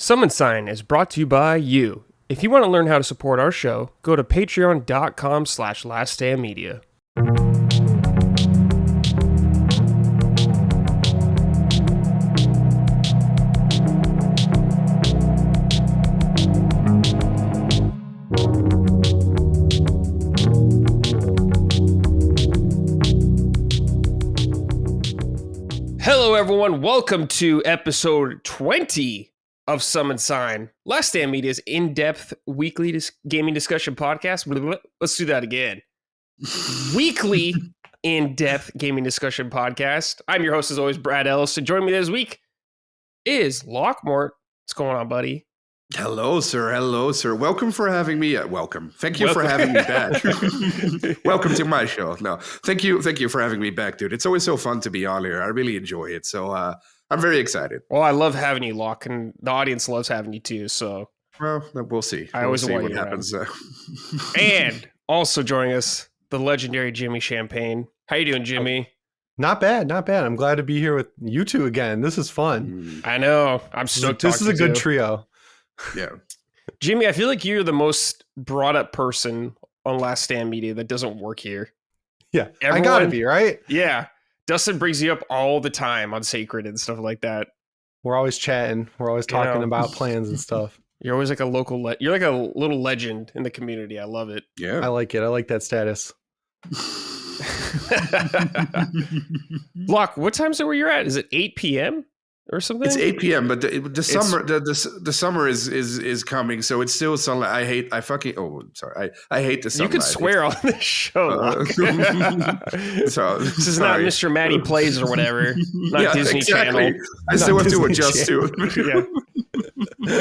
Summon Sign is brought to you by you. If you want to learn how to support our show, go to patreon.com/laststandmedia. Hello everyone, welcome to episode 20 of Summon Sign, Last Stand Media's in-depth weekly gaming discussion podcast. Let's do that again. Weekly in-depth gaming discussion podcast. I'm your host as always, Brad Ellis, and joining me this week is Lockmort. What's going on, buddy? Hello, sir. Hello, sir. Welcome for having me. Welcome. Thank you for having me back. Welcome to my show. No, thank you for having me back, dude. It's always so fun to be on here. I really enjoy it. So I'm very excited. Well, I love having you, Lock, and the audience loves having you too. So, well, we'll see. I always see want what you happens. And also joining us, the legendary Jimmy Champane. How you doing, Jimmy? Not bad, not bad. I'm glad to be here with you two again. This is fun. I know. I'm stoked. This is a good trio. Yeah. Jimmy, I feel like you're the most brought up person on Last Stand Media that doesn't work here. Yeah, Everyone, I gotta be, right? Yeah. Dustin brings you up all the time on Sacred and stuff like that. We're always chatting. We're always talking about plans and stuff. You're always like a local, you're like a little legend in the community. I love it. Yeah. I like it. I like that status. Block, what time is it where you're at? Is it 8 p.m. or something? It's 8 p.m., but the summer is coming, so it's still sunlight. I hate the sunlight. You can swear on this show. So this is not Mr. Matty Plays or whatever. Not Disney Channel. I still have to adjust to it. Yeah.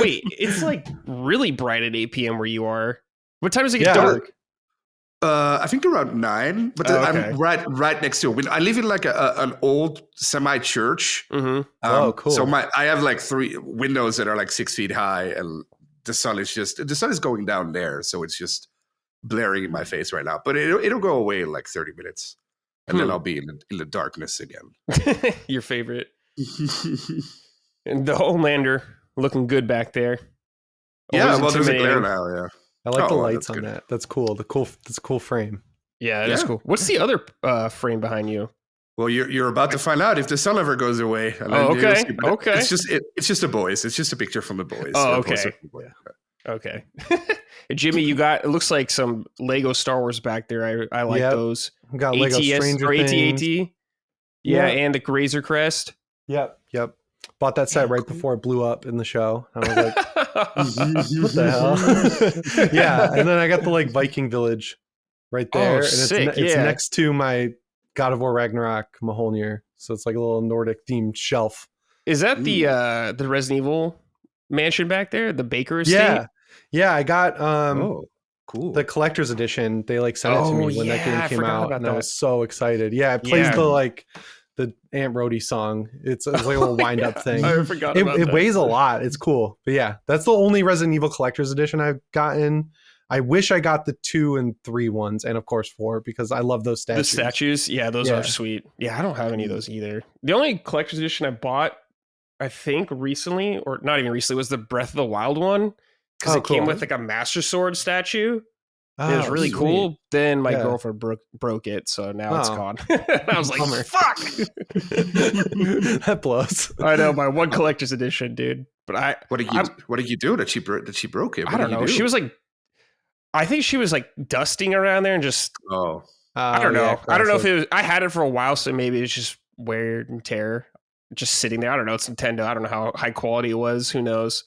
Wait, it's like really bright at 8 p.m. where you are. What time does it get dark? I think around 9, but okay. I'm right next to it. I live in like an old semi-church. Mm-hmm. Cool. So I have like 3 windows that are like 6 feet high, and the sun is going down there, so it's just blaring in my face right now. But it'll go away in like 30 minutes, and then I'll be in the darkness again. Your favorite. And the Homelander looking good back there. Yeah, well, there's a glare now. Yeah. I like the lights on that. That's cool. That's a cool frame. Yeah, that's cool. What's the other frame behind you? Well, you're about to find out if the sun ever goes away. And okay. Okay. It's just the boys. It's just a picture from the boys. Oh, okay. Okay. Jimmy, it looks like some Lego Star Wars back there. I like those. We got Lego Stranger Things. Things. Yeah, and the Razor Crest. Yep. Bought that set right before it blew up in the show. I was like, what the hell? Yeah, and then I got the Viking Village right there. Oh, and sick. It's next to my God of War Ragnarok Mjolnir. So it's like a little Nordic themed shelf. Is that the Resident Evil mansion back there? The Baker estate? Yeah, I got cool. The collector's edition. They sent it to me when that game came out, and I was so excited. Yeah, it plays the Aunt Rhody song. It's like a little wind up thing. I forgot about that. It weighs a lot. It's cool. But yeah, that's the only Resident Evil collector's edition I've gotten. I wish I got the 2 and 3 ones, and of course 4, because I love those statues. The statues? Yeah, those are sweet. Yeah, I don't have any of those either. The only collector's edition I bought, I think recently, or not even recently, was the Breath of the Wild one. Because it came with a Master Sword statue. It was really cool. Then my girlfriend broke it, so now it's gone. I was like, fuck! That blows. I know, my one collector's edition, dude. But what did you do that she broke it? I don't know. She was I think she was dusting around there and just. I don't know. Yeah, I don't know if it was. I had it for a while, so maybe it's just wear and tear, just sitting there. I don't know. It's Nintendo. I don't know how high quality it was. Who knows?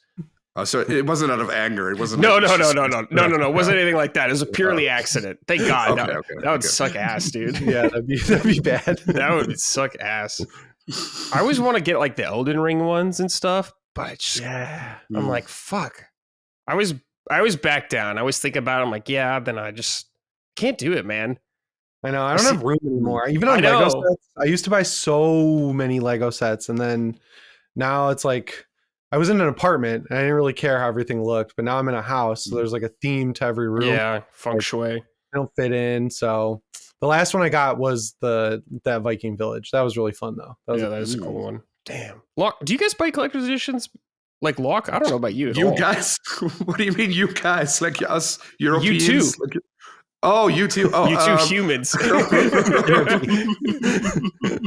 So it wasn't out of anger. It wasn't. No. It wasn't anything like that. It was a purely accident. Thank God. That would suck ass, dude. Yeah, that'd be bad. That would suck ass. I always want to get the Elden Ring ones and stuff, but I'm like, fuck. I always back down. I always think about it. I'm like, then I just can't do it, man. I know. I don't have room anymore. Even on Lego sets, I used to buy so many Lego sets, and then now it's I was in an apartment and I didn't really care how everything looked, but now I'm in a house, so there's a theme to every room. Yeah, feng shui. I don't fit in, so the last one I got was that Viking Village. That was really fun though. That is a cool one. Damn. Look, do you guys buy collector's editions Like Lock? I don't know about you at You all. guys? What do you mean, you guys? Like us Europeans? You too. Like, oh, you too. Oh, You two humans.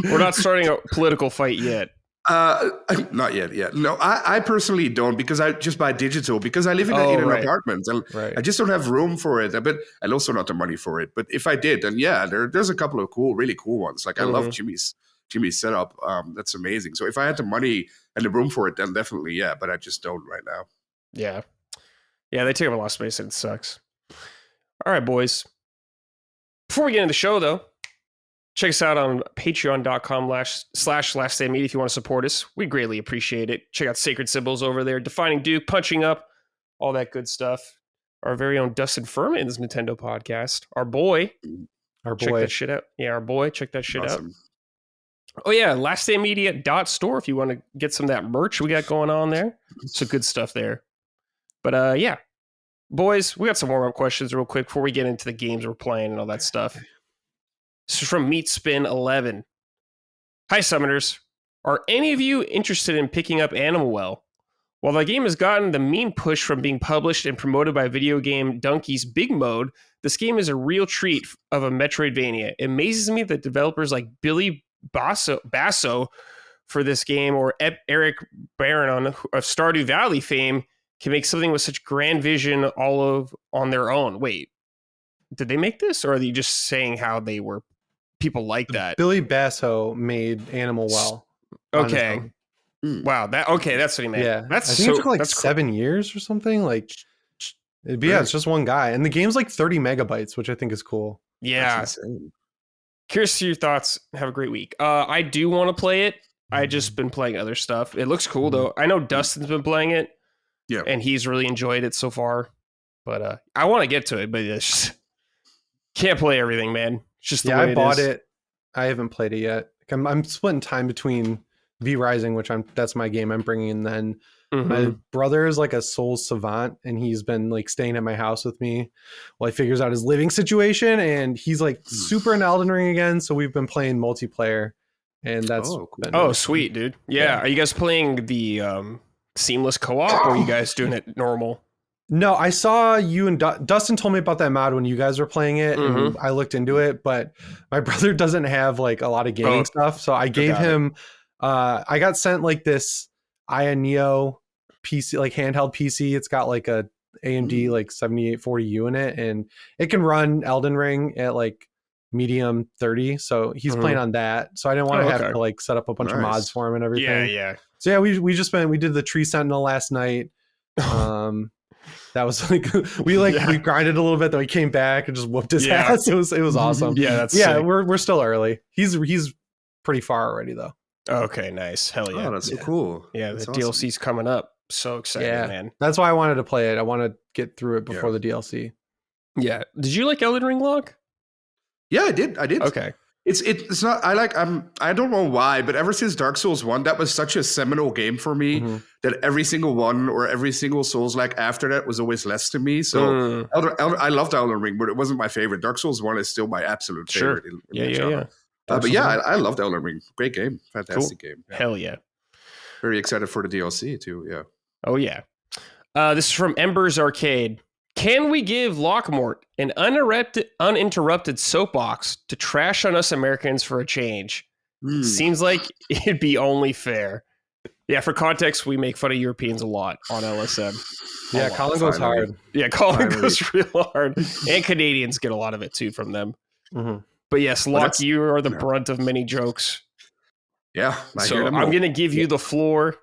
We're not starting a political fight yet. Not yet. Yeah. No, I personally don't because I just buy digital because I live in an apartment and I just don't have room for it. But and also not the money for it. But if I did, then yeah, there's a couple of really cool ones. Like I love Jimmy's setup. That's amazing. So if I had the money and the room for it, then definitely yeah. But I just don't right now. Yeah. Yeah, they take up a lot of space and it sucks. All right, boys. Before we get into the show, though, check us out on patreon.com/laststandmedia if you want to support us. We greatly appreciate it. Check out Sacred Symbols over there, Defining Duke, Punching Up, all that good stuff. Our very own Dustin Furman's Nintendo podcast. Our boy. Check that shit out. Yeah, our boy. Check that shit out. Oh, yeah. Laststandmedia.store if you want to get some of that merch we got going on there. Some good stuff there. But yeah. Boys, we got some warm-up questions real quick before we get into the games we're playing and all that stuff. This is from MeatSpin11. Hi, Summoners. Are any of you interested in picking up Animal Well? While the game has gotten the meme push from being published and promoted by video game Donkey's Big Mode, this game is a real treat of a Metroidvania. It amazes me that developers like Billy Basso for this game or Eric Barron of Stardew Valley fame can make something with such grand vision on their own. Wait, did they make this, or are they just saying how they were people like that? Billy Basso made Animal Well. Okay. Wow. That's what he made. Yeah. I think it took like 7 years or something. Like, it's just one guy. And the game's like 30 megabytes, which I think is cool. Yeah. Curious to your thoughts. Have a great week. I do want to play it. I just been playing other stuff. It looks cool though. I know Dustin's been playing it. Yeah. And he's really enjoyed it so far. But I want to get to it, but it's just can't play everything, man. It's just the way I bought it. I haven't played it yet. I'm splitting time between V Rising, which that's my game I'm bringing, and then my brother is like a Souls savant, and he's been like staying at my house with me while he figures out his living situation, and he's like super in Elden Ring again, so we've been playing multiplayer, and that's cool. Sweet, dude. Yeah. Are you guys playing the seamless co-op, or are you guys doing it normal? No, I saw you and Dustin told me about that mod when you guys were playing it, and I looked into it, but my brother doesn't have like a lot of gaming stuff, so I gave him I got sent like this Aya Neo PC, like handheld PC. It's got like a AMD like 7840U in it, and it can run Elden Ring at like medium 30, so he's playing on that, so I didn't want to have to like set up a bunch of mods for him and everything. Yeah. So yeah, we did the Tree Sentinel last night. That was like we grinded a little bit, then we came back and just whooped his ass. It was awesome. Yeah, sick. We're still early. He's pretty far already though. Okay, nice. Hell yeah. Oh, that's so cool. Yeah, the DLC's coming up. So excited, man. That's why I wanted to play it. I want to get through it before the DLC. Yeah. Did you like Elden Ring, Log? Yeah, I did. Okay. It's not. I don't know why, but ever since Dark Souls 1, that was such a seminal game for me that every single one or every single Souls like after that was always less to me. So I loved Elden Ring, but it wasn't my favorite. Dark Souls 1 is still my absolute favorite. Yeah. But yeah, I loved Elden Ring. Great game, fantastic game. Yeah. Hell yeah. Very excited for the DLC too. Yeah. Oh yeah. This is from Ember's Arcade. Can we give Lockmort an uninterrupted soapbox to trash on us Americans for a change? Seems like it'd be only fair. Yeah, for context, we make fun of Europeans a lot on LSM. Yeah, Colin goes hard. Yeah, Colin goes real hard. And Canadians get a lot of it too from them. But yes, Locke, you are the brunt of many jokes. Yeah. So I'm going to give you the floor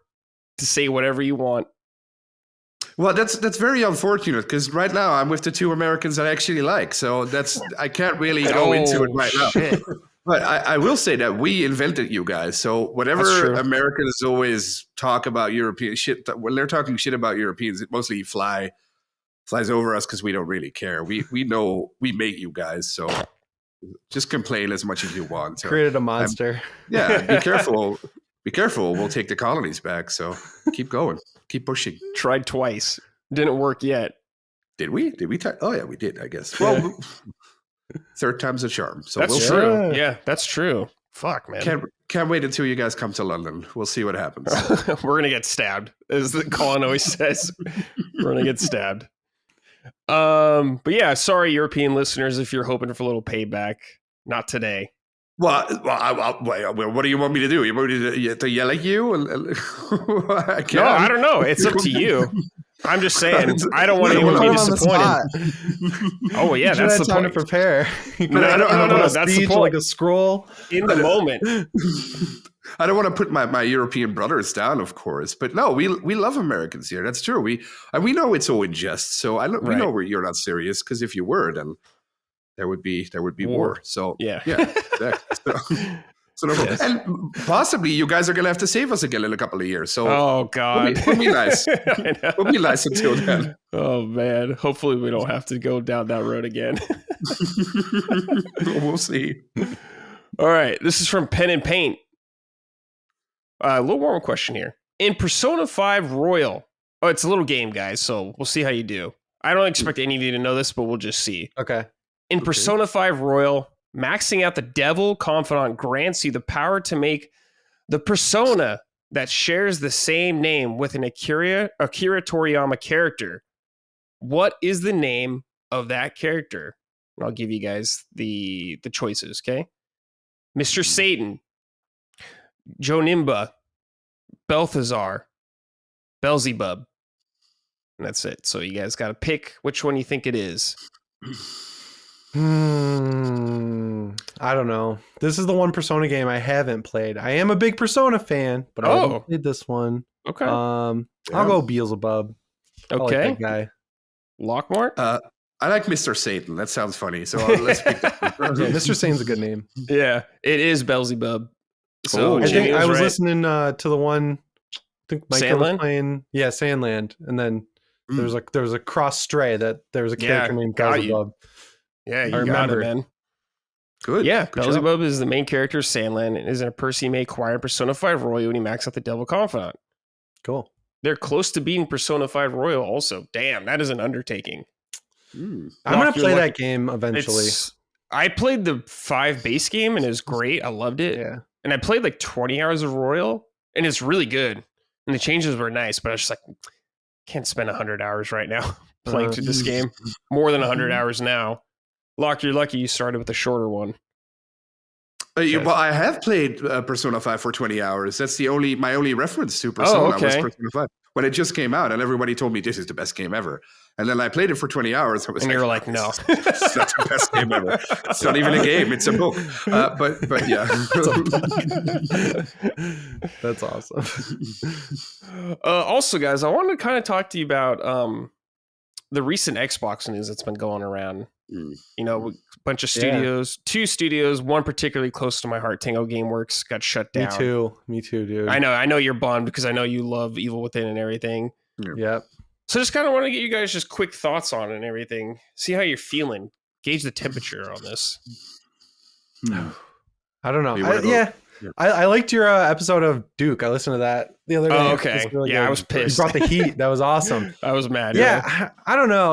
to say whatever you want. Well, that's very unfortunate because right now I'm with the two Americans that I actually like. So I can't really go into it right now. But I will say that we invented you guys. So whatever Americans always talk about European shit, when they're talking shit about Europeans, it mostly flies over us because we don't really care. We know we make you guys. So just complain as much as you want. So, created a monster. Be careful. Be careful. We'll take the colonies back. So keep going. Keep pushing. Tried twice. Didn't work yet. Did we? Oh, yeah, we did, I guess. Well, third time's a charm. So that's true. Yeah, that's true. Fuck, man. Can't wait until you guys come to London. We'll see what happens. We're gonna get stabbed, as the Colin always says. We're gonna get stabbed. But yeah, sorry, European listeners, if you're hoping for a little payback. Not today. Well, what do you want me to do? You want me to yell at you? I don't know. It's up to you. I'm just saying, I don't want anyone to be disappointed. Oh yeah, that's the time point. to prepare. No, that's the point. Like a scroll in the moment. I don't want to put my European brothers down, of course, but no, we love Americans here. That's true. We know it's all in jest. So we know you're not serious, because if you were, then there would be war. So yeah. Exactly. So no problem. And possibly you guys are going to have to save us again in a couple of years. So oh god, we'll be nice. We'll be nice until then. Oh man, hopefully we don't have to go down that road again. We'll see. All right, this is from Pen and Paint. A little warm question here. In Persona 5 Royal, it's a little game, guys, so we'll see how you do. I don't expect any of you to know this, but we'll just see. Okay. In Persona 5 Royal, maxing out the Devil Confidant grants you the power to make the persona that shares the same name with an Akira Toriyama character. What is the name of that character? I'll give you guys the choices, okay? Mr. Satan, Jonimba, Balthazar, Beelzebub. And that's it. So you guys got to pick which one you think it is. I don't know. This is the one Persona game I haven't played. I am a big Persona fan, but I haven't played this one. Okay. I'll go Beelzebub. Okay. I like that guy. Lockmore? I like Mr. Satan. That sounds funny. So let's pick that. Mr. Satan's a good name. Yeah, it is Beelzebub. So I think I was listening to the one. I think Michael was Sandland? playing. Yeah, Sandland, and then there was a cross stray that there was a character named Beelzebub. Yeah, you got it, man. Good. Yeah, Good Beelzebub is the main character of Sandland and is in a person you may acquire in Persona 5 Royal when you max out the Devil Confidant. Cool. They're close to beating Persona 5 Royal also. Damn, that is an undertaking. I'm going to play that game eventually. I played the 5 base game and it was great. I loved it. Yeah. And I played like 20 hours of Royal and it's really good. And the changes were nice, but I was just like, can't spend 100 hours right now playing through this game. More than 100 hours now. Lock, you're lucky you started with a shorter one. Well, I have played Persona 5 for 20 hours. That's my only reference to Persona was Persona 5. When it just came out and everybody told me this is the best game ever. And then I played it for 20 hours. I was and you were like, no. It's not the best game ever. It's not even a game. It's a book. But yeah. That's awesome. Also, guys, I wanted to kind of talk to you about the recent Xbox news that's been going around. You know, a bunch of studios, 2 studios, one particularly close to my heart, Tango Gameworks, got shut down. Me too, dude. I know you're bummed because I know you love Evil Within and everything. Yep. So just kind of want to get you guys just quick thoughts on it and everything. See how you're feeling. Gauge the temperature on this. I don't know. I liked your episode of Duke. I listened to that the other day. Oh, okay. Really good. I was pissed. You brought the heat. That was awesome. I was mad. Yeah. I don't know.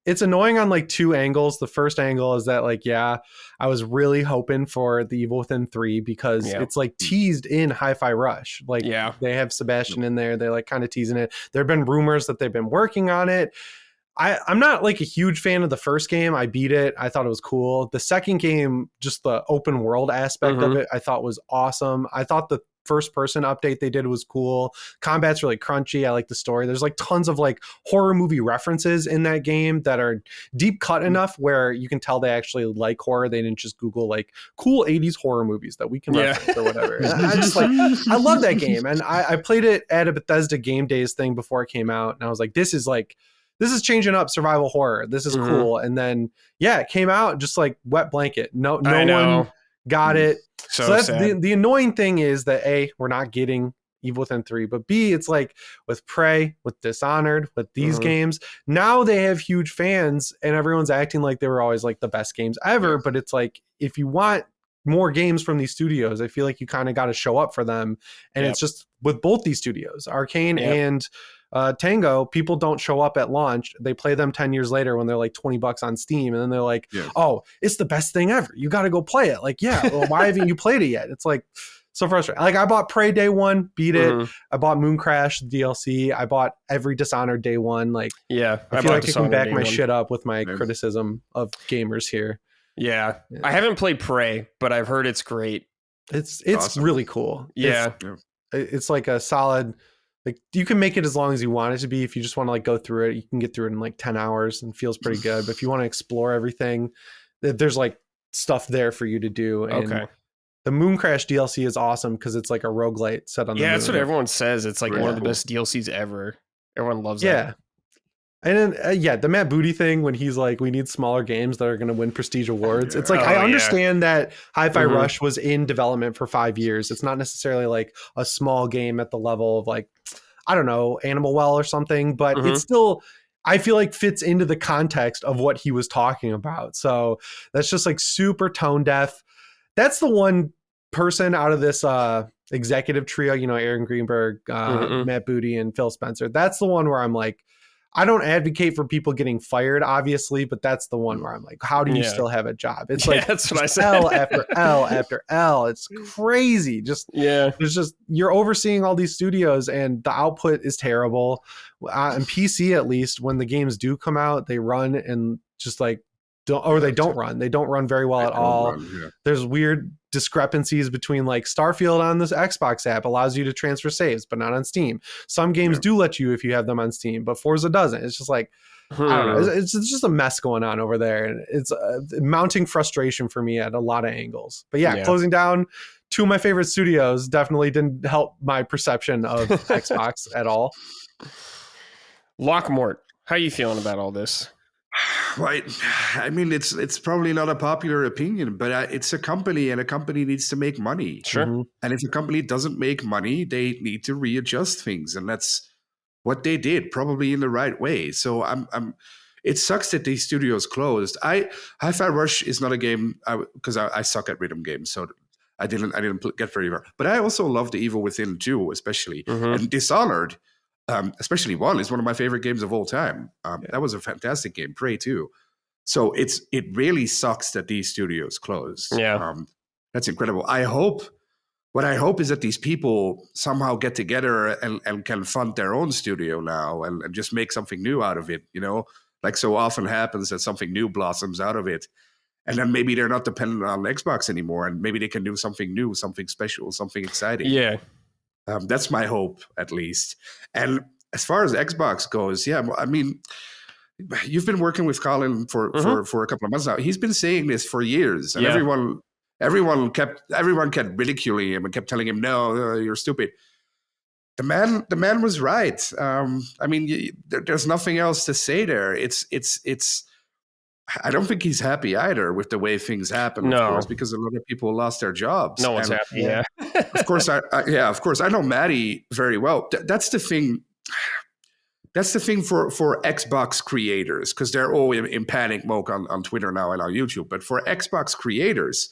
It's annoying on like 2 angles. The first angle is that like, I was really hoping for the Evil Within 3 because it's like teased in Hi-Fi Rush. Like they have Sebastian in there. They're like kind of teasing it. There have been rumors that they've been working on it. I'm not like a huge fan of the first game. I beat it. I thought it was cool. The second game, just the open world aspect of it, I thought was awesome. I thought the first person update they did was cool. Combat's really crunchy. I like the story. There's like tons of like horror movie references in that game that are deep cut enough where you can tell they actually like horror. They didn't just Google like cool 80s horror movies that we can reference or whatever. I love that game. And I played it at a Bethesda Game Days thing before it came out. And I was like, this is changing up survival horror. This is cool. And then, it came out just like wet blanket. No one got it. So that's the annoying thing is that A, we're not getting Evil Within 3, but B, it's like with Prey, with Dishonored, with these games, now they have huge fans and everyone's acting like they were always like the best games ever. But it's like, if you want more games from these studios, I feel like you kind of got to show up for them. And it's just with both these studios, Arcane and Tango, people don't show up at launch. They play them 10 years later when they're like $20 on Steam. And then they're like, oh, it's the best thing ever. You got to go play it. Like, yeah, well, why haven't you played it yet? It's like so frustrating. Like I bought Prey day one, beat it. I bought Moon Crash DLC. I bought every Dishonored day one. Like, I feel like I can back my shit up with my criticism of gamers here. Yeah. I haven't played Prey, but I've heard it's great. It's awesome. Really cool. Yeah. It's like a solid, like you can make it as long as you want it to be. If you just want to like go through it, you can get through it in like 10 hours and feels pretty good. But if you want to explore everything, there's like stuff there for you to do. And the Moon Crash DLC is awesome because it's like a roguelite set on the moon. That's what everyone says. It's like one of the best DLCs ever. Everyone loves that. And then, the Matt Booty thing when he's like, we need smaller games that are going to win prestige awards. It's like, I understand that Hi-Fi Rush was in development for 5 years. It's not necessarily like a small game at the level of like, I don't know, Animal Well or something, but it's still, I feel like fits into the context of what he was talking about. So that's just like super tone deaf. That's the one person out of this executive trio, you know, Aaron Greenberg, Matt Booty, and Phil Spencer. That's the one where I'm like, I don't advocate for people getting fired, obviously, but that's the one where I'm like, how do you still have a job? It's like that's what I said. L after L after L. It's crazy. There's just you're overseeing all these studios and the output is terrible. On PC, at least, when the games do come out, they run and just like they don't run. They don't run very well at all. There's weird discrepancies between like Starfield on this Xbox app allows you to transfer saves, but not on Steam. Some games do let you if you have them on Steam, but Forza doesn't. It's just like, I don't know. It's just a mess going on over there. And it's mounting frustration for me at a lot of angles. But closing down two of my favorite studios definitely didn't help my perception of Xbox at all. Lockmort, how are you feeling about all this? Right. I mean, it's probably not a popular opinion, but it's a company and a company needs to make money. Sure. And if a company doesn't make money, they need to readjust things. And that's what they did, probably in the right way. So it sucks that these studios closed. Hi-Fi Rush is not a game because I suck at rhythm games. So I didn't get very far. But I also love The Evil Within 2, especially. And Dishonored, especially 1, is one of my favorite games of all time. That was a fantastic game. Prey 2. So it really sucks that these studios closed. That's incredible. What I hope is that these people somehow get together and can fund their own studio now and just make something new out of it, you know, like so often happens that something new blossoms out of it. And then maybe they're not dependent on Xbox anymore, and maybe they can do something new, something special, something exciting. That's my hope, at least. And as far as Xbox goes, I mean, you've been working with Colin for a couple of months now. He's been saying this for years, and everyone kept ridiculing him and kept telling him, "No, you're stupid." The man was right. I mean, there's nothing else to say there. It's. I don't think he's happy either with the way things happen, of course, because a lot of people lost their jobs. No one's happy, Of course, I know Maddie very well. That's the thing. That's the thing for Xbox creators, because they're all in panic mode on Twitter now and on YouTube. But for Xbox creators,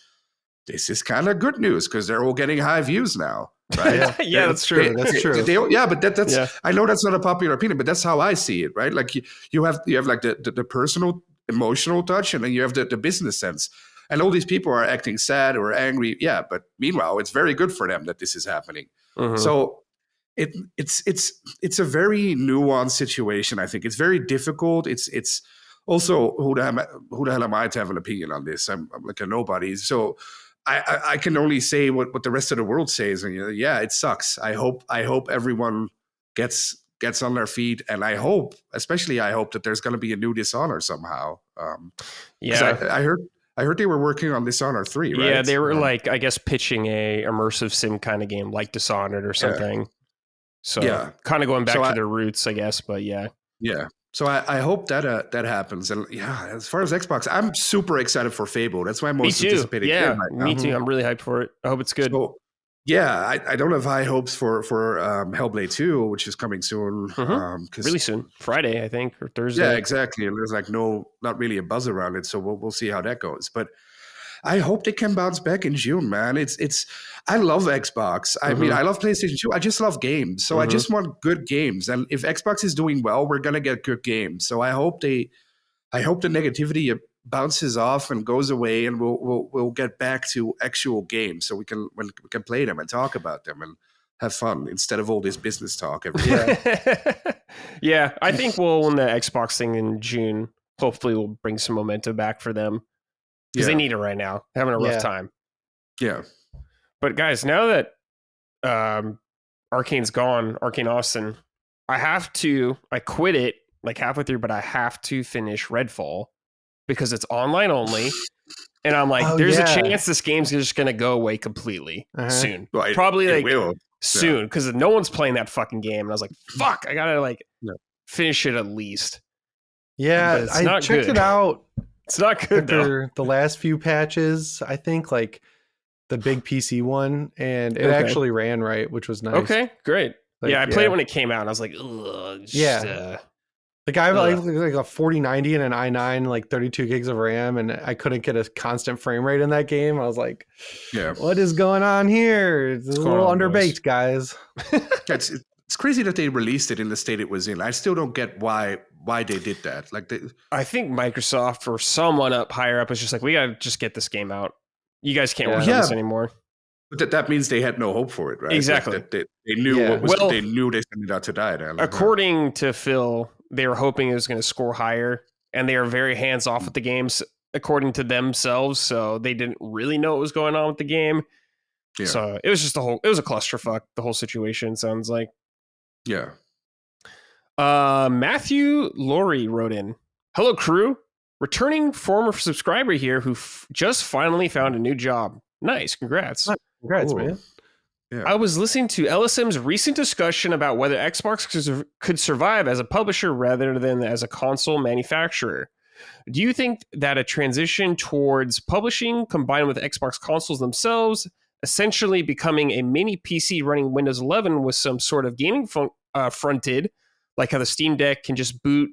this is kind of good news because they're all getting high views now, right? That's true. That's true. But that's I know that's not a popular opinion, but that's how I see it, right? Like you have like the personal emotional touch, and then you have the business sense, and all these people are acting sad or angry, but meanwhile it's very good for them that this is happening. So it's a very nuanced situation. I think it's very difficult. It's also who the hell am I to have an opinion on this? I'm like a nobody, so I can only say what the rest of the world says, and it sucks. I hope everyone gets on their feet, and I hope that there's going to be a new Dishonored somehow. I heard they were working on Dishonored 3, right? Yeah, they were like, I guess, pitching a immersive sim kind of game like Dishonored or something. So kind of going back to their roots, I guess. But so I hope that happens. And as far as Xbox, I'm super excited for Fable. That's my most anticipated game right now. Me too. I'm really hyped for it. I hope it's good. So, I don't have high hopes for Hellblade 2, which is coming soon. Really soon. Friday, I think, or Thursday. Yeah, exactly. And there's like not really a buzz around it, so we'll see how that goes. But I hope they can bounce back in June, man. It's. I love Xbox. I mean, I love PlayStation 2. I just love games. So I just want good games. And if Xbox is doing well, we're gonna get good games. So I hope the negativity bounces off and goes away, and we'll get back to actual games, so we can play them and talk about them and have fun instead of all this business talk every day. Yeah, I think we'll win the Xbox thing in June. Hopefully, we'll bring some momentum back for them because they need it right now. They're having a rough time. Yeah. But guys, now that Arcane's gone, Arcane Austin, I quit it like halfway through, but I have to finish Redfall because it's online only. And I'm like, there's a chance this game's just going to go away completely soon. Well, Probably it like will. soon because no one's playing that fucking game. And I was like, fuck, I got to finish it at least. Yeah, I checked it out. It's not good though. The last few patches, I think like the big PC one, and it actually ran right, which was nice. Okay, great. Like, I played it when it came out and I was like, ugh. Like I have like a 4090 and an i9, like 32 gigs of RAM, and I couldn't get a constant frame rate in that game. I was like, what is going on here? It's a little underbaked, guys. It's crazy that they released it in the state it was in. I still don't get why they did that. Like, I think Microsoft or someone up higher up was just like, we gotta just get this game out. You guys can't work on this anymore. But that means they had no hope for it, right? Exactly. Like they knew they knew they sent it out to die. According to Phil, they were hoping it was going to score higher, and they are very hands off with the games, according to themselves. So they didn't really know what was going on with the game. Yeah. So it was just it was a clusterfuck. The whole situation sounds like. Yeah. Matthew Laurie wrote in, "Hello, crew. Returning former subscriber here who just finally found a new job. Nice. Congrats. Congrats, man. Yeah. I was listening to LSM's recent discussion about whether Xbox could survive as a publisher rather than as a console manufacturer. Do you think that a transition towards publishing combined with Xbox consoles themselves, essentially becoming a mini PC running Windows 11 with some sort of gaming fronted, like how the Steam Deck can just boot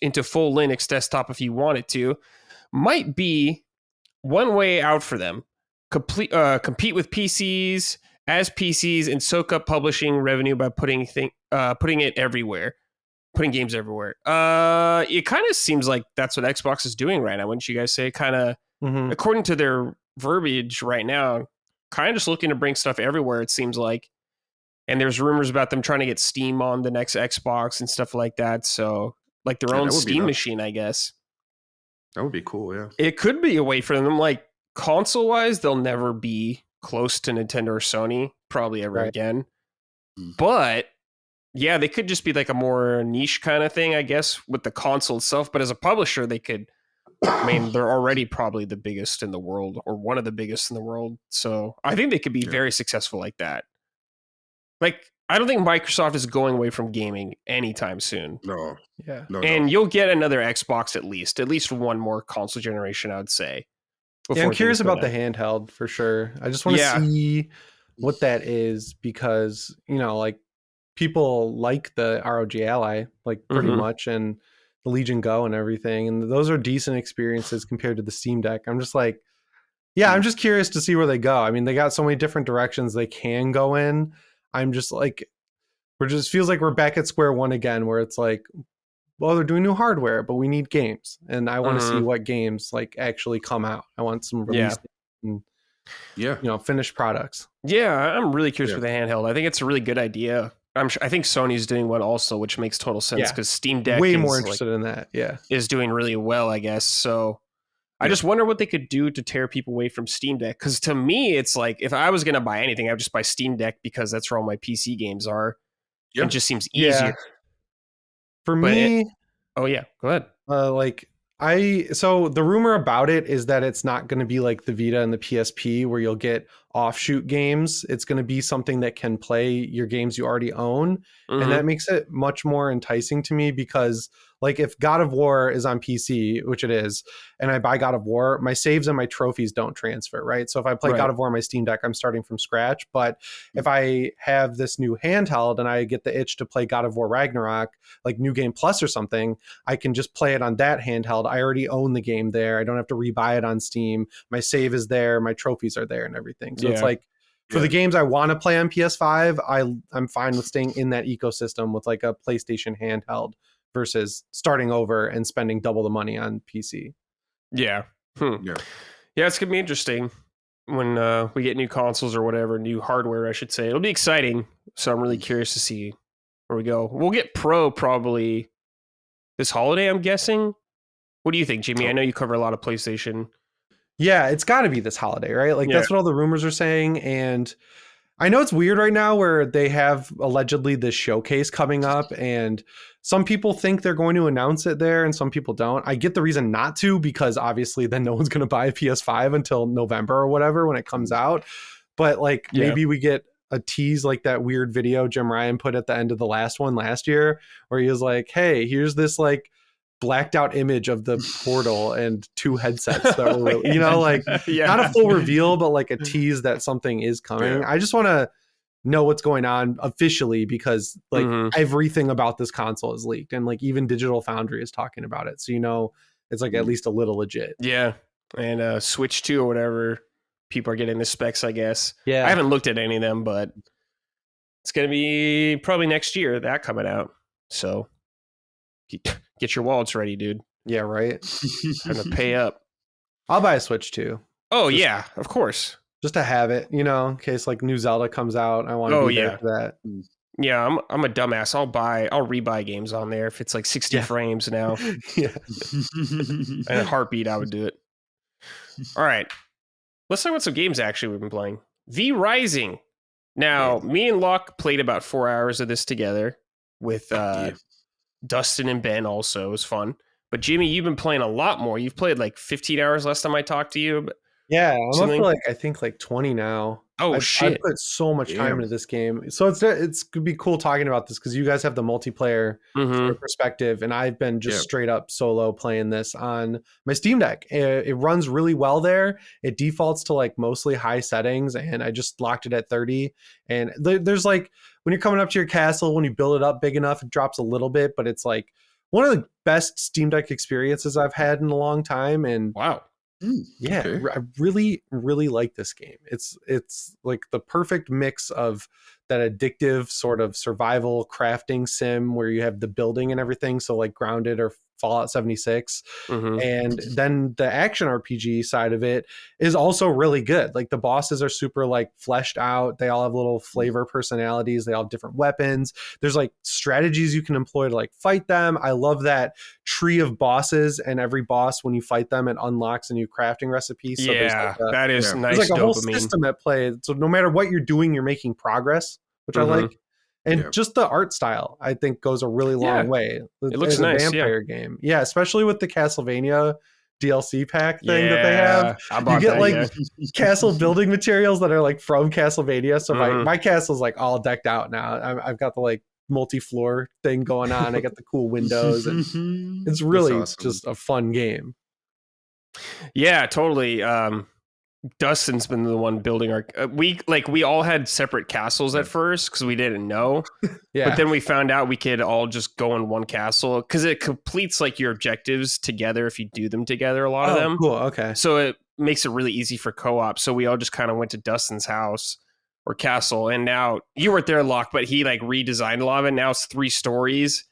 into full Linux desktop if you want it to, might be one way out for them? Compete with PCs as PCs and soak up publishing revenue by putting it everywhere, putting games everywhere. It kind of seems like that's what Xbox is doing right now, wouldn't you guys say? Kind of, according to their verbiage right now, kind of just looking to bring stuff everywhere, it seems like. And there's rumors about them trying to get Steam on the next Xbox and stuff like that. So, like their own Steam machine, I guess. That would be cool, yeah. It could be a way for them. Like, console-wise, they'll never be close to Nintendo or Sony, probably ever again. But, yeah, they could just be like a more niche kind of thing, I guess, with the console itself. But as a publisher, they could... I mean, they're already probably the biggest in the world, or one of the biggest in the world. So I think they could be very successful like that. Like, I don't think Microsoft is going away from gaming anytime soon. No. Yeah. And you'll get another Xbox at least one more console generation, I would say. Yeah, I'm curious about the handheld for sure. I just want to see what that is because, you know, like people like the ROG Ally, like pretty much, and the Legion Go and everything. And those are decent experiences compared to the Steam Deck. I'm just like, I'm just curious to see where they go. I mean, they got so many different directions they can go in. I'm just like, feels like we're back at square one again, where it's like, well, they're doing new hardware, but we need games, and I want to see what games like actually come out. I want some release and finished products. Yeah, I'm really curious for the handheld. I think it's a really good idea. I think Sony's doing one also, which makes total sense because Steam Deck way more interested in that. Is doing really well, I guess. So I just wonder what they could do to tear people away from Steam Deck. Because to me, it's like if I was going to buy anything, I would just buy Steam Deck because that's where all my PC games are. Yep. It just seems easier. For me, go ahead. So the rumor about it is that it's not going to be like the Vita and the PSP where you'll get offshoot games. It's going to be something that can play your games you already own. Mhm. And that makes it much more enticing to me because like if God of War is on PC, which it is, and I buy God of War, my saves and my trophies don't transfer, right? So if I play Right. God of War on my Steam Deck, I'm starting from scratch. But if I have this new handheld and I get the itch to play God of War Ragnarok, like New Game Plus or something, I can just play it on that handheld. I already own the game there. I don't have to rebuy it on Steam. My save is there. My trophies are there and everything. So it's Yeah. like for the games I want to play on PS5, I'm fine with staying in that ecosystem with like a PlayStation handheld versus starting over and spending double the money on PC. Yeah. Yeah, it's going to be interesting when we get new consoles or whatever, new hardware, I should say. It'll be exciting. So I'm really curious to see where we go. We'll get Pro probably this holiday, I'm guessing. What do you think, Jimmy? I know you cover a lot of PlayStation. Yeah, it's got to be this holiday, right? Like that's what all the rumors are saying. And I know it's weird right now where they have allegedly this showcase coming up and some people think they're going to announce it there and some people don't. I get the reason not to because obviously then no one's going to buy a PS5 until November or whatever when it comes out. But like maybe we get a tease like that weird video Jim Ryan put at the end of the last one last year where he was like, hey, here's this like blacked out image of the Portal and 2 headsets that were, you know, like not a full reveal, but like a tease that something is coming. I just want to know what's going on officially because like everything about this console is leaked and like even Digital Foundry is talking about it. So, you know, it's like at least a little legit. Yeah. And Switch 2 or whatever, people are getting the specs, I guess. Yeah. I haven't looked at any of them, but it's going to be probably next year that coming out. So get your wallets ready, dude. Yeah, right. Time to pay up. I'll buy a Switch too. Oh, yeah, of course. Just to have it, you know, in case like new Zelda comes out. I want to be there for that. Yeah, I'm a dumbass. I'll rebuy games on there if it's like 60 frames now. Yeah. And a heartbeat, I would do it. All right. Let's talk about some games actually we've been playing. V Rising. Now, me and Locke played about 4 hours of this together with Dustin and Ben also. It was fun. But Jimmy, you've been playing a lot more. You've played like 15 hours last time I talked to you. But yeah, I'm up to like I think like 20 now. Oh shit! I put so much time into this game, so it's gonna be cool talking about this because you guys have the multiplayer perspective, and I've been just straight up solo playing this on my Steam Deck. It runs really well there. It defaults to like mostly high settings, and I just locked it at 30. And there's like when you're coming up to your castle, when you build it up big enough, it drops a little bit, but it's like one of the best Steam Deck experiences I've had in a long time. And wow. Yeah, okay. I really like this game. It's like the perfect mix of that addictive sort of survival crafting sim where you have the building and everything, so like Grounded or Fallout 76, and then the action RPG side of it is also really good. Like the bosses are super like fleshed out. They all have little flavor personalities. They all have different weapons. There's like strategies you can employ to like fight them. I love that tree of bosses, and every boss when you fight them it unlocks a new crafting recipe. So that is nice. There's like a whole dopamine system at play. So no matter what you're doing, you're making progress, which I like. And just the art style, I think, goes a really long way. It looks nice. A vampire game. Yeah, especially with the Castlevania DLC pack thing that they have. You get like castle building materials that are like from Castlevania. So my castle's like all decked out now. I've got the like multi-floor thing going on. I got the cool windows. And it's really just a fun game. Yeah, totally. Dustin's been the one building our we all had separate castles at first because we didn't know. But then we found out we could all just go in one castle because it completes like your objectives together if you do them together, a lot of them. Cool. Okay. So it makes it really easy for co-op. So we all just kind of went to Dustin's house or castle, and now you weren't there, Locke, but he like redesigned a lot of it. Now it's 3 stories.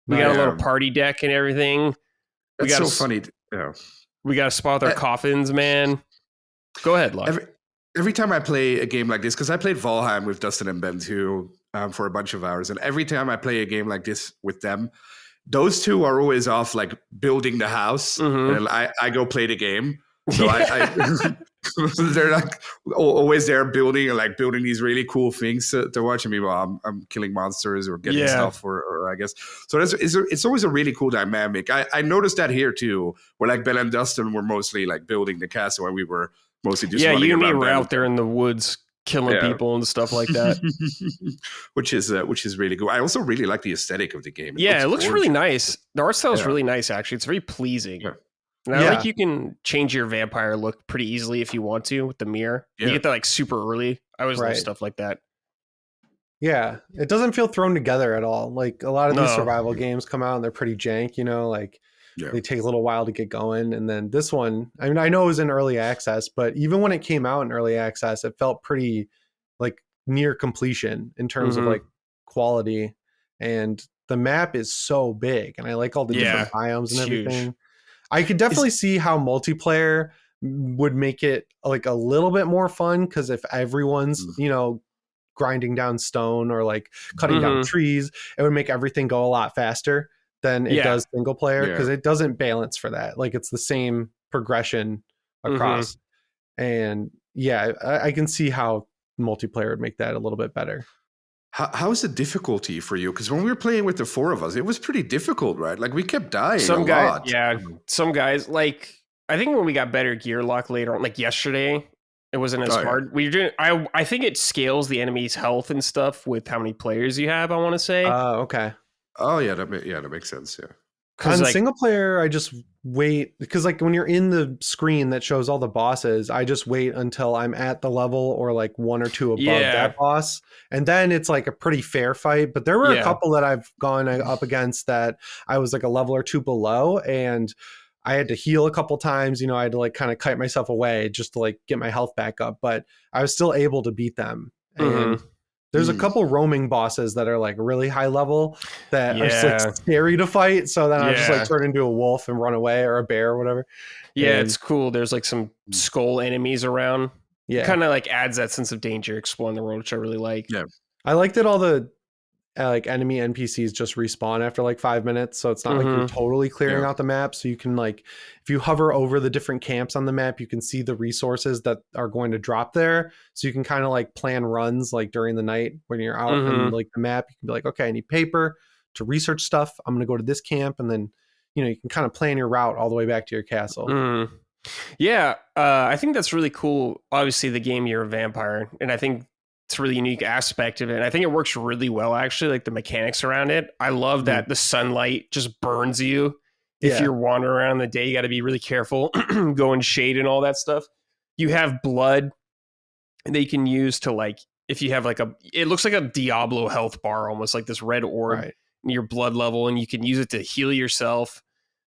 We got a little party deck and everything. It's so funny. We got to spot our coffins, man. Go ahead, Locke. Every time I play a game like this, because I played Valheim with Dustin and Ben too for a bunch of hours, and every time I play a game like this with them, those two are always off like building the house, and I go play the game. So I they're like always there building these really cool things to watch me while I'm killing monsters or getting stuff or I guess. So it's always a really cool dynamic. I noticed that here too, where like Ben and Dustin were mostly like building the castle and we were mostly just yeah, running you and me around were them. out there in the woods killing people and stuff like that. which is really cool. I also really like the aesthetic of the game. It looks really gorgeous. nice. The art style is really nice, actually. It's very pleasing. Yeah. And I like you can change your vampire look pretty easily if you want to with the mirror. You get that like super early. I always love stuff like that. Yeah, it doesn't feel thrown together at all. Like a lot of these survival games come out and they're pretty jank, you know, like they take a little while to get going. And then this one, I mean, I know it was in early access, but even when it came out in early access, it felt pretty like near completion in terms of like quality. And the map is so big and I like all the different biomes and everything. Huge. I could definitely see how multiplayer would make it like a little bit more fun, because if everyone's, you know, grinding down stone or like cutting down trees, it would make everything go a lot faster than it does single player, because it doesn't balance for that. Like it's the same progression across. And I can see how multiplayer would make that a little bit better. How's the difficulty for you? Because when we were playing with the four of us, it was pretty difficult, right? Like we kept dying a lot. Yeah, some guys, like I think when we got better gear lock later on, like yesterday, it wasn't as hard. Yeah. We were doing. I think it scales the enemy's health and stuff with how many players you have. I want to say. Okay. Oh yeah, that makes sense. Yeah. On like, single player, I just wait, because like when you're in the screen that shows all the bosses, I just wait until I'm at the level or like one or two above that boss. And then it's like a pretty fair fight. But there were a couple that I've gone up against that I was like a level or two below, and I had to heal a couple times. You know, I had to like kind of kite myself away just to like get my health back up. But I was still able to beat them. And there's a couple roaming bosses that are like really high level that are just like scary to fight. So then I just like turn into a wolf and run away, or a bear or whatever. Yeah, it's cool. There's like some skull enemies around. Yeah. Kind of like adds that sense of danger exploring the world, which I really like. Yeah. I like that all the like enemy NPCs just respawn after like 5 minutes. So it's not like you're totally clearing out the map. So you can like, if you hover over the different camps on the map, you can see the resources that are going to drop there. So you can kind of like plan runs like during the night when you're out on like the map. You can be like, okay, I need paper to research stuff. I'm going to go to this camp. And then, you know, you can kind of plan your route all the way back to your castle. Yeah. I think that's really cool. Obviously the game, you're a vampire. And I think it's a really unique aspect of it. And I think it works really well, actually, like the mechanics around it. I love that the sunlight just burns you. If you're wandering around in the day, you got to be really careful, go in shade and all that stuff. You have blood that you can use to like, if you have like it looks like a Diablo health bar, almost like this red orb in your blood level, and you can use it to heal yourself.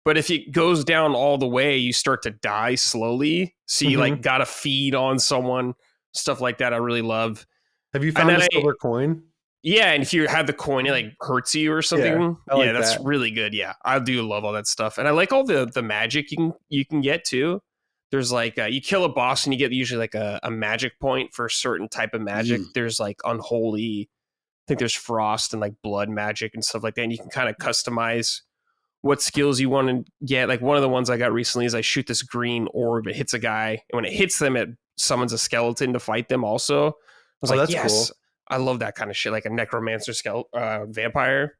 But if it goes down all the way, you start to die slowly. So you like got to feed on someone, stuff like that. I really love. Have you found a silver coin? Yeah, and if you have the coin, it like hurts you or something. Yeah, that's really good. Yeah, I do love all that stuff, and I like all the magic you can get too. There's like you kill a boss and you get usually like a magic point for a certain type of magic. There's like unholy. I think there's frost and like blood magic and stuff like that. And you can kind of customize what skills you want to get. Like one of the ones I got recently is I shoot this green orb. It hits a guy, and when it hits them, it summons a skeleton to fight them. Also. I was like, that's yes, cool. I love that kind of shit, like a necromancer vampire.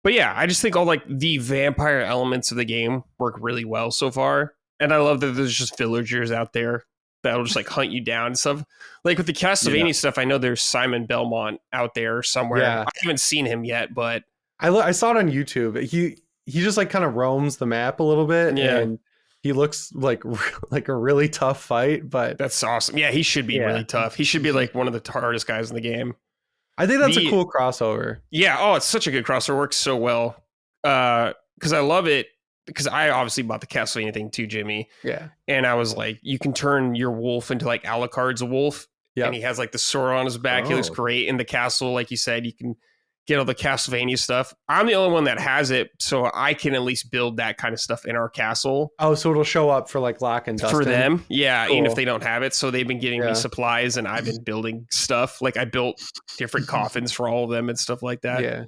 But yeah, I just think all like the vampire elements of the game work really well so far. And I love that there's just villagers out there that'll just like hunt you down and stuff. Like with the Castlevania stuff, I know there's Simon Belmont out there somewhere. Yeah. I haven't seen him yet, but I saw it on YouTube. He just like kind of roams the map a little bit. Yeah. And he looks like a really tough fight, but that's awesome. Yeah, he should be really tough. He should be like one of the hardest guys in the game. I think that's a cool crossover. Yeah. Oh, it's such a good crossover. It works so well. Because I love it. Because I obviously bought the Castlevania thing too, Jimmy. Yeah. And I was like, you can turn your wolf into like Alucard's wolf. Yeah. And he has like the sword on his back. He looks great in the castle. Like you said, you can get all the Castlevania stuff. I'm the only one that has it, so I can at least build that kind of stuff in our castle. Oh, so it'll show up for like Lock and Dustin? For them, yeah, cool. Even if they don't have it. So they've been giving me supplies, and I've been building stuff. Like I built different coffins for all of them and stuff like that. Yeah.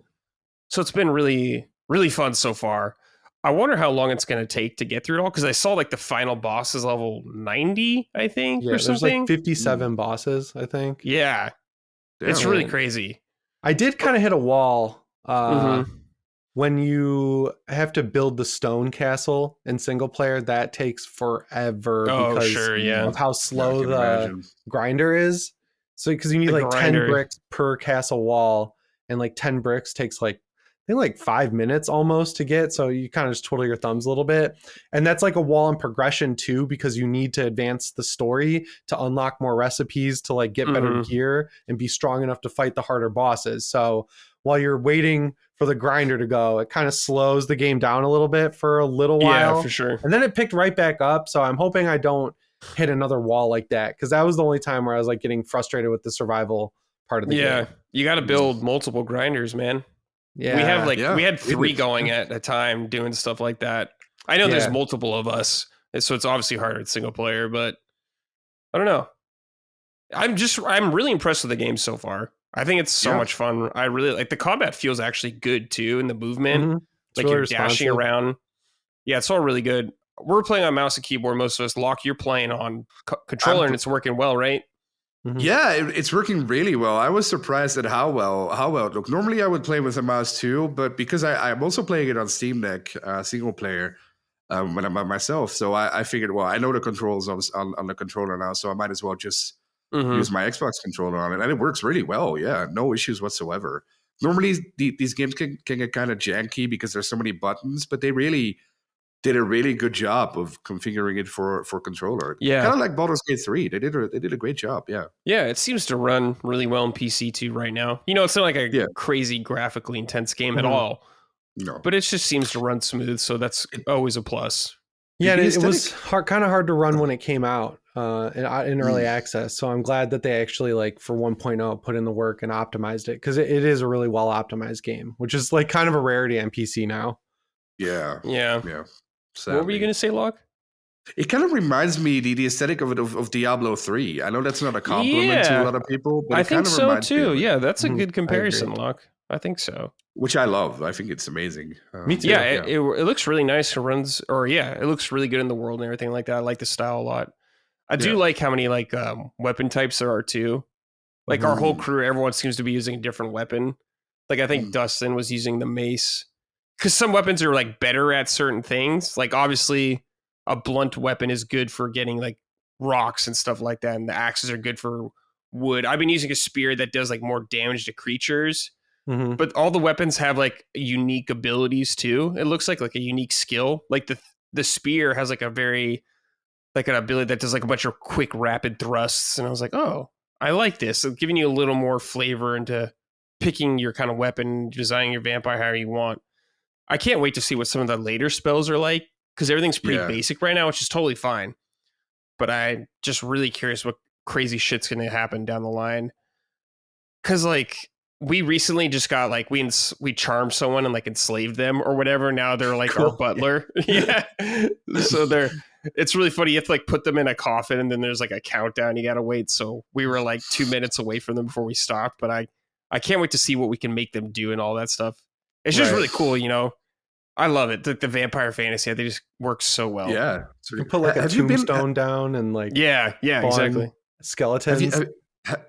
So it's been really, really fun so far. I wonder how long it's going to take to get through it all, because I saw like the final boss is level 90, I think, or something. There's like 57 bosses, I think. Yeah. Damn, it's really crazy. I did kind of hit a wall when you have to build the stone castle in single player, that takes forever because sure, yeah. of how slow I can the imagine. grinder is. So because you need The like grinder. 10 bricks per castle wall, and like 10 bricks takes like I think like 5 minutes almost to get. So you kind of just twiddle your thumbs a little bit. And that's like a wall in progression too, because you need to advance the story to unlock more recipes to like get better gear and be strong enough to fight the harder bosses. So while you're waiting for the grinder to go, it kind of slows the game down a little bit for a little while. Yeah, for sure. And then it picked right back up. So I'm hoping I don't hit another wall like that, because that was the only time where I was like getting frustrated with the survival part of the game. Yeah, you got to build multiple grinders, man. Yeah, we have like we had it 3 is. going at a time doing stuff like that. I know there's multiple of us, so it's obviously harder at single player, but I don't know. I'm really impressed with the game so far. I think it's so much fun. I really like the combat feels actually good too, and the movement, like really you're dashing around. Yeah, it's all really good. We're playing on mouse and keyboard, most of us. Locke, you're playing on controller, and it's working well, right? Yeah, it's working really well. I was surprised at how well it looked. Normally, I would play with a mouse too, but because I'm also playing it on Steam Deck, single player, when I'm by myself, so I figured, well, I know the controls on the controller now, so I might as well just use my Xbox controller on it, and it works really well. Yeah, no issues whatsoever. Normally, these games can get kind of janky because there's so many buttons, but they really did a really good job of configuring it for controller. Yeah, kind of like Baldur's Gate 3. They did a great job. Yeah. Yeah, it seems to run really well on PC too right now. You know, it's not like a crazy graphically intense game at all. No, but it just seems to run smooth, so that's always a plus. Yeah, and it was kind of hard to run when it came out in early access. So I'm glad that they actually, like, for 1.0 put in the work and optimized it, because it is a really well optimized game, which is like kind of a rarity on PC now. Yeah. Sadly. What were you going to say, Locke? It kind of reminds me the aesthetic of Diablo 3. I know that's not a compliment to a lot of people, but I think kind of so too. Yeah, that's a good comparison, I Locke. I think so. Which I love. I think it's amazing. Me too. Yeah, it looks really nice. It runs, it looks really good in the world and everything like that. I like the style a lot. I do like how many like weapon types there are too. Like our whole crew, everyone seems to be using a different weapon. Like I think Dustin was using the mace, because some weapons are like better at certain things. Like obviously a blunt weapon is good for getting like rocks and stuff like that, and the axes are good for wood. I've been using a spear that does like more damage to creatures. But all the weapons have like unique abilities too. It looks like a unique skill. Like the spear has like a very like an ability that does like a bunch of quick rapid thrusts, and I was like, oh, I like this. So giving you a little more flavor into picking your kind of weapon, designing your vampire however you want. I can't wait to see what some of the later spells are like, because everything's pretty basic right now, which is totally fine. But I'm just really curious what crazy shit's going to happen down the line. Because like we recently just got like we charmed someone and like enslaved them or whatever. Now they're like our butler. Yeah. So it's really funny. You have to like put them in a coffin, and then there's like a countdown. You got to wait. So we were like 2 minutes away from them before we stopped. But I can't wait to see what we can make them do and all that stuff. It's just really cool, you know. I love it. The vampire fantasy, they just work so well. Yeah. You put like a tombstone down and like exactly. Skeletons.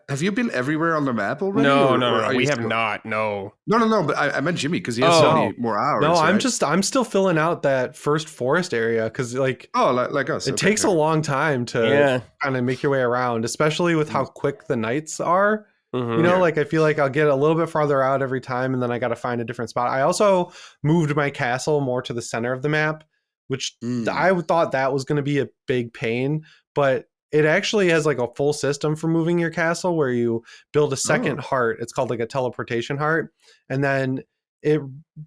Have you been everywhere on the map already? No. We have not. No. But I meant Jimmy, because he has so many more hours. No, right? I'm still filling out that first forest area, because like like us. It takes a long time to kind of make your way around, especially with how quick the nights are. You know, like I feel like I'll get a little bit farther out every time, and then I got to find a different spot. I also moved my castle more to the center of the map, which I thought that was going to be a big pain, but it actually has like a full system for moving your castle, where you build a second heart. It's called like a teleportation heart. And then it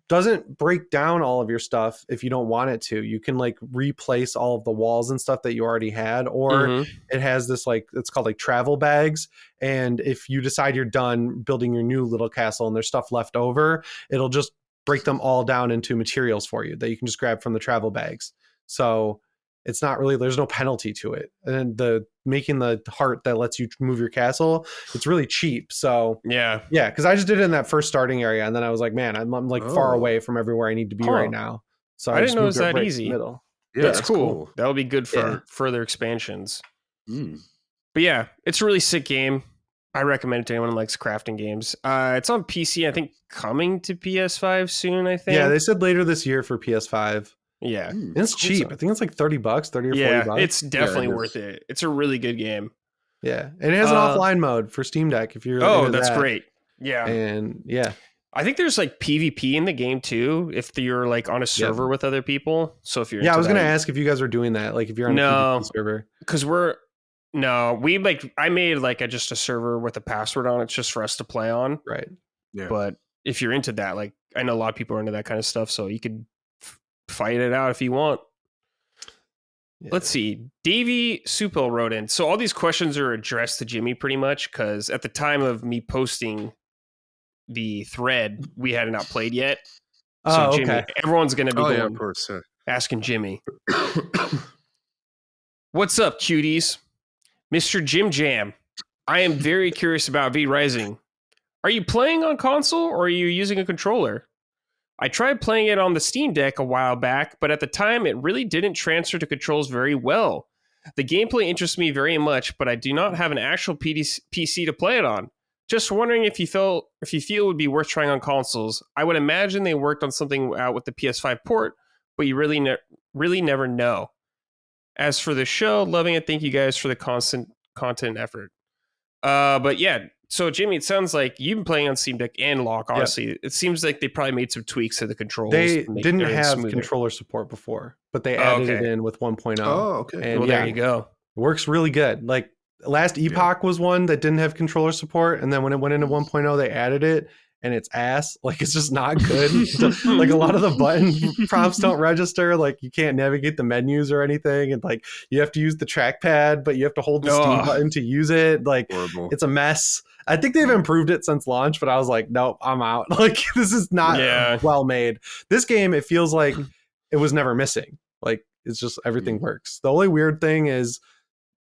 doesn't break down all of your stuff if you don't want it to. You can like replace all of the walls and stuff that you already had, or it has this like, it's called like travel bags. And if you decide you're done building your new little castle and there's stuff left over, it'll just break them all down into materials for you that you can just grab from the travel bags. So it's not really, there's no penalty to it. And the making the heart that lets you move your castle, it's really cheap. So yeah, because I just did it in that first starting area, and then I was like, man, I'm like far away from everywhere I need to be right now. So I didn't know it was that easy. Middle. Yeah, that's cool. That'll be good for further expansions. But yeah, it's a really sick game. I recommend it to anyone who likes crafting games. It's on PC. I think coming to PS5 soon. I think. Yeah, they said later this year for PS5. Yeah, and it's cheap. I think it's like $30, 30 or $40. It's definitely worth it. It's a really good game. Yeah, and it has an offline mode for Steam Deck if you're. Oh, that's great. Yeah, and yeah, I think there's like PvP in the game too. If you're like on a server with other people, so if you're I was gonna ask if you guys are doing that, like if you're on a PvP server, because I made like just a server with a password on it just for us to play on, right? Yeah, but if you're into that, like I know a lot of people are into that kind of stuff, so you could fight it out if you want. Yeah. Let's see. Davey Supel wrote in. So all these questions are addressed to Jimmy pretty much because at the time of me posting the thread, we had not played yet. So Jimmy, everyone's going to be going, of course, asking Jimmy. What's up, cuties? Mr. Jim Jam. I am very curious about V Rising. Are you playing on console or are you using a controller? I tried playing it on the Steam Deck a while back, but at the time it really didn't transfer to controls very well. The gameplay interests me very much, but I do not have an actual PC to play it on. Just wondering if you feel it would be worth trying on consoles. I would imagine they worked on something out with the PS5 port, but you really never know. As for the show, loving it. Thank you guys for the constant content and effort. But yeah. So, Jimmy, it sounds like you've been playing on Steam Deck and Lock, honestly. Yep. It seems like they probably made some tweaks to the controls. They didn't have controller support before, but they added it in with 1.0. Oh, okay. And there you go. It works really good. Like, last Epoch was one that didn't have controller support, and then when it went into 1.0, they added it, and it's ass. Like, it's just not good. Like, a lot of the button prompts don't register. Like, you can't navigate the menus or anything, and, like, you have to use the trackpad, but you have to hold the Steam button to use it. Like, It's a mess. I think they've improved it since launch, but I was like, nope, I'm out. Like, this is not well made. This game, it feels like it was never missing. Like, it's just everything works. The only weird thing is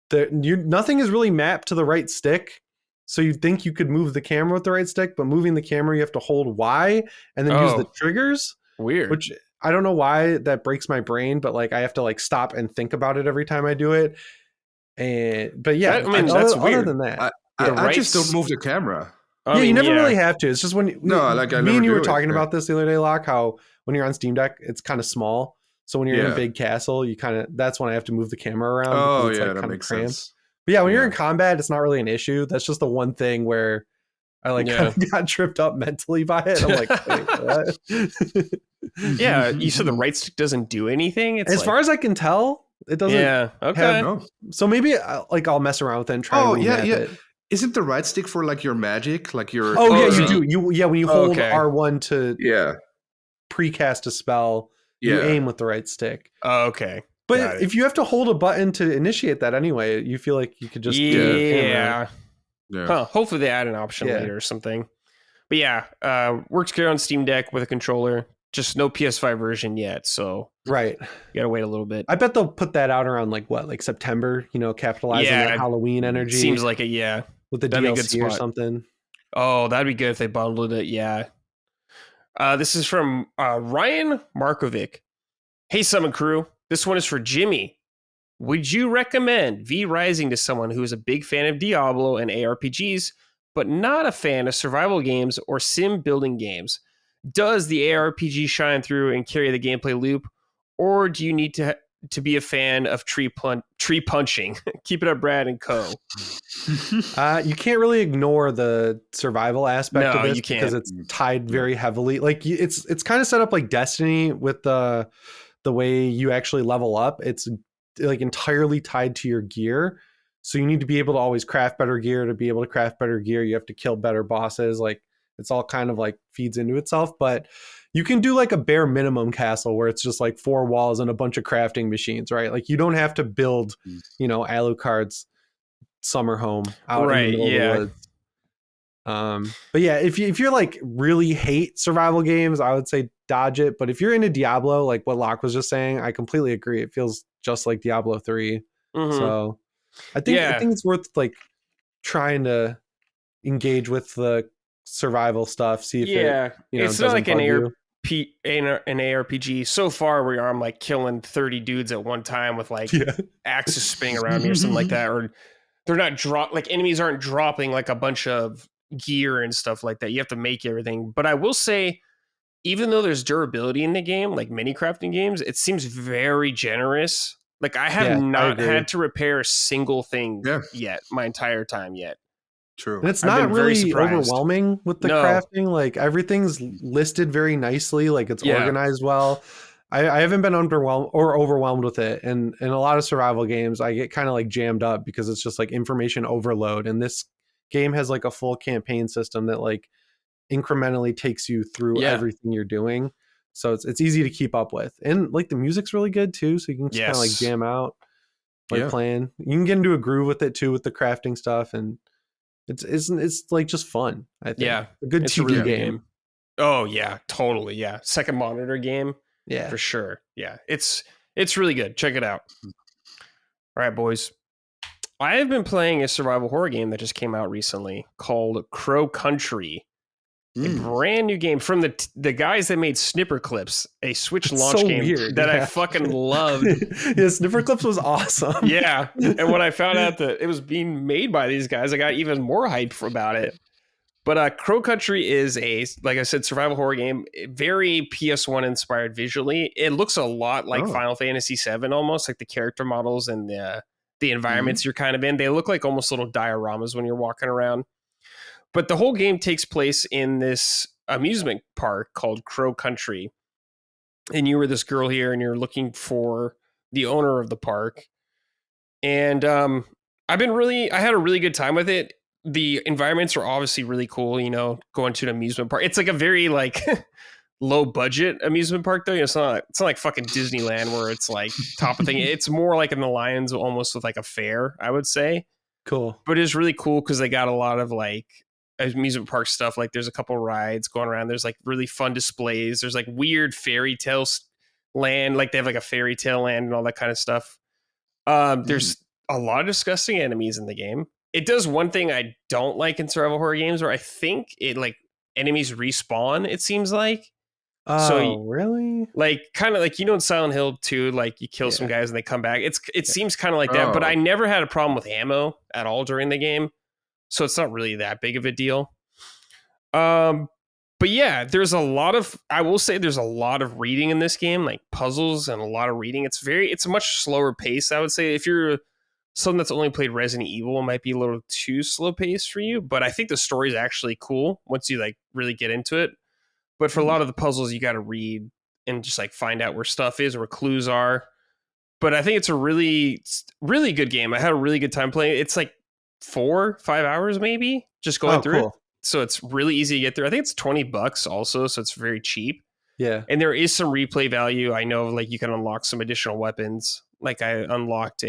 that nothing is really mapped to the right stick. So you'd think you could move the camera with the right stick, but moving the camera, you have to hold Y and then use the triggers. Weird. Which I don't know why that breaks my brain, but like I have to like stop and think about it every time I do it. But yeah, that's weird. Other than that. I just don't move the camera. You never really have to. It's just when me and you were talking about this the other day, Locke, how when you're on Steam Deck, it's kind of small. So when you're in a big castle, that's when I have to move the camera around. Oh, it's yeah, like that makes sense. But yeah, when you're in combat, it's not really an issue. That's just the one thing where I kind of got tripped up mentally by it. I'm like, wait, what? Yeah, you said the right stick doesn't do anything. It's as far as I can tell, it doesn't. Yeah, okay. So maybe I'll mess around with it and try to it. Isn't the right stick for like your magic? Like your you do. When you hold R1 to precast a spell, you aim with the right stick. Oh, okay. But if you have to hold a button to initiate that anyway, you feel like you could just do it. Huh, hopefully they add an option later or something. But yeah, works good on Steam Deck with a controller. Just no PS5 version yet, so you gotta wait a little bit. I bet they'll put that out around like September. Capitalize on that Halloween energy. Seems like it, with the DLC or something. Oh, that'd be good if they bundled it. Yeah. This is from Ryan Markovic. Hey, Summon Crew. This one is for Jimmy. Would you recommend V Rising to someone who is a big fan of Diablo and ARPGs, but not a fan of survival games or sim building games? Does the ARPG shine through and carry the gameplay loop, or do you need to be a fan of tree punching? Keep it up, Brad and Co. You can't really ignore the survival aspect of this because it's tied very heavily. Like it's kind of set up like Destiny with the way you actually level up. It's like entirely tied to your gear. So you need to be able to always craft better gear. To be able to craft better gear, you have to kill better bosses. Like it's all kind of like feeds into itself, but you can do like a bare minimum castle where it's just like 4 walls and a bunch of crafting machines, right? Like you don't have to build, Alucard's summer home out in the middle of the woods. But yeah, if you're like really hate survival games, I would say dodge it. But if you're into Diablo, like what Locke was just saying, I completely agree. It feels just like Diablo 3. Mm-hmm. So I think it's worth like trying to engage with the survival stuff. See if it's not like an ARPG so far where I'm like killing 30 dudes at one time with like axes spinning around me or something like that, or they're not like enemies aren't dropping like a bunch of gear and stuff like that. You have to make everything. But I will say, even though there's durability in the game, like many crafting games, it seems very generous. Like I have not had to repair a single thing yet, my entire time yet. True. And it's not really overwhelming with the crafting. Like everything's listed very nicely. Like it's organized well. I haven't been underwhelmed or overwhelmed with it. And in a lot of survival games, I get kind of like jammed up because it's just like information overload. And this game has like a full campaign system that like incrementally takes you through everything you're doing. So it's easy to keep up with. And like the music's really good too. So you can just kind of like jam out, like playing. You can get into a groove with it too, with the crafting stuff. And it's like just fun. I think. Yeah. A good TV game. Oh yeah, totally. Yeah. Second monitor game. Yeah, for sure. Yeah. It's really good. Check it out. All right, boys. I have been playing a survival horror game that just came out recently called Crow Country. A brand new game from the guys that made Snipper Clips, a Switch launch game that I fucking loved. Snipper Clips was awesome. Yeah. And when I found out that it was being made by these guys, I got even more hype about it. But Crow Country is like I said, survival horror game, very PS1 inspired visually. It looks a lot like Final Fantasy VII almost, like the character models and the environments you're kind of in. They look like almost little dioramas when you're walking around. But the whole game takes place in this amusement park called Crow Country. And you were this girl here and you're looking for the owner of the park. And I had a really good time with it. The environments are obviously really cool, going to an amusement park. It's like a very like low budget amusement park though. It's not like fucking Disneyland where it's like top of thing. It's more like in the Lions almost with like a fair, I would say. Cool. But it's really cool because they got a lot of like amusement park stuff. Like there's a couple rides going around. There's like really fun displays. There's like weird fairy tale land. Like they have like a fairy tale land and all that kind of stuff. There's a lot of disgusting enemies in the game. It does one thing I don't like in survival horror games where I think it like enemies respawn, it seems like. Oh, really? Like kind of like, in Silent Hill 2, like you kill some guys and they come back. It seems kind of like that, but I never had a problem with ammo at all during the game. So it's not really that big of a deal. But yeah, I will say there's a lot of reading in this game, like puzzles and a lot of reading. It's a much slower pace. I would say if you're someone that's only played Resident Evil, it might be a little too slow paced for you, but I think the story is actually cool once you like really get into it. But for a lot of the puzzles, you got to read and just like find out where stuff is or where clues are. But I think it's a really, really good game. I had a really good time playing. It's like 4-5 hours maybe just going through it. So it's really easy to get through. I think it's $20 also, so it's very cheap. Yeah. And there is some replay value. I know like you can unlock some additional weapons. Like I unlocked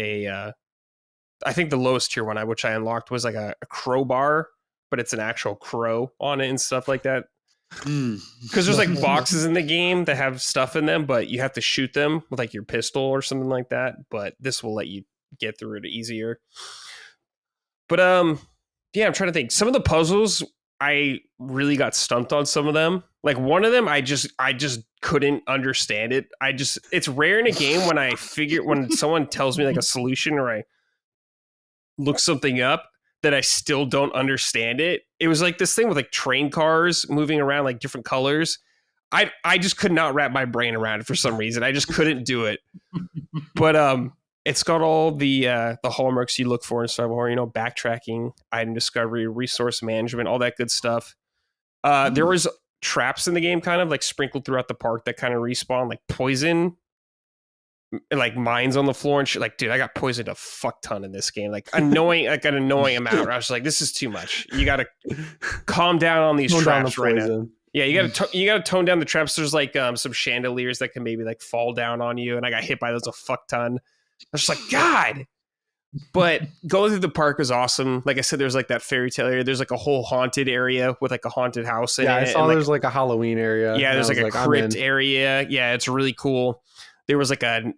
I think the lowest tier one which I unlocked was like a crowbar, but it's an actual crow on it and stuff like that. Because there's like boxes in the game that have stuff in them, but you have to shoot them with like your pistol or something like that. But this will let you get through it easier. But yeah, I'm trying to think. Some of the puzzles, I really got stumped on some of them. Like one of them, I just couldn't understand it. It's rare in a game when someone tells me like a solution or I look something up that I still don't understand it. It was like this thing with like train cars moving around like different colors. I just could not wrap my brain around it for some reason. I just couldn't do it. But it's got all the hallmarks you look for in survival horror, backtracking, item discovery, resource management, all that good stuff. There was traps in the game kind of like sprinkled throughout the park that kind of respawn, like poison, like mines on the floor and shit. Like, dude, I got poisoned a fuck ton in this game. Like an annoying amount. I was like, this is too much. You got to calm down on these traps right now. Yeah, you got to tone down the traps. There's like some chandeliers that can maybe like fall down on you, and I got hit by those a fuck ton. I was just like, God. But going through the park was awesome. Like I said, there's like that fairy tale area. There's like a whole haunted area with like a haunted house in it. Yeah, I saw there's like a Halloween area. Yeah, there's like a crypt area. Yeah, it's really cool. There was like an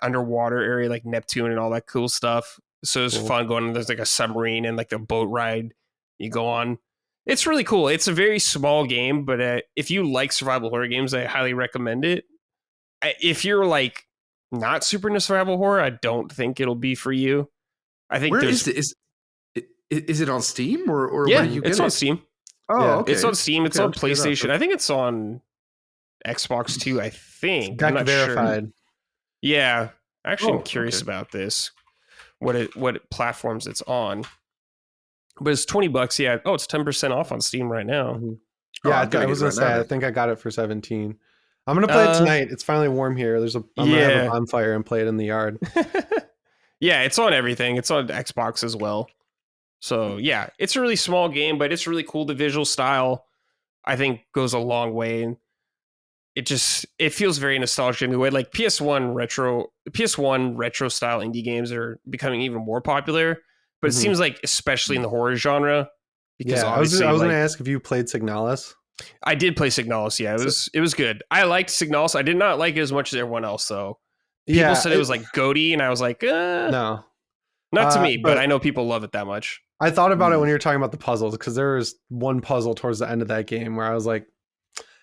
underwater area like Neptune and all that cool stuff. So it was fun going. There's like a submarine and like the boat ride you go on. It's really cool. It's a very small game, but if you like survival horror games, I highly recommend it. If you're like not super into survival horror, I don't think it'll be for you. I think Is it on Steam or yeah, where do you get it's it? on Steam. Oh, Yeah. okay. It's on Steam. It's Okay, on I'll check it out. PlayStation. I think it's on Xbox too. I think. I'm Deck not sure. verified. Yeah, actually, I'm Oh, curious okay. about this. What platforms it's on? But it's $20. Yeah. Oh, it's 10% off on Steam right now. Mhm. Oh, Yeah, I'm gonna I get was it gonna right say. now I then. think I got it for 17. I'm gonna play it tonight. It's finally warm here. I'm gonna have a Yeah. bonfire and play it in the yard. Yeah, it's on everything. It's on Xbox as well. So yeah, it's a really small game, but it's really cool. The visual style, I think, goes a long way, and it feels very nostalgic in the way. Like PS1 retro style indie games are becoming even more popular. But it Mhm. seems like, especially in the horror genre, because Yeah, I was obviously, gonna ask if you played Signalis. I did play Signalis. Yeah, it was good. I liked Signalis. I did not like it as much as everyone else, though. People Yeah, said it was like goaty, and I was like, no, not to me, but but I know people love it that much. I thought about it when you were talking about the puzzles because there was one puzzle towards the end of that game where I was like,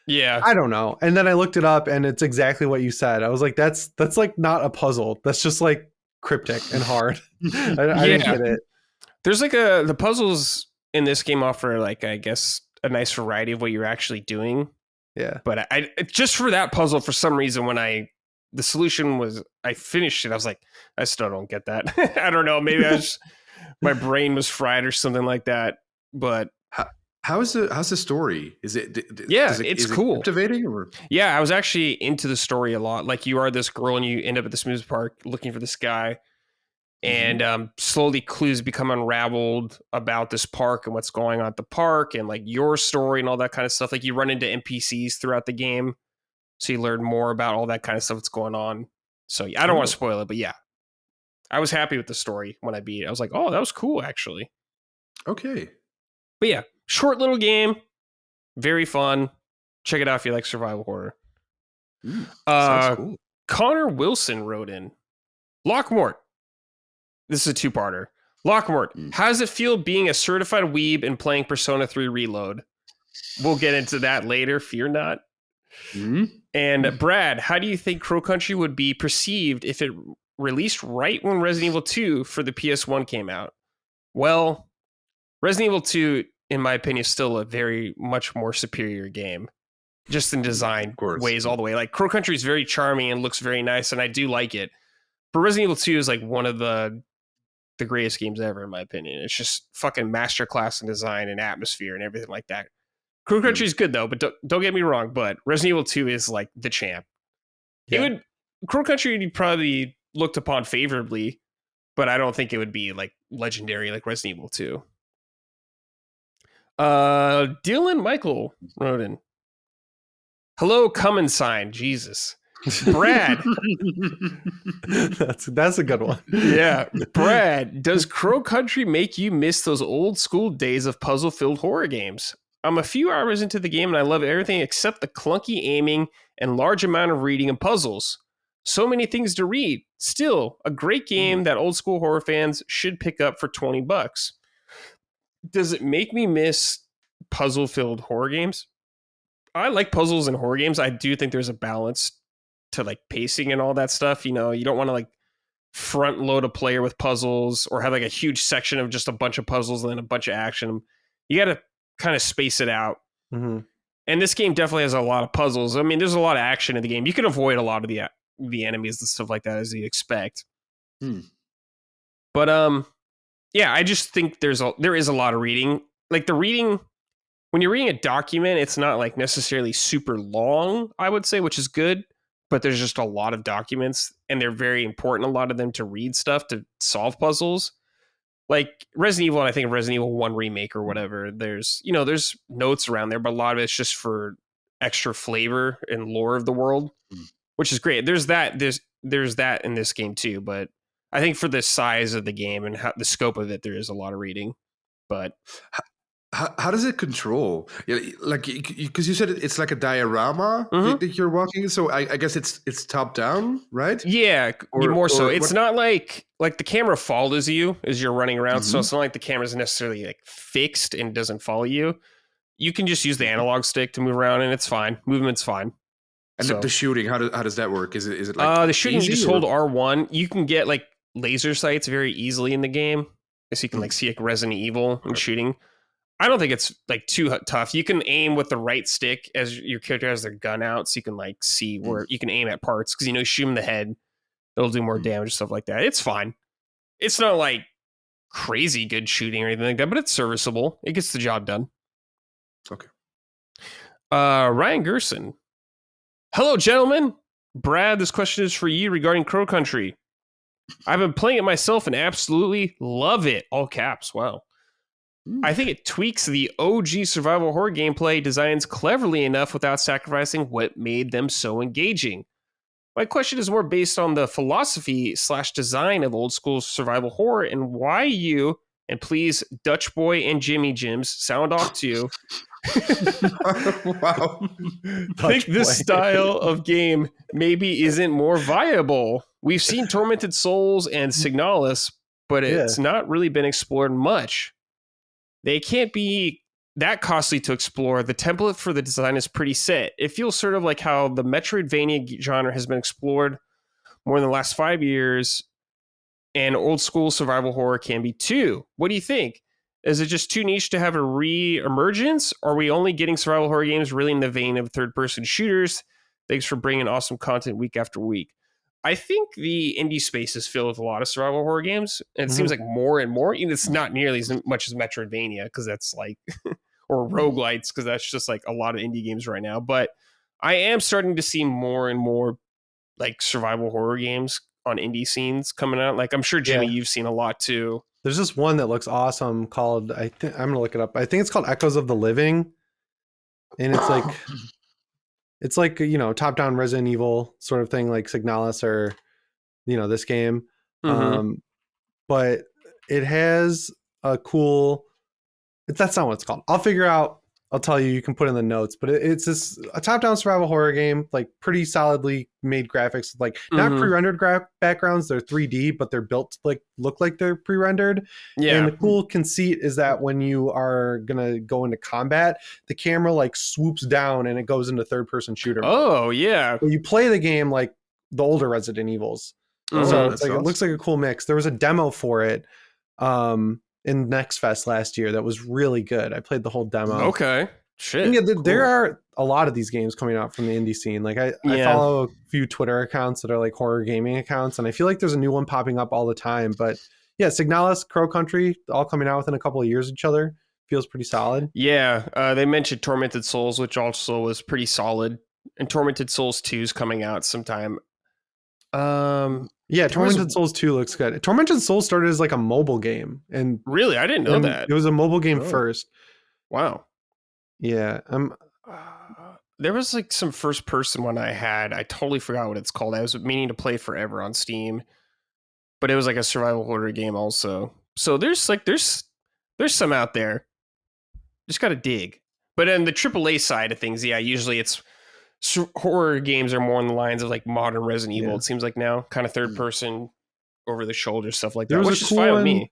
Yeah, I don't know, and then I looked it up and it's exactly what you said. I was like, that's like not a puzzle. That's just like cryptic and hard. I didn't get it. There's like the puzzles in this game offer, like, I guess, a nice variety of what you're actually doing. Yeah, But I just for that puzzle, for some reason, when the solution was, I finished it, I was like, I still don't get that. I don't know. Maybe my brain was fried or something like that. But how's the story? Is it? It's cool. Captivating or? Yeah, I was actually into the story a lot. Like, you are this girl and you end up at this music park looking for this guy. And slowly clues become unraveled about this park and what's going on at the park and like your story and all that kind of stuff. Like, you run into NPCs throughout the game, so you learn more about all that kind of stuff that's going on. So I don't want to spoil it, but yeah, I was happy with the story when I beat it. I was like, oh, that was cool, actually. Okay. But yeah, short little game, very fun. Check it out if you like survival horror. Sounds cool. Connor Wilson wrote in, Lockmort. This is a two-parter. Lockmort, how does it feel being a certified weeb and playing Persona 3 Reload? We'll get into that later, fear not. And Brad, how do you think Crow Country would be perceived if it released right when Resident Evil 2 for the PS1 came out? Well, Resident Evil 2, in my opinion, is still a very much more superior game. Just in design ways all the way. Like, Crow Country is very charming and looks very nice, and I do like it. But Resident Evil 2 is like one of the greatest games ever, in my opinion. It's just fucking masterclass in design and atmosphere and everything like that. Crow Country is good though, but don't get me wrong. But Resident Evil 2 is like the champ. Yeah. Crow Country would probably looked upon favorably, but I don't think it would be like legendary like Resident Evil 2. Dylan Michael wrote in, hello, come and sign. Jesus. Brad. that's a good one. Yeah. Brad, does Crow Country make you miss those old school days of puzzle-filled horror games? I'm a few hours into the game and I love everything except the clunky aiming and large amount of reading and puzzles. So many things to read. Still, a great game that old school horror fans should pick up for $20. Does it make me miss puzzle-filled horror games? I like puzzles and horror games. I do think there's a balance to like pacing and all that stuff. You know, you don't want to like front load a player with puzzles or have like a huge section of just a bunch of puzzles and then a bunch of action. You got to kind of space it out. And this game definitely has a lot of puzzles. I mean, there's a lot of action in the game. You can avoid a lot of the enemies and stuff like that as you expect. But yeah, I just think there is a lot of reading. Like, the reading, when you're reading a document, it's not like necessarily super long, I would say, which is good. But there's just a lot of documents, and they're very important, a lot of them, to read stuff, to solve puzzles. Like Resident Evil, and I think Resident Evil 1 Remake or whatever, there's notes around there, but a lot of it's just for extra flavor and lore of the world, which is great. There's that in this game too, but I think for the size of the game and the scope of it, there is a lot of reading. But how does it control? Yeah, like, because you said it's like a diorama that you're walking. So I guess it's top down, right? Yeah, more so. It's not like the camera follows you as you're running around. So it's not like the camera's necessarily like fixed and doesn't follow you. You can just use the analog stick to move around, and it's fine. Movement's fine. And the shooting, how does that work? Is it like the shooting? You just hold R1. You can get like laser sights very easily in the game. so you can like see like Resident Evil and shooting. I don't think it's like too tough. You can aim with the right stick as your character has their gun out, so you can like see where you can aim at parts because you shoot in the head, it'll do more damage, stuff like that. It's fine. It's not like crazy good shooting or anything like that, but it's serviceable. It gets the job done. Okay. Ryan Gerson. Hello, gentlemen. Brad, this question is for you regarding Crow Country. I've been playing it myself and absolutely love it. All caps. Wow. I think it tweaks the OG survival horror gameplay designs cleverly enough without sacrificing what made them so engaging. My question is more based on the philosophy/design of old school survival horror and why you, and please Dutch Boy and Jimmy Jims, sound off too. Wow. Think this style of game maybe isn't more viable. We've seen Tormented Souls and Signalis, but it's not really been explored much. They can't be that costly to explore. The template for the design is pretty set. It feels sort of like how the Metroidvania genre has been explored more in the last 5 years, and old school survival horror can be too. What do you think? Is it just too niche to have a re-emergence? Are we only getting survival horror games really in the vein of third-person shooters? Thanks for bringing awesome content week after week. I think the indie space is filled with a lot of survival horror games. And it seems like more and more. It's not nearly as much as Metroidvania, because that's like, or roguelites, because that's just like a lot of indie games right now. But I am starting to see more and more like survival horror games on indie scenes coming out. Like I'm sure, Jimmy, you've seen a lot too. There's this one that looks awesome called, I'm going to look it up. I think it's called Echoes of the Living. And it's like, it's like, top-down Resident Evil sort of thing, like Signalis or, this game. But it has a cool, that's not what it's called. I'll figure out, I'll tell you, you can put in the notes, but it's a top-down survival horror game, like pretty solidly made graphics, like not pre-rendered backgrounds. They're 3D, but they're built like look like they're pre-rendered. Yeah. And the cool conceit is that when you are gonna go into combat, the camera like swoops down and it goes into third-person shooter mode. Oh yeah. So you play the game like the older Resident Evils. So it's like it looks like a cool mix. There was a demo for it. In Next Fest last year that was really good. I played the whole demo. Okay. Shit. And yeah, cool. There are a lot of these games coming out from the indie scene. Like I follow a few Twitter accounts that are like horror gaming accounts, and I feel like there's a new one popping up all the time. But yeah, Signalis, Crow Country, all coming out within a couple of years of each other. Feels pretty solid. Yeah. They mentioned Tormented Souls, which also was pretty solid. And Tormented Souls 2 is coming out sometime. Yeah, Tormented Souls 2 looks good. Tormented Souls started as like a mobile game, and really, I didn't know that. It was a mobile game first. Wow. Yeah. There was like some first person one I had. I totally forgot what it's called. I was meaning to play forever on Steam, but it was like a survival horror game also. So there's some out there. Just got to dig. But on the AAA side of things, yeah, usually it's horror games are more on the lines of like modern Resident Evil. It seems like now, kind of third person, over the shoulder stuff like that. Which is fine with me.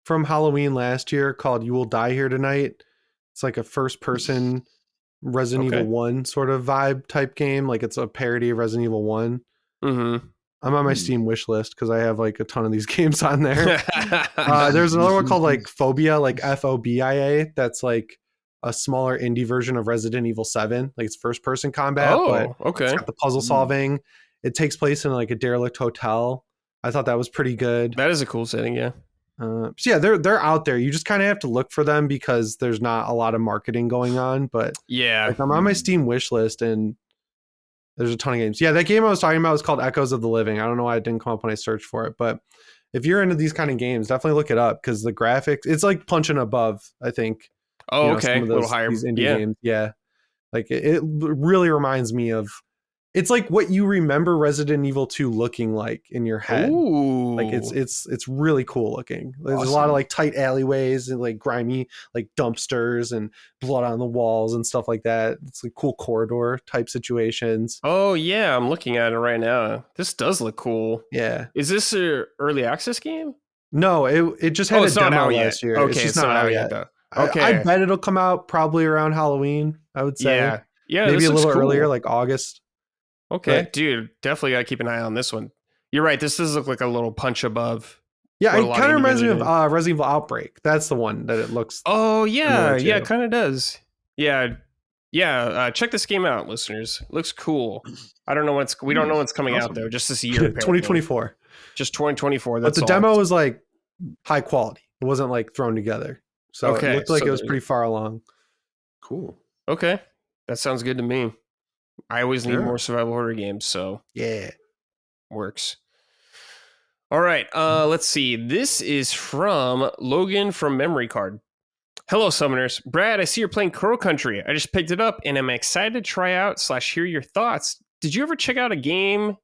From Halloween last year called "You Will Die Here Tonight." It's like a first person Resident Evil 1 sort of vibe type game. Like it's a parody of Resident Evil 1. I'm on my Steam wish list because I have like a ton of these games on there. There's another one called like Phobia, like Fobia. That's like a smaller indie version of Resident Evil 7. Like it's first person combat. But it's got the puzzle solving. It takes place in like a derelict hotel. I thought that was pretty good. That is a cool setting, yeah. So yeah, they're out there. You just kind of have to look for them because there's not a lot of marketing going on. But yeah, like I'm on my Steam wish list and there's a ton of games. Yeah, that game I was talking about was called Echoes of the Living. I don't know why it didn't come up when I searched for it, but if you're into these kind of games, definitely look it up because the graphics, it's like punching above, I think. Oh, okay. Some of those, a little higher. These indie games. Yeah. Like it really reminds me of, it's like what you remember Resident Evil 2 looking like in your head. Ooh. Like it's really cool looking. There's a lot of like tight alleyways and like grimy like dumpsters and blood on the walls and stuff like that. It's like cool corridor type situations. Oh yeah, I'm looking at it right now. This does look cool. Yeah. Is this an early access game? No, it just had a demo last year. Okay, it's just not out yet. Though. Okay. I bet it'll come out probably around Halloween, I would say. Yeah. Maybe a little earlier, like August. Okay, dude, definitely got to keep an eye on this one. You're right. This does look like a little punch above Yeah, Or a it lot kind of reminds me of individual Resident Evil Outbreak. That's the one that it looks. Oh yeah, similar yeah, to. it kind of does. Yeah, yeah. Check this game out, listeners. It looks cool. I don't know what's we don't know what's coming out Awesome. though. Just this year, apparently. 2024. Just 2024. But That's the all. demo was like high quality. It wasn't like thrown together. So Okay, it looked like so it was pretty far along. Cool. Okay, that sounds good to me. I always need Yeah. more survival horror games, so Yeah. works. All right, let's see. This is from Logan from Memory Card. Hello, Summoners. Brad, I see you're playing Crow Country. I just picked it up, and I'm excited to try out / hear your thoughts. Did you ever check out the game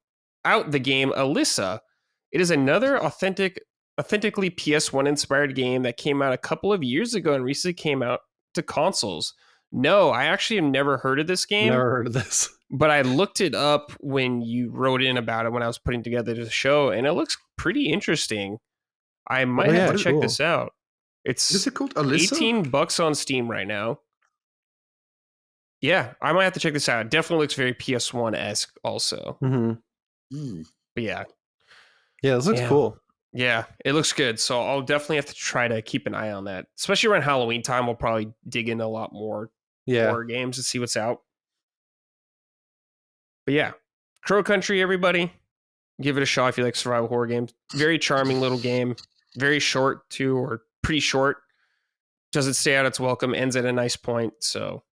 Alyssa? It is another authentically PS1 inspired game that came out a couple of years ago and recently came out to consoles. No, I actually have never heard of this game. Never heard of this. But I looked it up when you wrote in about it when I was putting together the show, and it looks pretty interesting. I might have to check this out. Is it called Alyssa? $18 on Steam right now. Yeah, I might have to check this out. It definitely looks very PS1-esque also. Mm-hmm. But yeah. Yeah, this looks cool. Yeah, it looks good. So I'll definitely have to try to keep an eye on that. Especially around Halloween time, we'll probably dig into a lot more horror games to see what's out. But yeah, Crow Country, everybody. Give it a shot if you like survival horror games. Very charming little game. Very short, too, or pretty short. Doesn't stay out its welcome. Ends at a nice point. So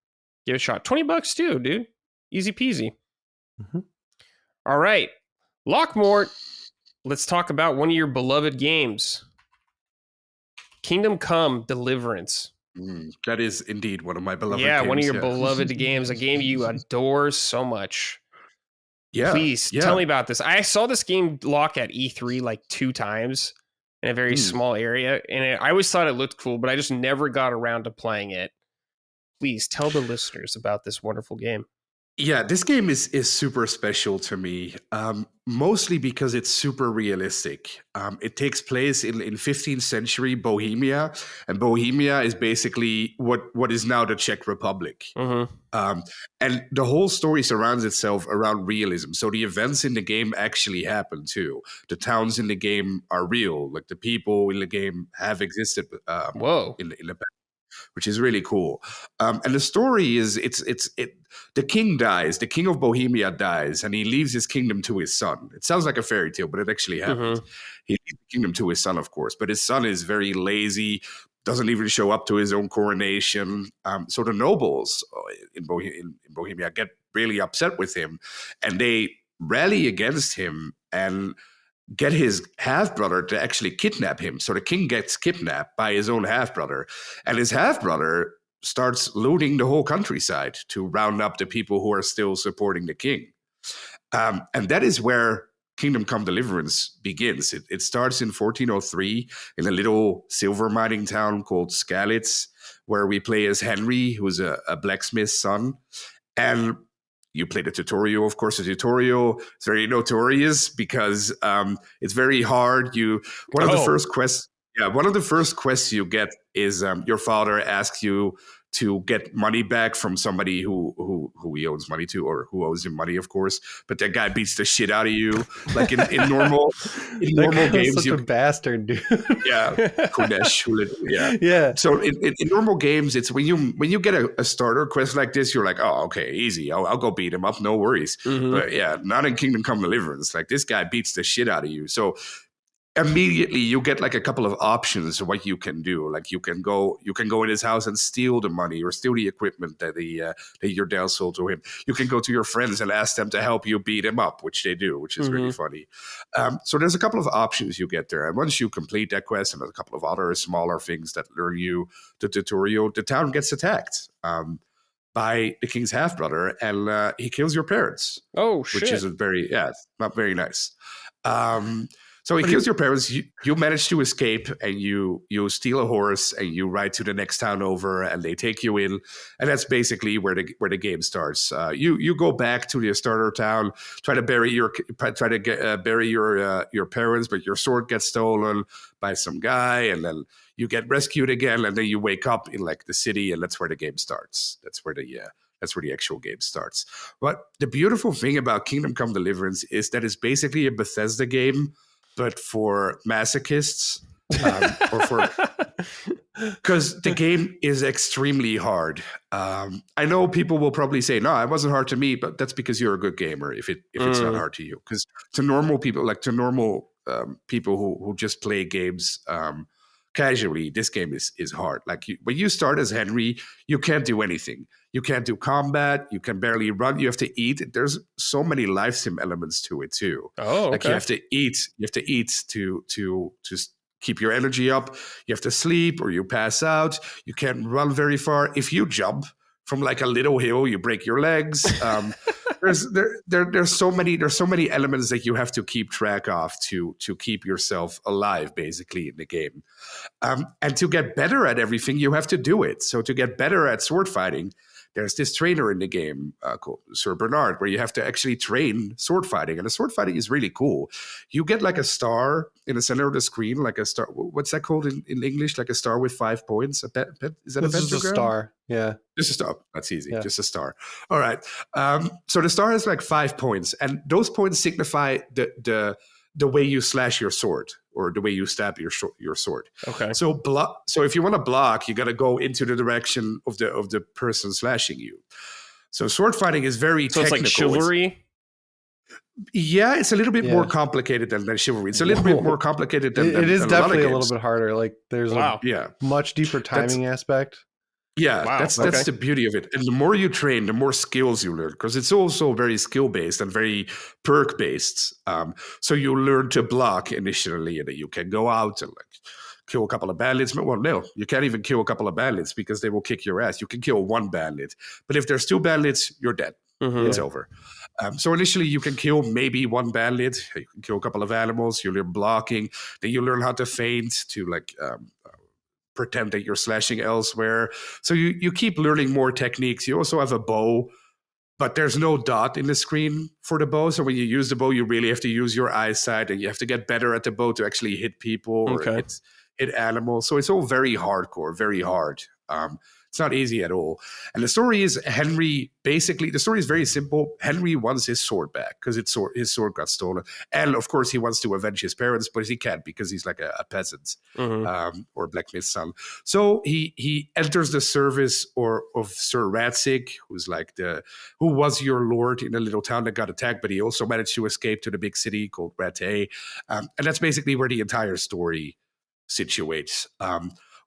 give it a shot. $20 too, dude. Easy peasy. Mm-hmm. All right. Lockmort, let's talk about one of your beloved games. Kingdom Come Deliverance. That is indeed one of my beloved games. Yeah, one of your beloved games. A game you adore so much. Yeah. Please tell me about this. I saw this game lock at E3 like 2 times in a very small area. And I always thought it looked cool, but I just never got around to playing it. Please tell the listeners about this wonderful game. Yeah, this game is super special to me, mostly because it's super realistic. It takes place in 15th century Bohemia, and Bohemia is basically what is now the Czech Republic. Mm-hmm. And the whole story surrounds itself around realism. So the events in the game actually happen too. The towns in the game are real, like the people in the game have existed. Whoa! In the past. Which is really cool. And the story is the king dies, the king of Bohemia dies, and he leaves his kingdom to his son. It sounds like a fairy tale, but it actually happened. He leaves the kingdom to his son, of course, but his son is very lazy, doesn't even show up to his own coronation. So the nobles in Bohemia get really upset with him, and they rally against him and get his half-brother to actually kidnap him. So the king gets kidnapped by his own half-brother, and his half-brother starts looting the whole countryside to round up the people who are still supporting the king. And that is where Kingdom Come Deliverance begins. It starts in 1403 in a little silver mining town called Skalitz, where we play as Henry, who's a blacksmith's son. And you play the tutorial, of course. The tutorial is very notorious because it's very hard. One of the first quests you get is your father asks you to get money back from somebody who he owes money to, or who owes him money, of course. But that guy beats the shit out of you. Like in normal games, such a bastard, dude. Yeah, Kunesh. Yeah. So in normal games, it's when you get a starter quest like this, you're like, oh, okay, easy. I'll go beat him up, no worries. Mm-hmm. But yeah, not in Kingdom Come Deliverance. Like this guy beats the shit out of you. So immediately you get like a couple of options of what you can do. Like you can go in his house and steal the money or steal the equipment that your dad sold to him. You can go to your friends and ask them to help you beat him up, which they do, which is really funny. So there's a couple of options you get there. And once you complete that quest and a couple of other smaller things that learn you the tutorial, the town gets attacked by the king's half-brother, and he kills your parents. Oh, shit. Which is not very nice. So he kills your parents. You manage to escape, and you steal a horse, and you ride to the next town over, and they take you in, and that's basically where the game starts. You go back to the starter town, try to bury your parents, but your sword gets stolen by some guy, and then you get rescued again, and then you wake up in like the city, and that's where the game starts. That's where the actual game starts. But the beautiful thing about Kingdom Come Deliverance is that it's basically a Bethesda game but for masochists, or for because the game is extremely hard. I know people will probably say, "No, it wasn't hard to me," but that's because you're a good gamer. If it's not hard to you, because to normal people, people who just play games casually, this game is hard. Like when you start as Henry, you can't do anything. You can't do combat. You can barely run. You have to eat. There's so many life sim elements to it too. Oh, okay. Like you have to eat. You have to eat to keep your energy up. You have to sleep or you pass out. You can't run very far. If you jump from like a little hill, you break your legs. There's so many elements that you have to keep track of to keep yourself alive, basically, in the game. And to get better at everything, you have to do it. So to get better at sword fighting, there's this trainer in the game called Sir Bernard, where you have to actually train sword fighting. And the sword fighting is really cool. You get like a star in the center of the screen, like a star. What's that called in English? Like a star with 5 points? Is that a pentagram? Just a star, yeah. Just a star. That's easy. Yeah. Just a star. All right. So the star has like 5 points. And those points signify the way you slash your sword or the way you stab your sword. Okay. So if you want to block, you got to go into the direction of the person slashing you. So sword fighting is very technical. It's like chivalry. It's a little bit more complicated than chivalry. It's a little bit more complicated than it is than definitely a games. little bit harder. Like there's a much deeper timing aspect. Yeah, that's the beauty of it. And the more you train, the more skills you learn, because it's also very skill-based and very perk-based. So you learn to block initially, and then you can go out and like kill a couple of bandits. Well, no, you can't even kill a couple of bandits because they will kick your ass. You can kill one bandit. But if there's 2 bandits, you're dead. It's over. So initially you can kill maybe 1 bandit. You can kill a couple of animals. You learn blocking. Then you learn how to feint to like pretend that you're slashing elsewhere. So you keep learning more techniques. You also have a bow, but there's no dot in the screen for the bow. So when you use the bow, you really have to use your eyesight, and you have to get better at the bow to actually hit people or hit animals. So it's all very hardcore, very hard. It's not easy at all. And the story is the story is very simple. Henry wants his sword back because his sword got stolen. And of course, he wants to avenge his parents, but he can't because he's like a peasant or blacksmith's son. So he enters the service of Sir Ratzig, who was your lord in a little town that got attacked, but he also managed to escape to the big city called Rattay. And that's basically where the entire story situates.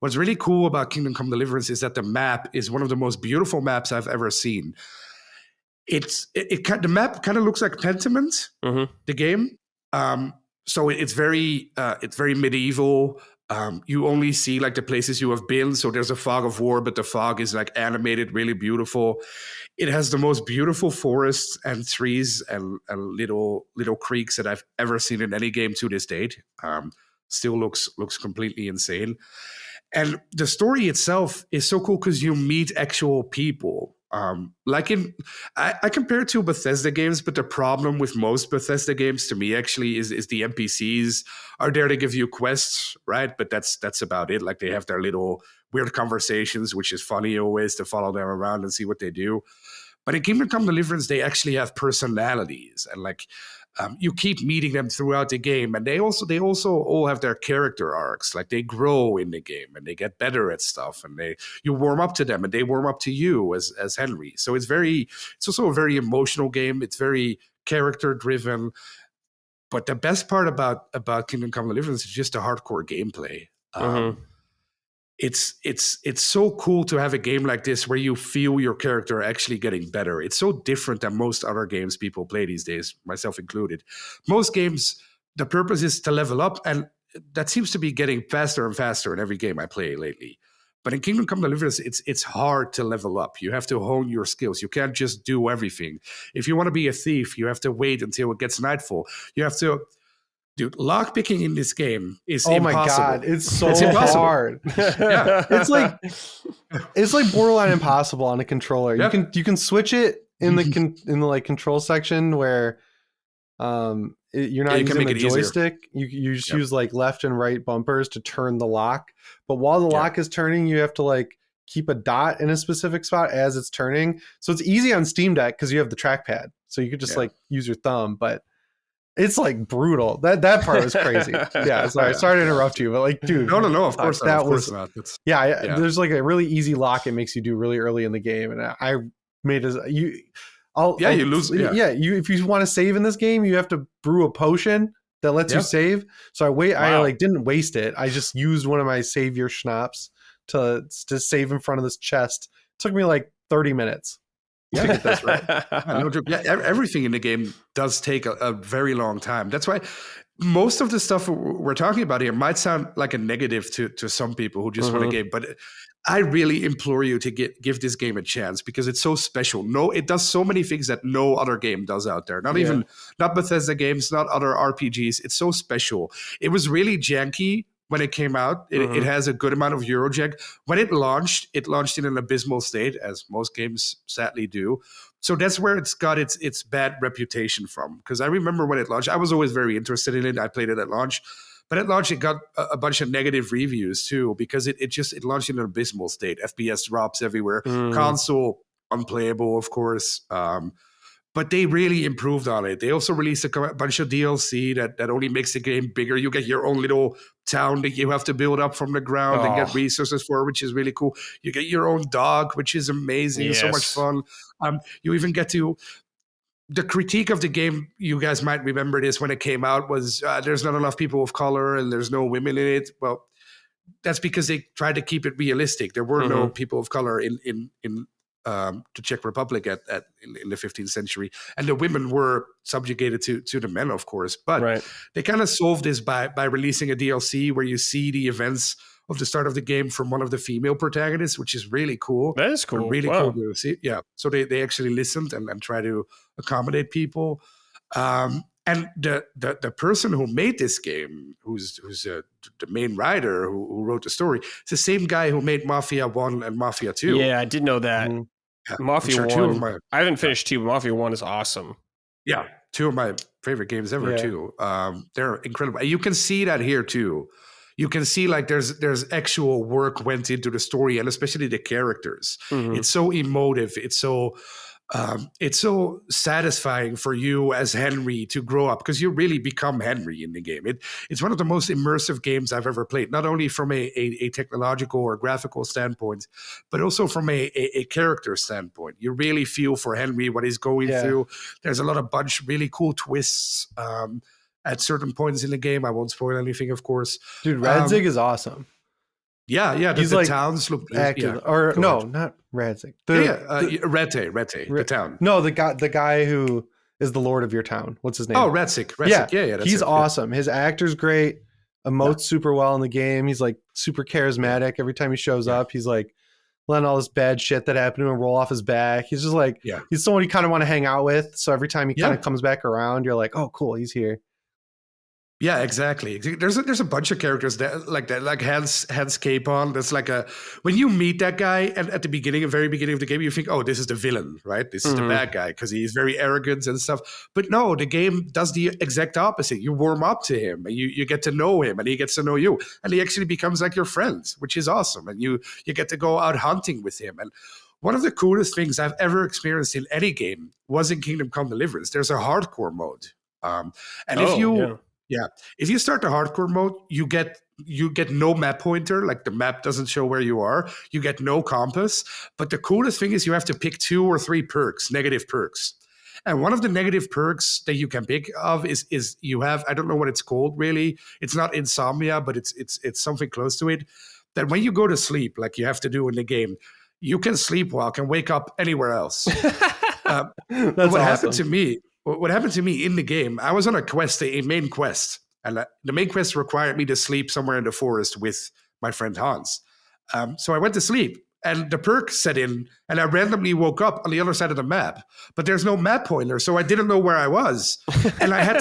What's really cool about Kingdom Come Deliverance is that the map is one of the most beautiful maps I've ever seen. The map kind of looks like Pentiment, the game. So it's very medieval. You only see like the places you have been. So there's a fog of war, but the fog is like animated, really beautiful. It has the most beautiful forests and trees and little creeks that I've ever seen in any game to this date. Still looks completely insane. And the story itself is so cool because you meet actual people. I compare it to Bethesda games, but the problem with most Bethesda games to me actually is the NPCs are there to give you quests, right? But that's about it. Like they have their little weird conversations, which is funny always to follow them around and see what they do. But in Kingdom Come Deliverance, they actually have personalities, and like you keep meeting them throughout the game, and they also all have their character arcs. Like they grow in the game and they get better at stuff, and you warm up to them and they warm up to you as Henry. So it's also a very emotional game. It's very character driven. But the best part about Kingdom Come Deliverance is just the hardcore gameplay. It's so cool to have a game like this where you feel your character actually getting better. It's so different than most other games people play these days, myself included. Most games, the purpose is to level up, and that seems to be getting faster and faster in every game I play lately. But in Kingdom Come Deliverance, it's hard to level up. You have to hone your skills. You can't just do everything. If you want to be a thief, you have to wait until it gets nightfall. You have to... Dude, lockpicking in this game is impossible. Oh my god, it's so hard. Yeah. It's like borderline impossible on a controller. Yeah. You can switch it in the like control section where you're not using the joystick. You just use like left and right bumpers to turn the lock. But while the lock is turning, you have to like keep a dot in a specific spot as it's turning. So it's easy on Steam Deck because you have the trackpad. So you could just like use your thumb, but It's like brutal. That part was crazy. Yeah, sorry to interrupt you, but like, dude, no, of course not. Of course not. There's like a really easy lock it makes you do really early in the game, and I made as you. You lose. Yeah, if you want to save in this game, you have to brew a potion that lets you save. So I like didn't waste it. I just used one of my savior schnapps to save in front of this chest. It took me like 30 minutes. Yeah, to get this right. No joke. Yeah, everything in the game does take a very long time. That's why most of the stuff we're talking about here might sound like a negative to some people who just want a game, but I really implore you to give this game a chance because it's so special. It does so many things that no other game does out there. Not Bethesda games, not other RPGs. It's so special. It was really janky when it came out. It has a good amount of Eurojank. When it launched in an abysmal state, as most games sadly do. So that's where it's got its bad reputation from. Because I remember when it launched, I was always very interested in it. I played it at launch. But at launch, it got a bunch of negative reviews too, because it launched in an abysmal state. FPS drops everywhere. Console, unplayable, of course. But they really improved on it. They also released a bunch of DLC that only makes the game bigger. You get your own little town that you have to build up from the ground and get resources for, which is really cool. You get your own dog, which is amazing. Yes. So much fun. You even get to... The critique of the game, you guys might remember this when it came out, was there's not enough people of color and there's no women in it. Well, that's because they tried to keep it realistic. There were no people of color in the Czech Republic in the 15th century, and the women were subjugated to the men, of course. But they kind of solved this by releasing a DLC where you see the events of the start of the game from one of the female protagonists, which is really cool. That is cool. Really cool to see. Yeah. So they actually listened and tried to accommodate people. And the person who made this game, who's the main writer who wrote the story, it's the same guy who made Mafia 1 and Mafia 2. Yeah, I did know that. Yeah, Mafia 1. I haven't finished 2, but Mafia 1 is awesome. Yeah, 2 of my favorite games ever too. They're incredible. And you can see that here too. You can see like there's actual work went into the story, and especially the characters. It's so emotive. It's so satisfying for you as Henry to grow up, because you really become Henry in the game. It's one of the most immersive games I've ever played, not only from a technological or graphical standpoint, but also from a character standpoint. You really feel for Henry, what he's going through. There's a lot of really cool twists at certain points in the game. I won't spoil anything, of course. Dude, Radzig is awesome. Yeah. The like towns look active, not Radzig. Rete, the town. No, the guy who is the lord of your town. What's his name? Oh, Radzig. Yeah, that's he's awesome. His actor's great. Emotes super well in the game. He's like super charismatic. Every time he shows up, he's like letting all this bad shit that happened to him roll off his back. He's just like he's someone you kind of want to hang out with. So every time he kind of comes back around, you're like, oh, cool, he's here. Yeah, exactly. There's a bunch of characters like Hans Capon. That's like when you meet that guy at the very beginning of the game, you think, oh, this is the villain, right? This is the bad guy because he's very arrogant and stuff. But no, the game does the exact opposite. You warm up to him and you get to know him and he gets to know you. And he actually becomes like your friend, which is awesome. And you get to go out hunting with him. And one of the coolest things I've ever experienced in any game was in Kingdom Come Deliverance. There's a hardcore mode. If you start the hardcore mode, you get no map pointer, like the map doesn't show where you are. You get no compass. But the coolest thing is you have to pick 2 or 3 negative perks. And one of the negative perks that you can pick of is you have, I don't know what it's called really. It's not insomnia, but it's something close to it. That when you go to sleep, like you have to do in the game, you can sleepwalk and wake up anywhere else. Happened to me. What happened to me in the game, I was on a quest, a main quest, and the main quest required me to sleep somewhere in the forest with my friend Hans. So I went to sleep, and the perk set in, and I randomly woke up on the other side of the map, but there's no map pointer, so I didn't know where I was, and I had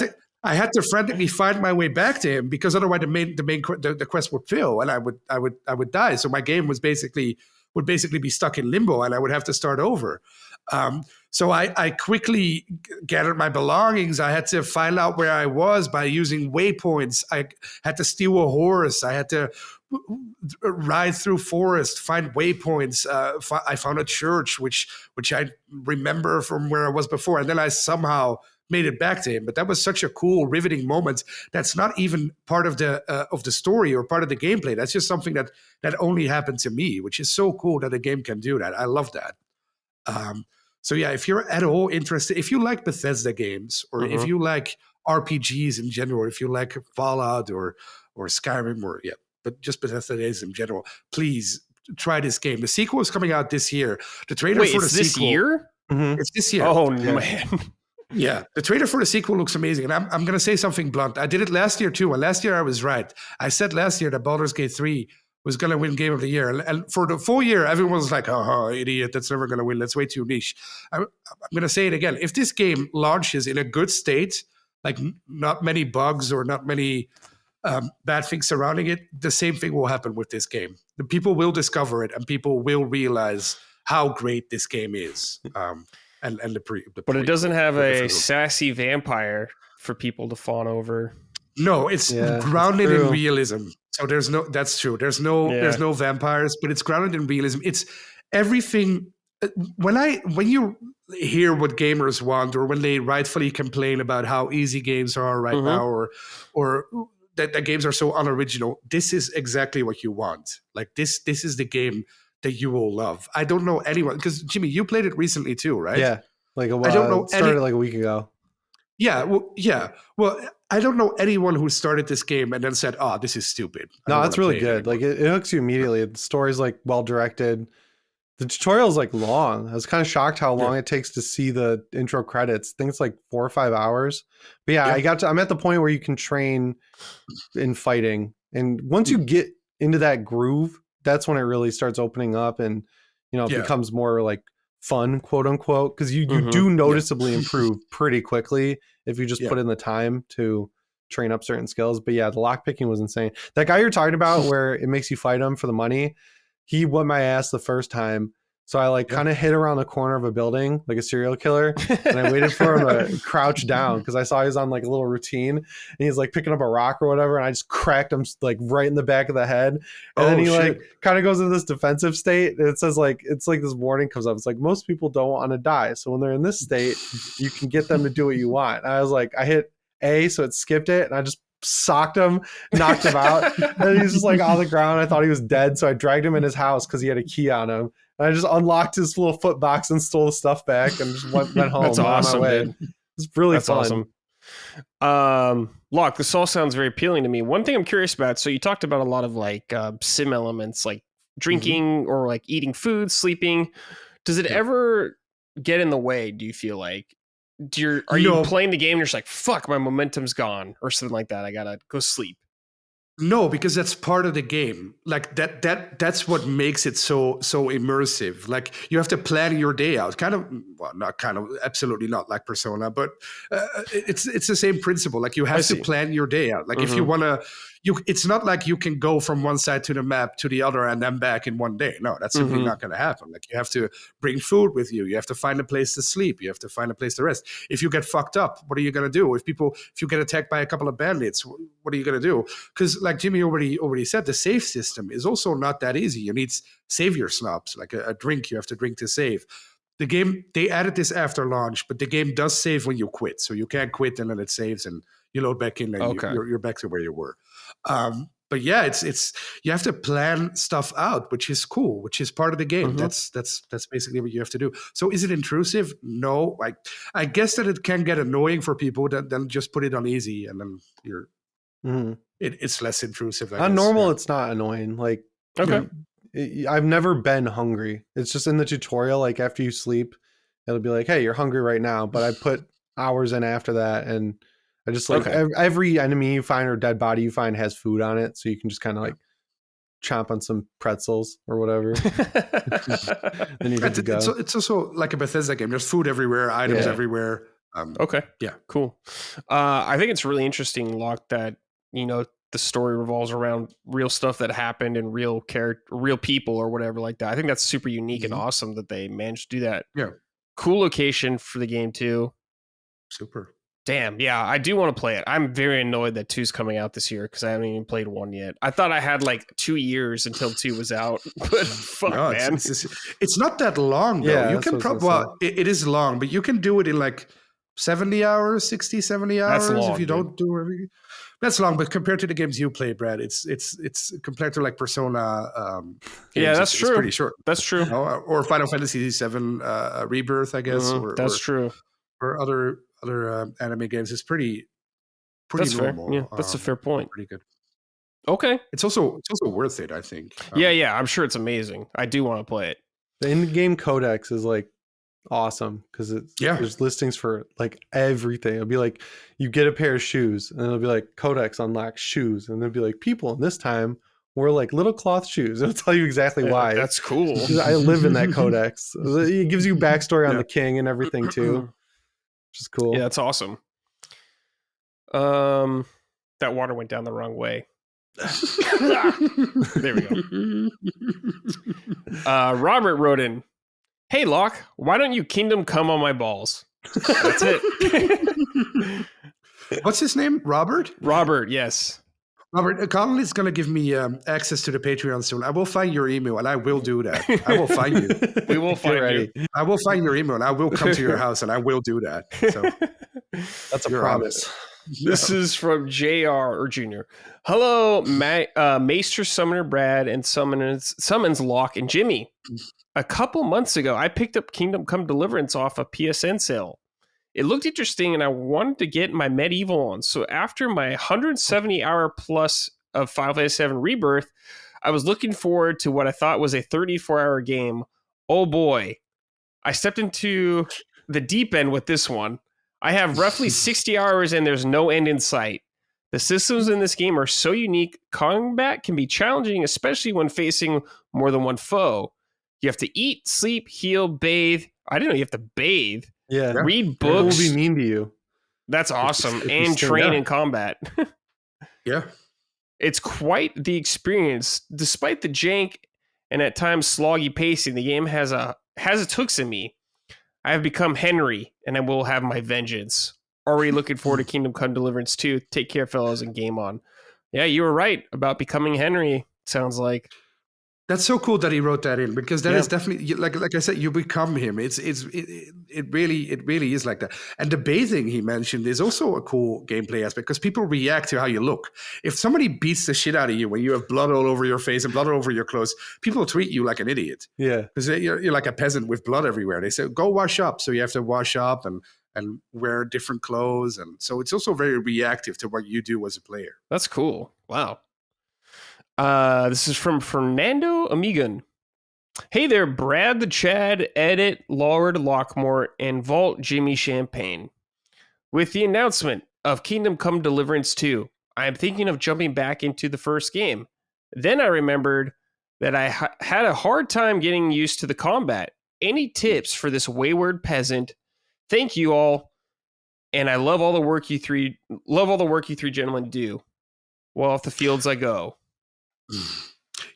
to frantically find my way back to him, because otherwise the quest would fail, and I would die. So my game would basically be stuck in limbo, and I would have to start over. So I quickly gathered my belongings. I had to find out where I was by using waypoints. I had to steal a horse. I had to ride through forest, find waypoints. I found a church, which I remember from where I was before. And then I somehow made it back to him. But that was such a cool, riveting moment. That's not even part of the story or part of the gameplay. That's just something that only happened to me, which is so cool that a game can do that. I love that. So yeah, if you're at all interested, if you like Bethesda games, or if you like RPGs in general, if you like Fallout or Skyrim, but just Bethesda games in general, please try this game. The sequel is coming out this year. The trailer for the sequel. This year? It's this year. Oh man. Yeah, the trailer for the sequel looks amazing. And I'm going to say something blunt. I did it last year too. And last year I was right. I said last year that Baldur's Gate 3 was going to win Game of the Year. And for the full year, everyone was like, oh, idiot, that's never going to win. That's way too niche. I'm going to say it again. If this game launches in a good state, like not many bugs or not many bad things surrounding it, the same thing will happen with this game. The people will discover it and people will realize how great this game is. But it doesn't have a sassy vampire for people to fawn over. No, it's grounded in realism. So that's true. There's no vampires, but it's grounded in realism. It's everything. When you hear what gamers want, or when they rightfully complain about how easy games are right now, or that games are so unoriginal, this is exactly what you want. Like this is the game that you will love. I don't know anyone, because Jimmy, you played it recently too, right? Yeah, I don't know. Started like a week ago. Yeah, well, I don't know anyone who started this game and then said, "Oh, this is stupid." No, it's really good. Like it hooks you immediately. The story's like well directed. The tutorial's like long. I was kind of shocked how long it takes to see the intro credits. I think it's like 4 or 5 hours. But I'm at the point where you can train in fighting, and once you get into that groove, that's when it really starts opening up, and it becomes more like fun, quote unquote, because you do noticeably improve pretty quickly if you just put in the time to train up certain skills. But yeah, the lockpicking was insane. That guy you're talking about where it makes you fight him for the money, he whooped my ass the first time. So I kind of hid around the corner of a building like a serial killer, and I waited for him to crouch down because I saw he was on like a little routine, and he's like picking up a rock or whatever, and I just cracked him like right in the back of the head. And then he like kind of goes into this defensive state, and it says like it's like this warning comes up. It's like most people don't want to die, so when they're in this state, you can get them to do what you want. And I was like, I hit A, so it skipped it, and I just socked him, knocked him out, and he's just like on the ground. I thought he was dead, so I dragged him in his house because he had a key on him. And I just unlocked his little foot box and stole the stuff back and just went home. That's awesome, dude. It's really fun. Awesome. Locke, this all sounds very appealing to me. One thing I'm curious about, so you talked about a lot of like sim elements, like drinking or like eating food, sleeping. Does it ever get in the way, do you feel like? Are you playing the game and you're just like, fuck, my momentum's gone or something like that? I gotta go sleep. No, because that's part of the game. Like that's what makes it so immersive. Like you have to plan your day out. Absolutely not like Persona, but it's the same principle. Like you have to plan your day out. Like if you want to, it's not like you can go from one side to the map to the other and then back in one day. No, that's simply not going to happen. Like you have to bring food with you. You have to find a place to sleep. You have to find a place to rest. If you get fucked up, what are you going to do? If you get attacked by a couple of bandits, what are you going to do? Because like Jimmy already said, the save system is also not that easy. You need savior snobs, like a drink you have to drink to save. The game, they added this after launch, but the game does save when you quit. So you can't quit and then it saves and you load back in and you're back to where you were. But yeah, it's you have to plan stuff out, which is cool, which is part of the game. That's basically what you have to do. So is it intrusive? No. I guess that it can get annoying for people that then just put it on easy and then you're it's less intrusive. On normal, it's not annoying. Like I've never been hungry. It's just in the tutorial, like after you sleep, it'll be like, hey, you're hungry right now. But I put hours in after that, and I just like every enemy you find or dead body you find has food on it, so you can just kind of like chomp on some pretzels or whatever. Then you're good to go. It's also like a Bethesda game. There's food everywhere, items everywhere. Cool. I think it's really interesting, Locke, that the story revolves around real stuff that happened and real people or whatever like that. I think that's super unique and awesome that they managed to do that. Yeah. Cool location for the game too. Super. Damn. Yeah, I do want to play it. I'm very annoyed that 2's coming out this year because I haven't even played 1 yet. I thought I had like 2 years until 2 was out, but fuck, man. It's not that long though. Yeah, you can probably, it is long, but you can do it in like 70 hours, 60, 70 hours That's long, if you dude. don't do everything. That's long, but if you don't do everything, that's long. But compared to the games you play, Brad, it's compared to like Persona games. That's It's true. pretty short. That's true. Or Final Fantasy VII Rebirth, I guess. That's true. Or other anime games. It's pretty That's normal. Fair. Yeah, that's a fair point. Pretty good. Okay. It's also worth it, I think. Yeah. I'm sure it's amazing. I do want to play it. The in-game codex is like awesome because there's listings for like everything. It'll be like you get a pair of shoes and it'll be like codex unlocks shoes, and it'll be like people in this time were like little cloth shoes. It'll tell you exactly why. That's cool. I live in that codex. It gives you backstory on the king and everything too, which is cool. Yeah, that's awesome. That water went down the wrong way. There we go. Robert wrote in, "Hey Locke, why don't you Kingdom Come on my balls?" That's it. What's his name? Robert? Robert, yes. Robert, Connolly's going to give me access to the Patreon soon. I will find your email and I will do that. I will find you. We will find you. I will find your email and I will come to your house and I will do that. So that's a promise. This is from JR or Junior. Hello, Maester Summoner Brad and Summons Lock and Jimmy. A couple months ago, I picked up Kingdom Come Deliverance off a PSN sale. It looked interesting and I wanted to get my medieval on. So after my 170 hour plus of Final Fantasy VII Rebirth, I was looking forward to what I thought was a 34-hour game. Oh boy. I stepped into the deep end with this one. I have roughly 60 hours and there's no end in sight. The systems in this game are so unique. Combat can be challenging, especially when facing more than one foe. You have to eat, sleep, heal, bathe. I didn't know you have to bathe. Yeah. Read books. People will be mean to you. That's awesome. And train in combat. Yeah. It's quite the experience. Despite the jank and at times sloggy pacing, the game has its hooks in me. I have become Henry, and I will have my vengeance. Already looking forward to Kingdom Come Deliverance 2. Take care, fellas, and game on. Yeah, you were right about becoming Henry, sounds like. That's so cool that he wrote that in, because that is definitely, like I said, you become him. It really is like that. And the bathing he mentioned is also a cool gameplay aspect because people react to how you look. If somebody beats the shit out of you when you have blood all over your face and blood all over your clothes, people treat you like an idiot. Yeah, because you're like a peasant with blood everywhere. They say go wash up, so you have to wash up and wear different clothes, and so it's also very reactive to what you do as a player. That's cool. Wow. This is from Fernando Amigan. Hey there, Brad the Chad, Edit, Lord Lockmore, and Vault Jimmy Champane. With the announcement of Kingdom Come Deliverance 2, I am thinking of jumping back into the first game. Then I remembered that I had a hard time getting used to the combat. Any tips for this wayward peasant? Thank you all, and I love all the work you three gentlemen do. Well, off the fields I go.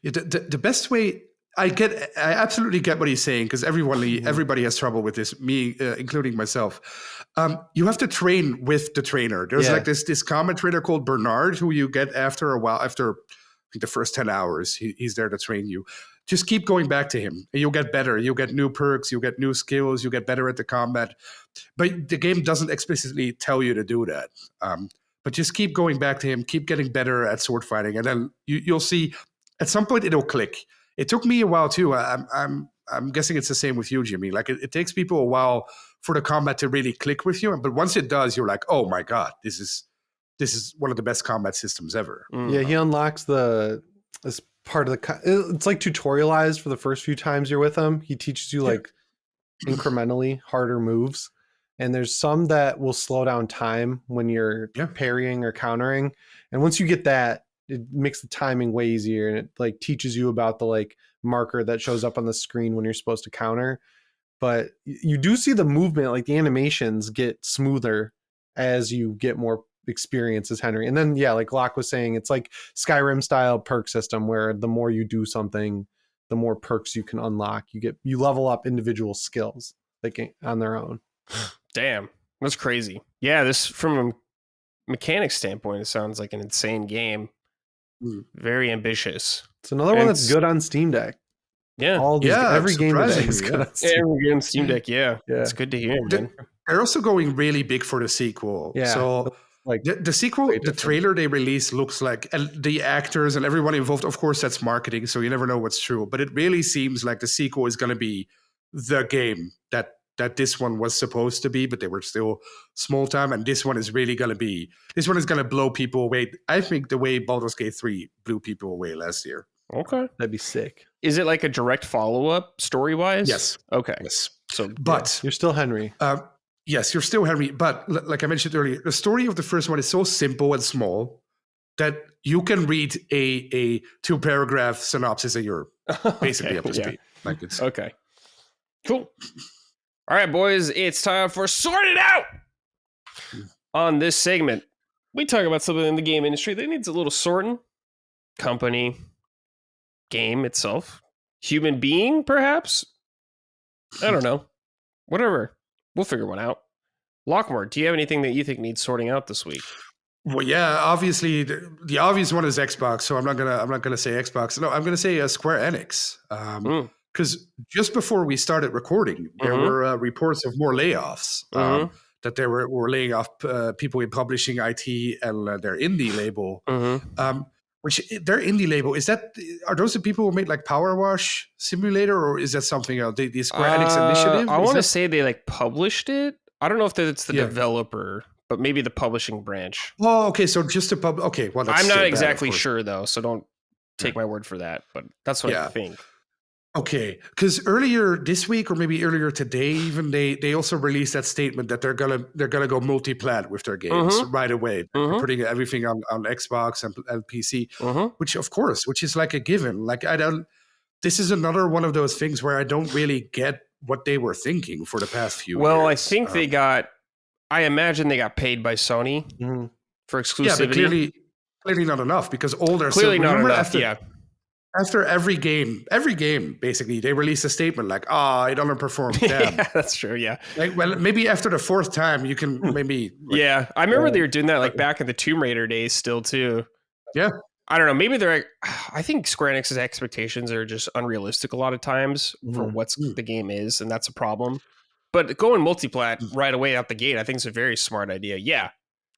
The best way, I absolutely get what he's saying, because everybody has trouble with this, me including myself. You have to train with the trainer. There's like this combat trainer called Bernard, who you get after a while, after I think the first 10 hours. He's there to train you. Just keep going back to him and you'll get better. You'll get new perks, you'll get new skills, you'll get better at the combat. But the game doesn't explicitly tell you to do that. But just keep going back to him, keep getting better at sword fighting, and then you'll see at some point it'll click. It took me a while too. I'm guessing it's the same with you, Jimmy. Like it takes people a while for the combat to really click with you, but once it does, you're like, oh my god, this is one of the best combat systems ever. Yeah, he unlocks this part of it's like tutorialized for the first few times you're with him. He teaches you like incrementally harder moves. And there's some that will slow down time when you're parrying or countering. And once you get that, it makes the timing way easier. And it like teaches you about the like marker that shows up on the screen when you're supposed to counter. But you do see the movement, like the animations get smoother as you get more experience as Henry. And then, like Locke was saying, it's like Skyrim style perk system where the more you do something, the more perks you can unlock. You level up individual skills like on their own. Damn, that's crazy. Yeah, this from a mechanics standpoint, it sounds like an insane game. Very ambitious. It's another one that's good on Steam Deck. Yeah, every game today is good on Steam Deck. Every game on Steam Deck. Yeah, it's good to hear, man. they're also going really big for the sequel. Yeah. So Like the sequel, the trailer they released looks like, and the actors and everyone involved, of course, that's marketing, so you never know what's true. But it really seems like the sequel is going to be the game that this one was supposed to be, but they were still small time. And this one is really going to be, this one is going to blow people away. I think the way Baldur's Gate 3 blew people away last year. Okay. That'd be sick. Is it like a direct follow-up story-wise? Yes. Okay. Yes. So, but you're still Henry. Yes, you're still Henry. But like I mentioned earlier, the story of the first one is so simple and small that you can read a 2-paragraph synopsis and you're basically up to speed. Like it's okay. Cool. All right, boys, it's time for Sort It Out. On this segment, we talk about something in the game industry that needs a little sorting. Company, game itself, human being, perhaps? I don't know. Whatever. We'll figure one out. Lockmore, do you have anything that you think needs sorting out this week? Well, yeah, obviously the obvious one is Xbox, so I'm not gonna say Xbox. No, I'm gonna say Square Enix. Because just before we started recording, there were reports of more layoffs. That they were laying off people in publishing, IT, and their indie label. Which their indie label are those the people who made like Power Wash Simulator, or is that something else? The Square Enix initiative? I want to say they like published it. I don't know if it's the developer, but maybe the publishing branch. Oh, okay. So just a okay. Well, I'm not exactly sure though, so don't take my word for that. But that's what I think. Okay, because earlier this week, or maybe earlier today, even they also released that statement that they're gonna go multi-plat with their games right away, putting everything on Xbox and PC, which is like a given. Like this is another one of those things where I don't really get what they were thinking for the past few years. Well, I think I imagine they got paid by Sony for exclusivity. Yeah, but clearly not enough, because all their After every game, basically, they release a statement like, it underperformed. Damn. Yeah, that's true, yeah. Like, well, maybe after the 4th time, you can maybe... yeah, I remember they were doing that like back in the Tomb Raider days still, too. Yeah. I don't know, maybe I think Square Enix's expectations are just unrealistic a lot of times for what the game is, and that's a problem. But going multi-plat right away out the gate, I think is a very smart idea. Yeah.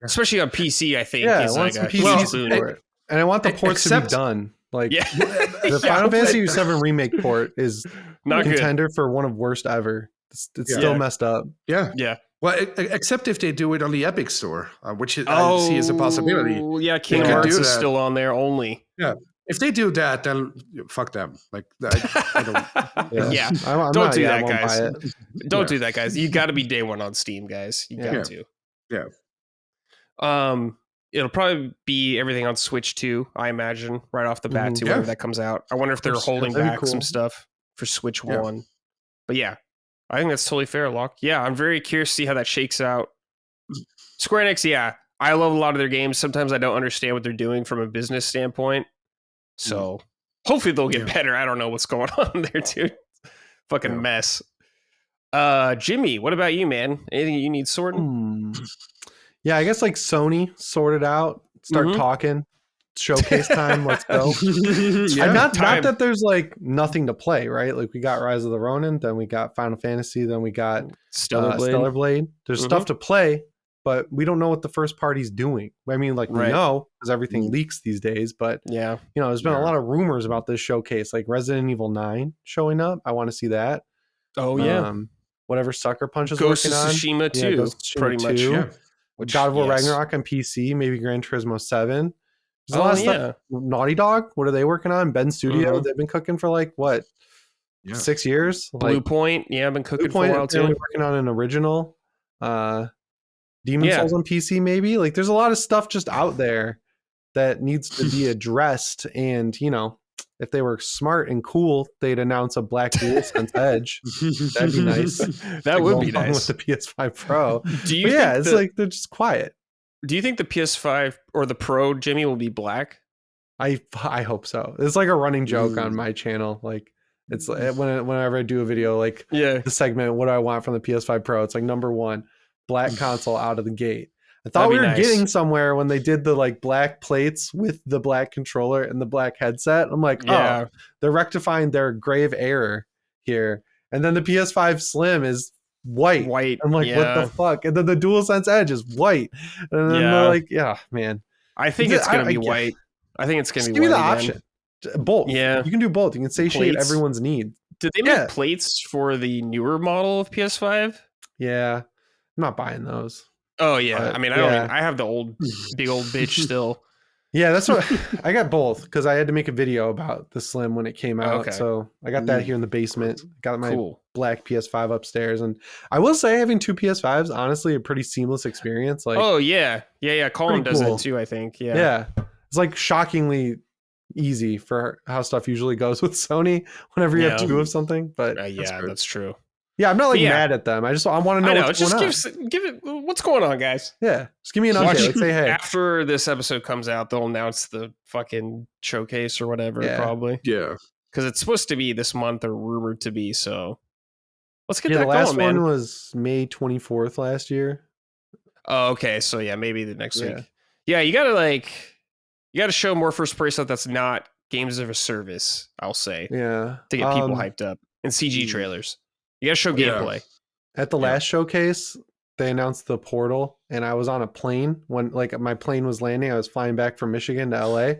Especially on PC, I think. Yeah, I want some PC support. And I want the ports to be done. Like the Final Fantasy VII Remake port is not a contender for one of worst ever. It's still messed up. Yeah. Yeah. Well, except if they do it on the Epic Store, which I see as a possibility. Yeah, Kingdom Hearts is still on there only. Yeah. If they do that, then fuck them. Like, I don't. Yeah. Don't do that, guys. Don't do that, guys. You got to be day one on Steam, guys. You got to. Yeah. It'll probably be everything on Switch too, I imagine, right off the bat too, whenever that comes out. I wonder if they're holding back some stuff for Switch 1. But yeah, I think that's totally fair, Locke. Yeah, I'm very curious to see how that shakes out. Square Enix, I love a lot of their games. Sometimes I don't understand what they're doing from a business standpoint. So hopefully they'll get better. I don't know what's going on there, dude. Fucking mess. Jimmy, what about you, man? Anything you need sorting? Yeah, I guess like Sony sorted out, start talking, showcase time, let's go. Not that there's like nothing to play, right? Like we got Rise of the Ronin, then we got Final Fantasy, then we got Stellar Blade. There's stuff to play, but we don't know what the first party's doing. I mean, like we know because everything leaks these days, but there's been a lot of rumors about this showcase, like Resident Evil 9 showing up. I want to see that. Oh yeah. Whatever Sucker Punch is Ghost working of Tsushima 2, Ghost of Tsushima pretty 2. much. Yeah. God of War Ragnarok on PC, maybe Gran Turismo 7. There's a lot of stuff. Naughty Dog, what are they working on? Ben Studio, they've been cooking for like, 6 years? Blue Point, I've been cooking for a while too. Working on an original. Demon Souls on PC, maybe. Like, there's a lot of stuff just out there that needs to be addressed. And, if they were smart and cool, they'd announce a Black DualSense Edge. That'd be nice. That would be nice. With the PS5 Pro. Do you it's like they're just quiet. Do you think the PS5 or the Pro, Jimmy, will be black? I hope so. It's like a running joke on my channel. Like it's whenever I do a video, like the segment, what do I want from the PS5 Pro? It's like number 1, black console out of the gate. I thought we were getting somewhere when they did the like black plates with the black controller and the black headset. I'm like, they're rectifying their grave error here. And then the PS5 Slim is white. I'm like, what the fuck? And then the DualSense Edge is white. And then they're like, yeah, man. I think it's going to be white. I think it's going to be white. Give me the option. Both. Yeah. You can do both. You can satiate everyone's need. Did they make plates for the newer model of PS5? Yeah. I'm not buying those. Oh, yeah. But, I mean, I have the big old bitch still. Yeah, that's what I got both because I had to make a video about the Slim when it came out. Okay. So I got that here in the basement. Got my black PS5 upstairs. And I will say having two PS5s, honestly, a pretty seamless experience. Like, oh, yeah. Yeah. Colin does that too, I think. Yeah. Yeah. It's like shockingly easy for how stuff usually goes with Sony whenever you have two of something. But that's true. Yeah, I'm not like mad at them. I want to know what's going on. Give it what's going on, guys. Yeah, just give me an update. Like, say hey. After this episode comes out, they'll announce the fucking showcase or whatever. Probably. Yeah, because it's supposed to be this month or rumored to be. So let's get that going, man. The last one man. was May 24th last year. Oh, okay. So yeah, maybe the next week. Yeah, you gotta show more first person stuff that's not games of a service. I'll say. Yeah, to get people hyped up and CG trailers. You gotta show gameplay. At the last showcase, they announced the Portal, and I was on a plane when my plane was landing. I was flying back from Michigan to LA,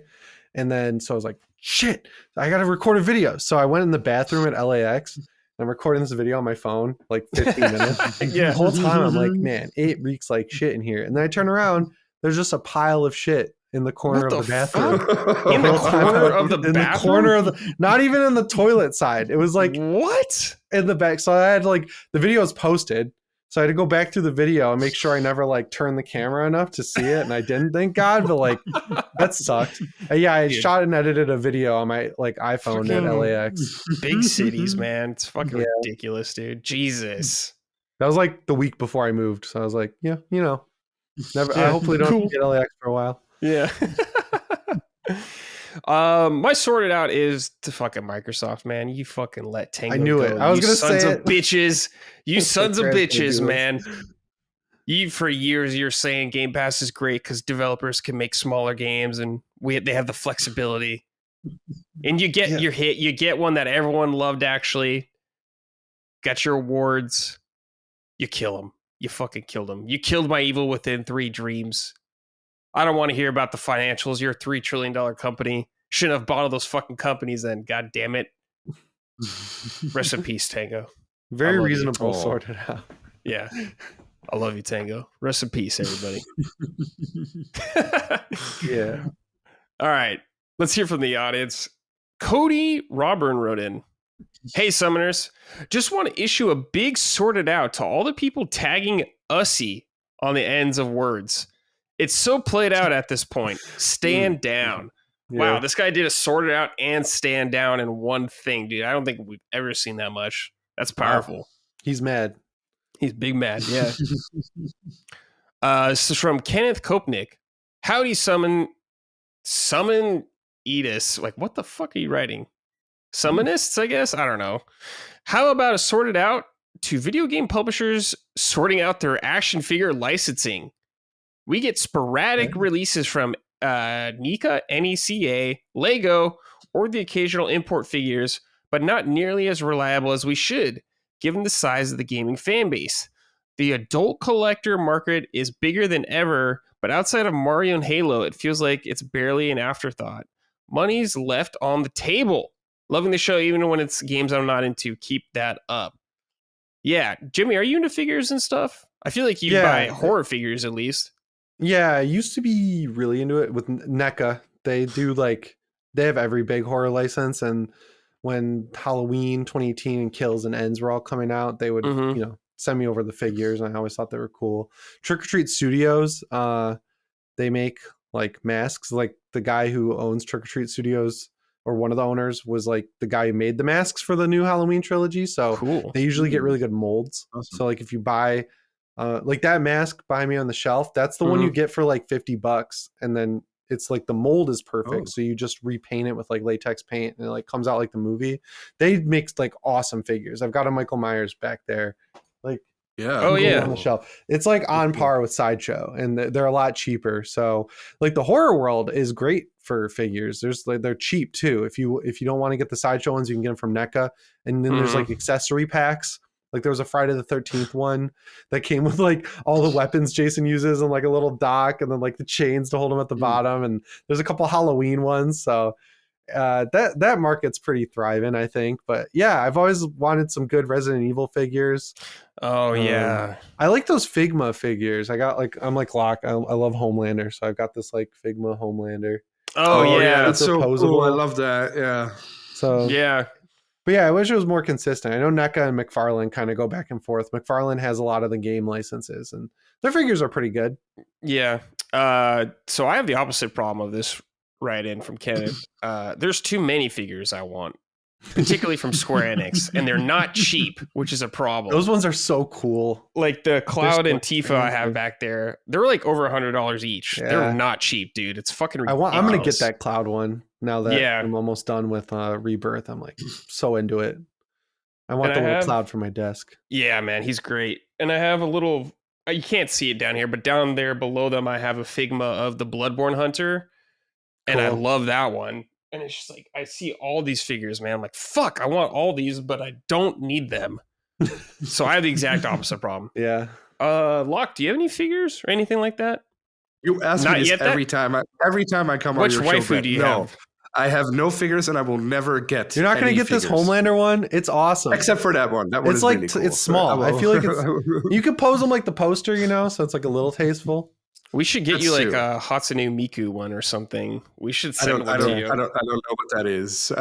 and then so I was like, "Shit, I gotta record a video." So I went in the bathroom at LAX. And I'm recording this video on my phone, like 15 minutes. The whole time I'm like, "Man, it reeks like shit in here." And then I turn around, there's just a pile of shit in the corner of the bathroom. In the corner of the bathroom? In the corner of the, not even in the toilet side. It was like, what? In the back. So I had the video is posted. So I had to go back through the video and make sure I never turned the camera enough to see it. And I didn't, thank God, but that sucked. I shot and edited a video on my iPhone at LAX. Big cities, man. It's fucking ridiculous, dude. Jesus. That was the week before I moved. So I was like, never, I hopefully don't get LAX for a while. Yeah. My sorted out is to fucking Microsoft, man. You fucking let Tango I knew go. it. I was going to say sons of bitches. You sons of bitches, man. You for years you're saying Game Pass is great because developers can make smaller games and they have the flexibility. And you get your hit. You get one that everyone loved. Actually, got your awards. You kill them. You fucking killed them. You killed my Evil Within 3 dreams. I don't want to hear about the financials. You're a $3 trillion company. Shouldn't have bought all those fucking companies then. God damn it. Rest in peace, Tango. Very reasonable, sorted out. Yeah. I love you, Tango. Rest in peace, everybody. Yeah. All right. Let's hear from the audience. Cody Robin wrote in. Hey, Summoners. Just want to issue a big sorted out to all the people tagging ussy on the ends of words. It's so played out at this point. Stand down. Yeah. Wow, this guy did a sorted out and stand down in one thing, dude. I don't think we've ever seen that much. That's powerful. Wow. He's mad. He's big mad, yeah. This is from Kenneth Kopnick. Howdy, summon Edis. What the fuck are you writing? Summonists, I guess? I don't know. How about a sorted out to video game publishers sorting out their action figure licensing? We get sporadic releases from NECA, NECA, Lego, or the occasional import figures, but not nearly as reliable as we should, given the size of the gaming fan base. The adult collector market is bigger than ever, but outside of Mario and Halo, it feels like it's barely an afterthought. Money's left on the table. Loving the show, even when it's games I'm not into. Keep that up. Yeah, Jimmy, are you into figures and stuff? I feel like you buy horror figures at least. Yeah, I used to be really into it with NECA. They do they have every big horror license, and when Halloween 2018 and Kills and Ends were all coming out, they would send me over the figures, and I always thought they were cool. Trick or Treat Studios, they make masks. The guy who owns Trick or Treat Studios, or one of the owners, was the guy who made the masks for the new Halloween trilogy. So cool. They usually get really good molds. Awesome. So if you buy that mask behind me on the shelf, that's the one you get for $50, and then it's the mold is perfect. So you just repaint it with latex paint, and it comes out like the movie. They make awesome figures. I've got a Michael Myers back there, on the shelf. It's on par with Sideshow, and they're a lot cheaper. So the horror world is great for figures. There's they're cheap too. If you don't want to get the Sideshow ones, you can get them from NECA, and then there's accessory packs. Like there was a Friday the 13th one that came with like all the weapons Jason uses and like a little dock and then like the chains to hold him at the bottom. And there's a couple Halloween ones. So that market's pretty thriving, I think. But yeah, I've always wanted some good Resident Evil figures. Oh yeah, I like those Figma figures. I'm like Locke. I love Homelander, so I've got this like Figma Homelander. Oh yeah, that's so posable. cool. I love that. Yeah. So yeah. But yeah, I wish it was more consistent. I know NECA and McFarlane kind of go back and forth. McFarlane has a lot of the game licenses, and their figures are pretty good. Yeah. So I have the opposite problem of this write-in from Kenneth. There's too many figures I want, particularly from Square Enix, and they're not cheap, which is a problem. Those ones are so cool. Like the Cloud and Tifa I have back there, they're like over $100 each. Yeah. They're not cheap, dude. It's fucking ridiculous. I'm gonna get that Cloud one now that I'm almost done with Rebirth. I'm like so into it. I want the little Cloud for my desk. Yeah, man, he's great. And I have a little. You can't see it down here, but down there below them, I have a Figma of the Bloodborne Hunter, and I love that one. And it's just like, I see all these figures, man. I'm like, fuck, I want all these, but I don't need them. So I have the exact opposite problem. Yeah. Locke, do you have any figures or anything like that? You ask me this every time I come on your show. Which waifu do you have? I have no figures, and I will never get. You're not going to get figures. This Homelander one. It's awesome, except for that one. That one it's is like really cool. It's small. I feel like you could pose them like the poster, so it's like a little tasteful. We should get you like a Hatsune Miku one or something. We should send one to you. I don't know what that is.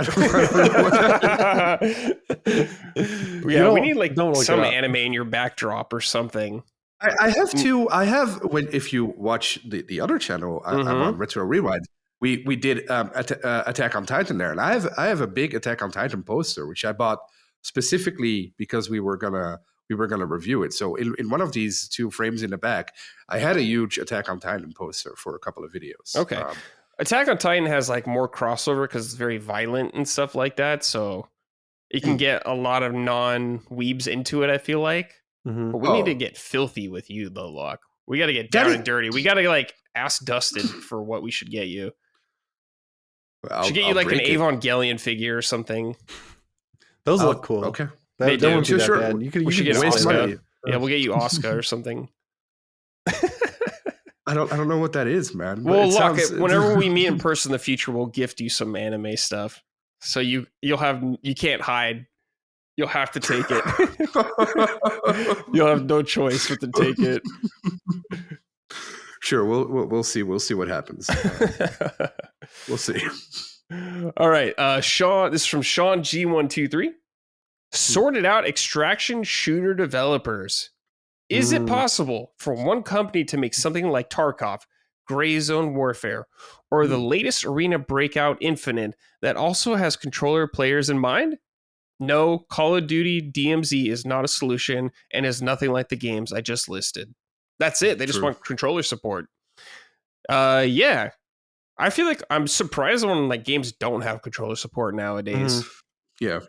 Yeah, we need like some anime in your backdrop or something. I have two. If you watch the other channel, I'm on Retro Rewind. We did Attack on Titan there, and I have a big Attack on Titan poster which I bought specifically because we were gonna review it. So in one of these two frames in the back, I had a huge Attack on Titan poster for a couple of videos. Okay, Attack on Titan has like more crossover because it's very violent and stuff like that. So it can get a lot of non-weebs into it, I feel like. Mm-hmm. But we need to get filthy with you though, Locke. We got to get down and dirty. We got to like ask Dustin for what we should get you. Should get you like an Evangelion figure or something. Those look cool. Okay. They won't be that bad. We should get Asuka. Yeah, we'll get you Asuka or something. I don't know what that is, man. Well, look, whenever we meet in person in the future, we'll gift you some anime stuff. So you can't hide. You'll have to take it. You'll have no choice but to take it. Sure, we'll see. We'll see what happens. We'll see. All right, Sean. This is from Sean G123. Sorted out extraction shooter developers. Is it possible for one company to make something like Tarkov, Gray Zone Warfare, or the latest Arena Breakout Infinite that also has controller players in mind? No, Call of Duty DMZ is not a solution and is nothing like the games I just listed. That's it. They just want controller support. Yeah. I feel like I'm surprised when like games don't have controller support nowadays. Yeah.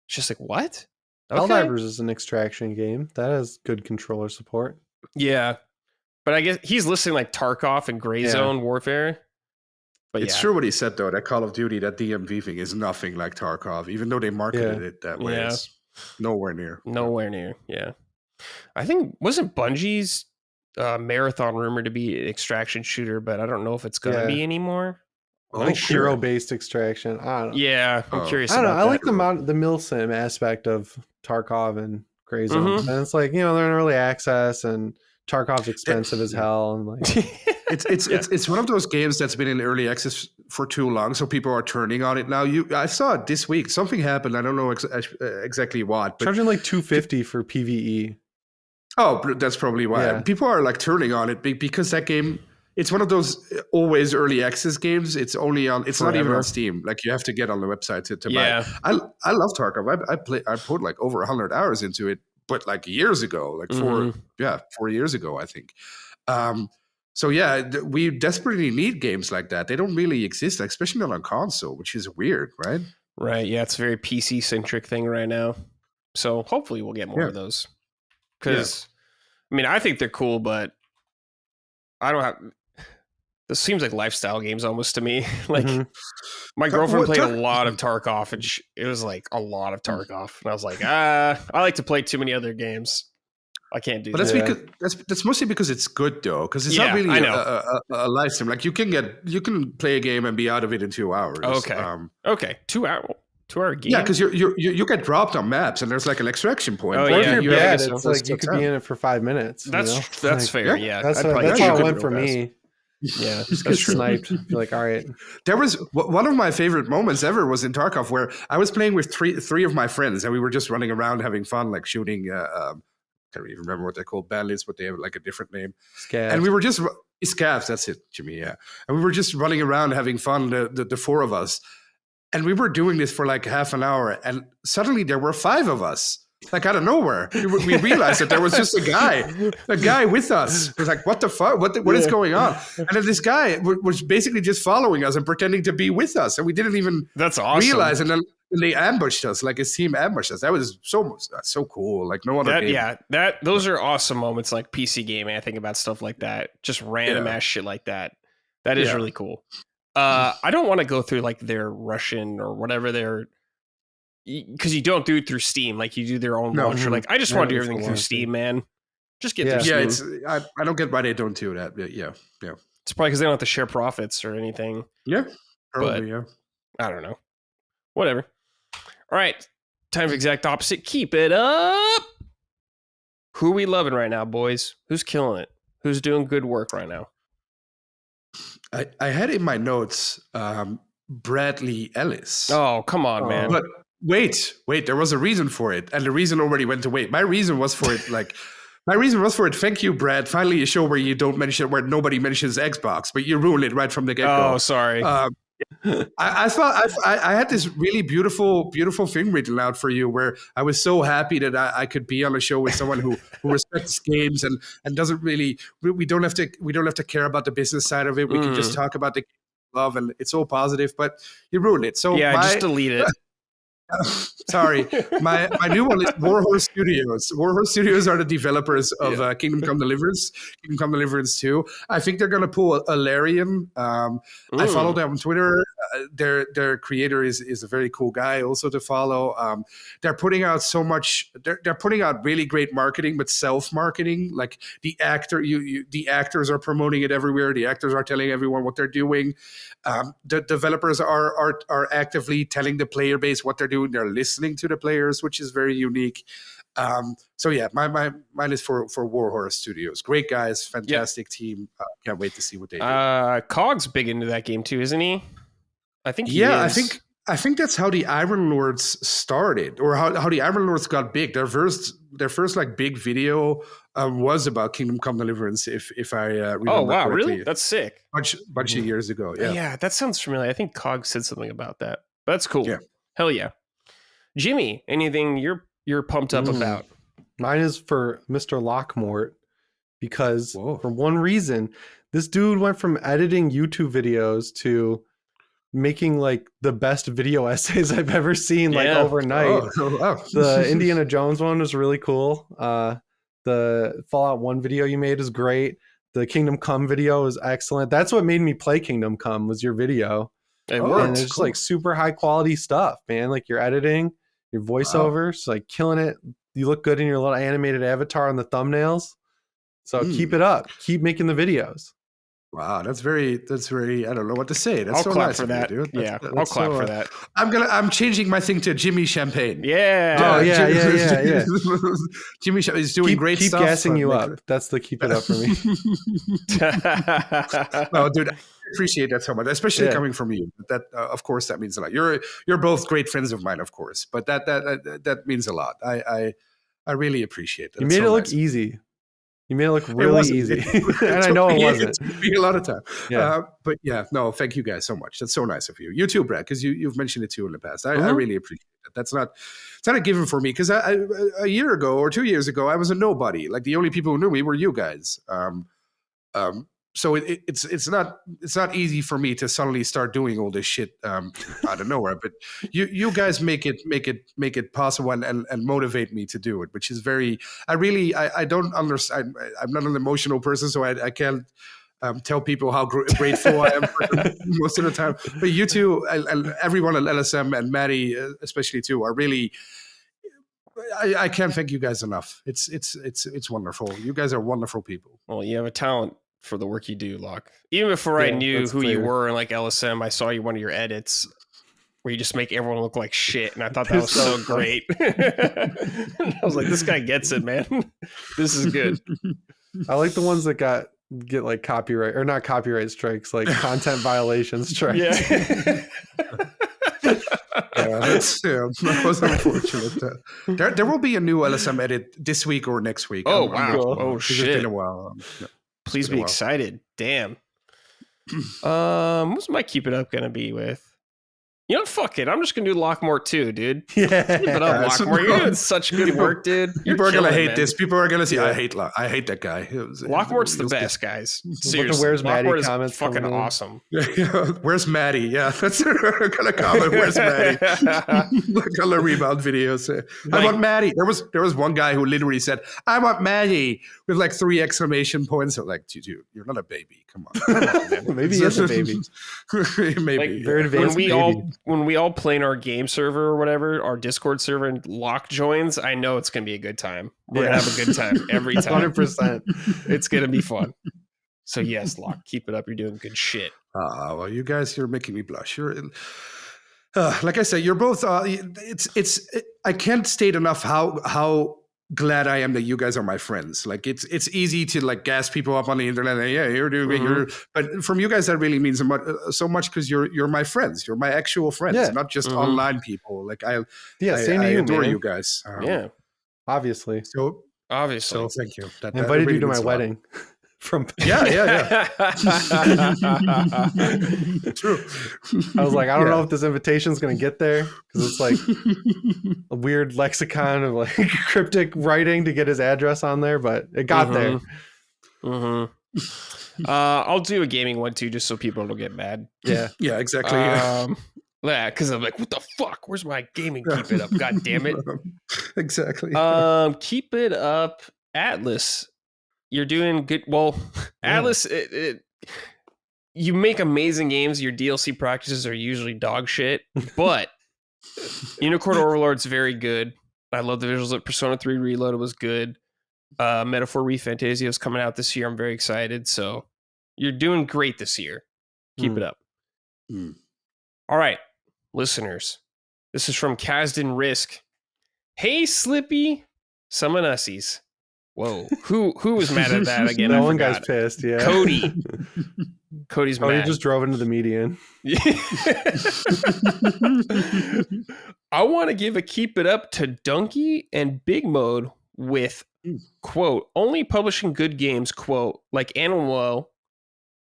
It's just like, what? Helldivers is an extraction game. That has good controller support. Yeah. But I guess he's listing like Tarkov and Gray Zone Warfare. But it's true what he said, though. That Call of Duty, that DMV thing is nothing like Tarkov, even though they marketed it that way. Yeah. It's nowhere near. Nowhere near, yeah. I think, wasn't Bungie's Marathon rumored to be an extraction shooter, but I don't know if it's going to be anymore. Like hero-based extraction. I don't know. Yeah, I'm curious about that. I like the milsim aspect of Tarkov and Gray Zone. And it's like, they're in early access and Tarkov's expensive as hell. And like, it's one of those games that's been in early access for too long, so people are turning on it now. I saw it this week. Something happened. I don't know exactly what. But charging like $250 for PvE. Oh, that's probably why people are like turning on it because that game. It's one of those always early access games. It's only on. It's not even on Steam. Like you have to get on the website to buy. I love Tarkov. I put like over 100 hours into it, but like years ago, like 4 years ago, I think. So yeah, we desperately need games like that. They don't really exist, especially not on console, which is weird, right? Right. Yeah, it's a very PC centric thing right now. So hopefully we'll get more of those. Because I mean, I think they're cool, but I don't have. This seems like lifestyle games almost to me. Like my girlfriend played a lot of Tarkov, and it was like a lot of Tarkov, and I was like, I like to play too many other games. I can't do that. But that's because that's mostly because it's good though, because it's not really a lifestyle. Like you can play a game and be out of it in 2 hours. Okay, 2-hour game. Yeah, because you get dropped on maps and there's like an extraction point. Or if you're bad, it's like you could be in it for 5 minutes. That's like, fair. Yeah, that's how it went for me. Yeah, just get sniped. Be like, all right. There was one of my favorite moments ever was in Tarkov, where I was playing with three of my friends, and we were just running around having fun, like shooting. Can't even remember what they're called, bandits, but they have like a different name. Scavs. And we were just scavs. That's it, Jimmy. Yeah, and we were just running around having fun, the four of us, and we were doing this for like half an hour, and suddenly there were 5 of us. Like out of nowhere, we realized that there was just a guy with us. It was like, what the fuck? What is going on? And then this guy was basically just following us and pretending to be with us, and we didn't even realize. And then they ambushed us, like his team ambushed us. That was so cool. Like no other game. Yeah, those are awesome moments. Like PC gaming, I think about stuff like that, just random ass shit like that. That is really cool. I don't want to go through like their Russian or whatever their. Because you don't do it through Steam, like you do their own launcher. Like I just want to do everything through Steam, man. Just get through Steam. I don't get why they don't do that. But yeah. It's probably because they don't have to share profits or anything. Yeah, probably. But, I don't know. Whatever. All right, time for exact opposite. Keep it up. Who are we loving right now, boys? Who's killing it? Who's doing good work right now? I had in my notes Bradley Ellis. Oh, come on, man. But wait, there was a reason for it. And the reason already went away. My reason was for it, thank you, Brad. Finally a show where nobody mentions Xbox, but you ruined it right from the get-go. Oh, sorry. I thought I had this really beautiful thing written out for you, where I was so happy that I could be on a show with someone who respects games and doesn't really, we don't have to care about the business side of it. We can just talk about the love, and it's all positive, but you ruined it. So just delete it. Sorry, my new one is Warhorse Studios. Warhorse Studios are the developers of Kingdom Come Deliverance, Kingdom Come Deliverance 2. I think they're going to pull a Larian. I follow them on Twitter. Their creator is a very cool guy also to follow. They're putting out so much. They're putting out really great marketing, but self-marketing. Like the actors are promoting it everywhere. The actors are telling everyone what they're doing. The developers are actively telling the player base what they're doing. They're listening to the players, which is very unique. So yeah, mine is for Warhorse Studios. Great guys, fantastic team. Can't wait to see what they do. Cog's big into that game too, isn't he? I think he is. I think that's how the Iron Lords started, or how the Iron Lords got big. Their first like big video was about Kingdom Come Deliverance. If I remember. Oh wow, correctly. really? That's sick. Bunch of years ago. Yeah, that sounds familiar. I think Cog said something about that. But that's cool. Yeah. Hell yeah. Jimmy, anything you're pumped up about? Mine is for Mr. Lockmort, because for one reason, this dude went from editing YouTube videos to making like the best video essays I've ever seen, like overnight. The Indiana Jones one was really cool. The Fallout 1 video you made is great. The Kingdom Come video is excellent. That's what made me play Kingdom Come, was your video. And it's just like super high quality stuff, man. Like your editing, your voiceovers, like killing it. You look good in your little animated avatar on the thumbnails. So keep it up. Keep making the videos. Wow, that's very. I don't know what to say. That's I'll so clap nice for that, dude. I'll clap for that. I'm changing my thing to Jimmy Champane. Yeah. Oh yeah. Jimmy is doing great stuff. Keep gassing you up. That's the keep it up for me. No, dude, I appreciate that so much, especially coming from you. That of course that means a lot. You're both great friends of mine, of course, but that means a lot. I really appreciate that. You made it look easy. You made it look really easy. And I know it wasn't. It took me a lot of time. But yeah, no, thank you guys so much. That's so nice of you. You too, Brad, because you've mentioned it too in the past. I really appreciate it. It's not a given for me, because a year ago or 2 years ago, I was a nobody. Like the only people who knew me were you guys. So it's not easy for me to suddenly start doing all this shit out of nowhere. But you guys make it possible and motivate me to do it, which is very. I don't understand. I'm not an emotional person, so I can't tell people how grateful I am for them most of the time. But you two, and everyone at LSM and Maddie especially too, are really. I can't thank you guys enough. It's wonderful. You guys are wonderful people. Well, you have a talent for the work you do, Locke. Even before I knew who you were in like LSM, I saw you one of your edits where you just make everyone look like shit, and I thought that was so great. I was like, this guy gets it, man. This is good. I like the ones that get like copyright or not copyright strikes, like content violation strikes. Yeah. That was unfortunate. There will be a new LSM edit this week or next week. Oh, wow. Oh, shit. It's been a while. Please be excited. Damn. What's my keep it up going to be with? You know, fuck it. I'm just going to do Lockmore too, dude. Yeah. Keep it up, Lockmore. You're doing such good work, dude. People are going to hate this. People are going to say, I hate that guy. Lockmore's the best, guys. Seriously. Where's Maddie Lockmore comments is fucking awesome. Where's Maddie? Yeah, that's going to comment. Where's Maddie? Like on the rebound videos. I want Maddie. There was one guy who literally said, I want Maddie with like 3 exclamation points. I'm like, dude, you're not a baby. Come on. Maybe he is a baby. Maybe. Like, very advanced when we all play in our game server or whatever, our Discord server, and Locke joins, I know it's going to be a good time. We're going to have a good time every time. 100%. It's going to be fun. So yes, Locke, keep it up. You're doing good shit. Well, you guys, you're making me blush. Like I said, you're both, I can't state enough how glad I am that you guys are my friends. Like it's easy to like gas people up on the internet. And, yeah, you're doing great. But from you guys, that really means so much because you're my friends. You're my actual friends, not just online people. Like I adore you guys. Obviously. So thank you. I invited you to my wedding. From yeah. True. I was like, I don't know if this invitation is going to get there because it's like a weird lexicon of like cryptic writing to get his address on there, but it got there. I'll do a gaming one too, just so people don't get mad. Yeah, exactly. Yeah, because I'm like, what the fuck? Where's my gaming? Keep it up, god damn it! Exactly. Keep it up, Atlas. You're doing good. Well, Atlas, you make amazing games. Your DLC practices are usually dog shit, but Unicorn Overlord's very good. I love the visuals of Persona 3 Reloaded was good. Metaphor ReFantasia is coming out this year. I'm very excited. So you're doing great this year. Keep it up. All right, listeners. This is from Kasdan Risk. Hey, Slippy, summon ussies. Whoa, who was mad at that again? No one guy's pissed. Yeah, Cody's mad. He just drove into the median. I want to give a keep it up to Donkey and Big Mode with quote only publishing good games quote like Animal.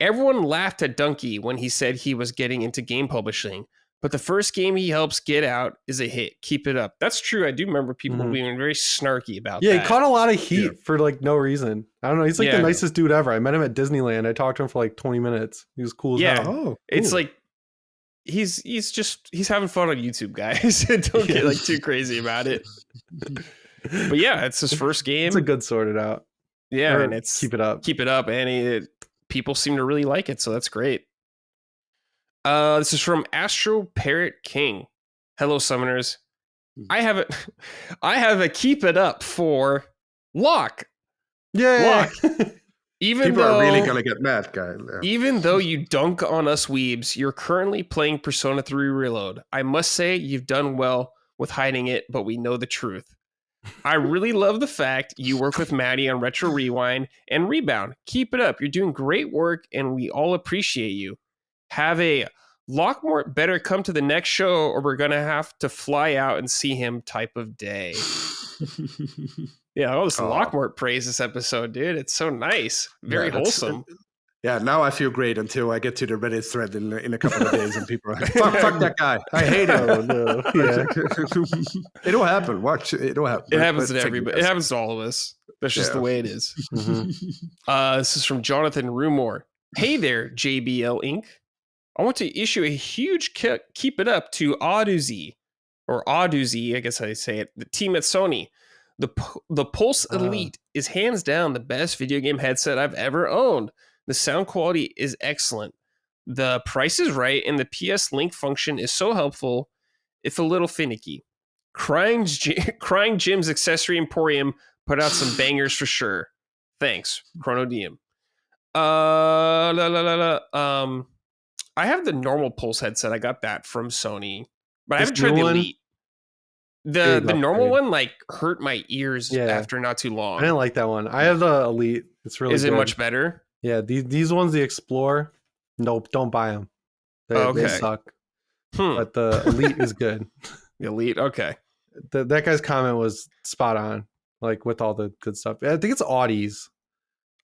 Everyone laughed at Donkey when he said he was getting into game publishing. But the first game he helps get out is a hit. Keep it up. That's true. I do remember people being very snarky about that. Yeah, he caught a lot of heat for like no reason. I don't know. He's like the nicest dude ever. I met him at Disneyland. I talked to him for like 20 minutes. He was cool as hell. Oh, it's like he's having fun on YouTube, guys. Don't get like too crazy about it. But yeah, it's his first game. It's a good sorted out. Yeah, and it's keep it up. Keep it up, and people seem to really like it, so that's great. This is from Astro Parrot King. Hello, summoners. I have a keep it up for Locke. Yeah. People are really gonna get mad, guys. Yeah. Even though you dunk on us weebs, you're currently playing Persona 3 Reload. I must say you've done well with hiding it, but we know the truth. I really love the fact you work with Maddie on Retro Rewind and Rebound. Keep it up. You're doing great work, and we all appreciate you. Have a Lockmore better come to the next show, or we're gonna have to fly out and see him type of day. Yeah, all this Lockmore praise this episode, dude. It's so nice, very wholesome. Yeah, now I feel great until I get to the Reddit thread in a couple of days, and people are like, "Fuck that guy! I hate him." Oh, no. Yeah. It'll happen. Watch, it'll happen. It happens to everybody. It happens to all of us. That's just the way it is. This is from Jonathan Rumor. Hey there, JBL Inc. I want to issue a huge keep it up to Auduzzi, or Auduzzi, I guess I say it, the team at Sony. The Pulse Elite is hands down the best video game headset I've ever owned. The sound quality is excellent. The price is right, and the PS Link function is so helpful, if a little finicky. Crying Jim's Accessory Emporium put out some bangers for sure. Thanks, Chronodium. I have the normal Pulse headset. I got that from Sony, but I haven't tried the Elite. The normal one like hurt my ears after not too long. I didn't like that one. I have the Elite. It's really Is it much better? Yeah, these ones, the Explore, nope, don't buy them. They suck. But the Elite is good. The Elite, okay. That guy's comment was spot on, like with all the good stuff. I think it's Audis.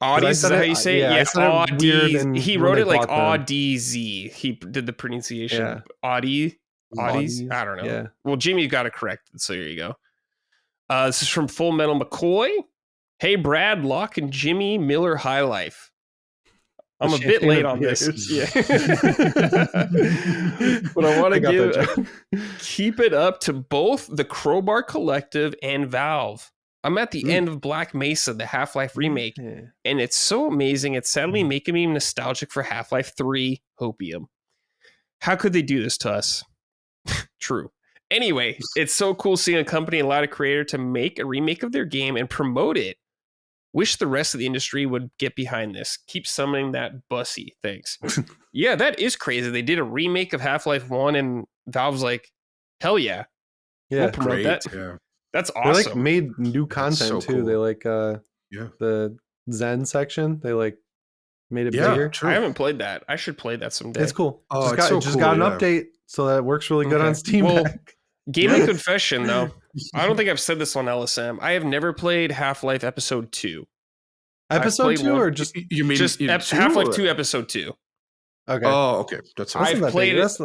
Audis, is that how you say it? Yeah, Audis. He wrote it like Audiz. He did the pronunciation. Yeah. Audis? I don't know. Yeah. Well, Jimmy got it corrected, so here you go. This is from Full Metal McCoy. Hey, Brad, Lock and Jimmy Miller High Life. I'm a bit late on this. Yeah. But I want to keep it up to both the Crowbar Collective and Valve. I'm at the end of Black Mesa, the Half-Life remake, and it's so amazing. It's sadly making me nostalgic for Half-Life 3 Hopium. How could they do this to us? True. Anyway, it's so cool seeing a company allow a creator to make a remake of their game and promote it. Wish the rest of the industry would get behind this. Keep summoning that bussy. Thanks. Yeah, that is crazy. They did a remake of Half-Life 1 and Valve's like, hell yeah. Yeah, we'll promote that. Yeah. That's awesome. They like made new content too. Cool. They like the Zen section. They like made it bigger. True. I haven't played that. I should play that someday. It's cool. Oh, just got an update, so that works really good on Steam. Well, gaming confession though. I don't think I've said this on LSM. I have never played Half-Life Episode 2. Episode 2 or just you mean just Half-Life 2 Episode 2? Okay. Oh, okay. That's I've played it.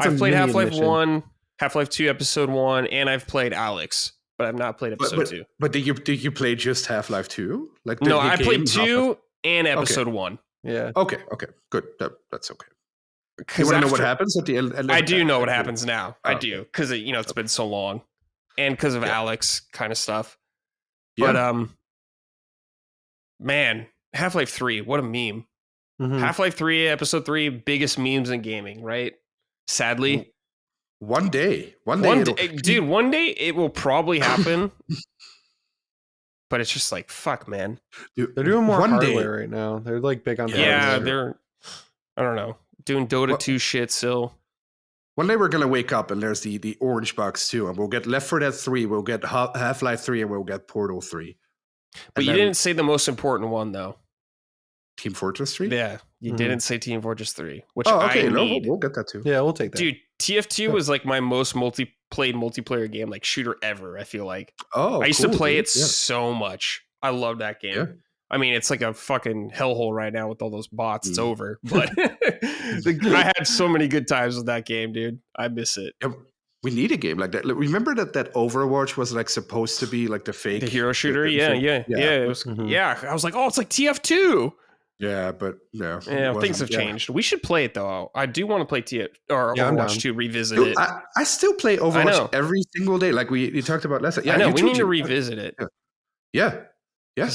I've played Half-Life 1, Half-Life 2 Episode 1, and I've played Alex. But I've not played Episode 2. But did you play just Half-Life 2? Like no, I played 2 and Episode 1. Yeah. Okay. Good. That's okay. You want to know what happens at the end? I do know what happens now. I do because it's been so long, and because of Alex kind of stuff. Yeah. But man, Half-Life 3, what a meme! Mm-hmm. Half-Life 3, Episode 3, biggest memes in gaming, right? Sadly. One day, dude. One day it will probably happen, but it's just like fuck, man. Dude, they're doing more hardware right now. They're like big on hardware. They're. I don't know, doing Dota 2 shit still. One day we're gonna wake up and there's the orange box too, and we'll get Left 4 Dead 3, we'll get Half-Life 3, and we'll get Portal 3. But you didn't say the most important one though. Team Fortress 3? Yeah, you didn't say Team Fortress 3, which I need. We'll get that too. Yeah, we'll take that. Dude, TF2 was like my most played multiplayer game, like shooter ever, I feel like. Oh, I used to play it so much. I love that game. Yeah. I mean, it's like a fucking hellhole right now with all those bots. It's over. But I had so many good times with that game, dude. I miss it. Yeah, we need a game like that. Remember that Overwatch was like supposed to be like the fake... The hero shooter? Yeah. It was, I was like, oh, it's like TF2. Yeah, but no. Yeah, things have changed. We should play it though. I do want to play Overwatch 2, revisit it. I still play Overwatch every single day, like we talked about last time. Yeah, I know. We need to revisit it. Yeah.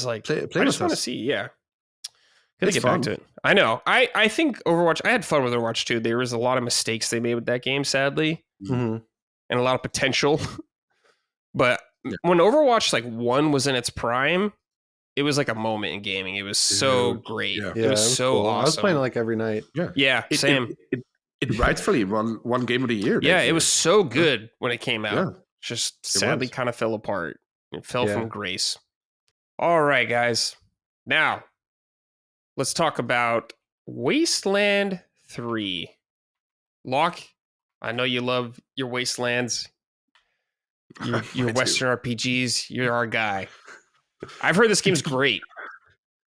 Like, play I just want to see. Yeah, gotta get back to it. I know. I think Overwatch. I had fun with Overwatch 2. There was a lot of mistakes they made with that game, sadly, and a lot of potential. But when Overwatch 1 was in its prime, it was like a moment in gaming. It was so great. Yeah. It was so cool. Awesome. I was playing it like every night. Yeah, same. It rightfully won game of the year. Yeah, it was so good when it came out. Yeah. Just sadly kind of fell apart. It fell from grace. All right, guys. Now, let's talk about Wasteland 3. Lock, I know you love your Wastelands, your Western RPGs. You're our guy. I've heard this game's great.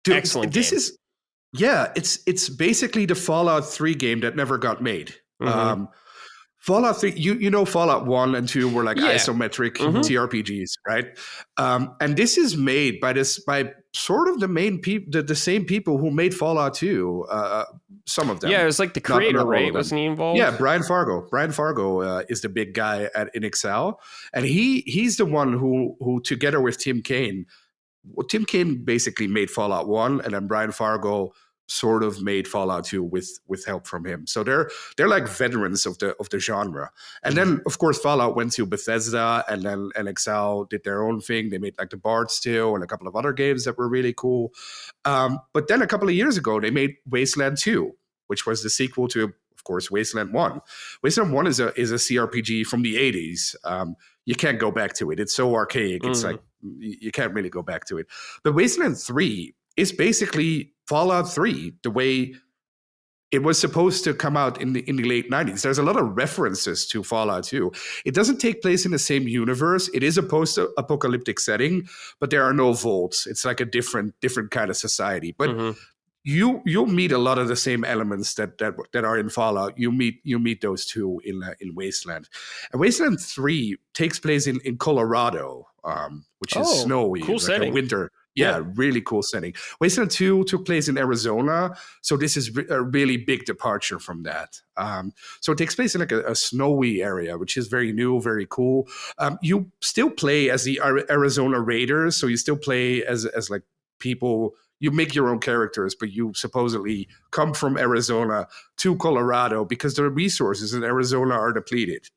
Dude, excellent game. It's basically the Fallout 3 game that never got made. Fallout 3, you know Fallout 1 and 2 were like isometric TRPGs, right? And this is made by sort of the same people who made Fallout 2, some of them. Yeah, it was like the creator, right? Wasn't he involved? Yeah, Brian Fargo. Brian Fargo is the big guy at InXL. And he's the one who together with Tim Kaine basically made Fallout 1, and then Brian Fargo sort of made Fallout 2 with help from him. So they're like veterans of the genre. And then of course Fallout went to Bethesda, and then NXL did their own thing. They made like the Bard's Tale and a couple of other games that were really cool. But then a couple of years ago they made Wasteland 2, which was the sequel to, of course, Wasteland 1. Wasteland 1 is a CRPG from the 80s. You can't go back to it. It's so archaic. It's like you can't really go back to it. But Wasteland 3 is basically Fallout 3, the way it was supposed to come out in the late 90s. There's a lot of references to Fallout 2. It doesn't take place in the same universe. It is a post-apocalyptic setting, but there are no vaults. It's like a different kind of society. But you'll meet a lot of the same elements that are in Fallout. You meet those two in Wasteland. And Wasteland 3 takes place in Colorado, which is snowy. Cool setting. Winter. Yeah, really cool setting. Wasteland 2 took place in Arizona, so this is a really big departure from that. So it takes place in like a snowy area, which is very new, very cool. You still play as the Arizona Raiders, so you still play as like people. You make your own characters, but you supposedly come from Arizona to Colorado because the resources in Arizona are depleted.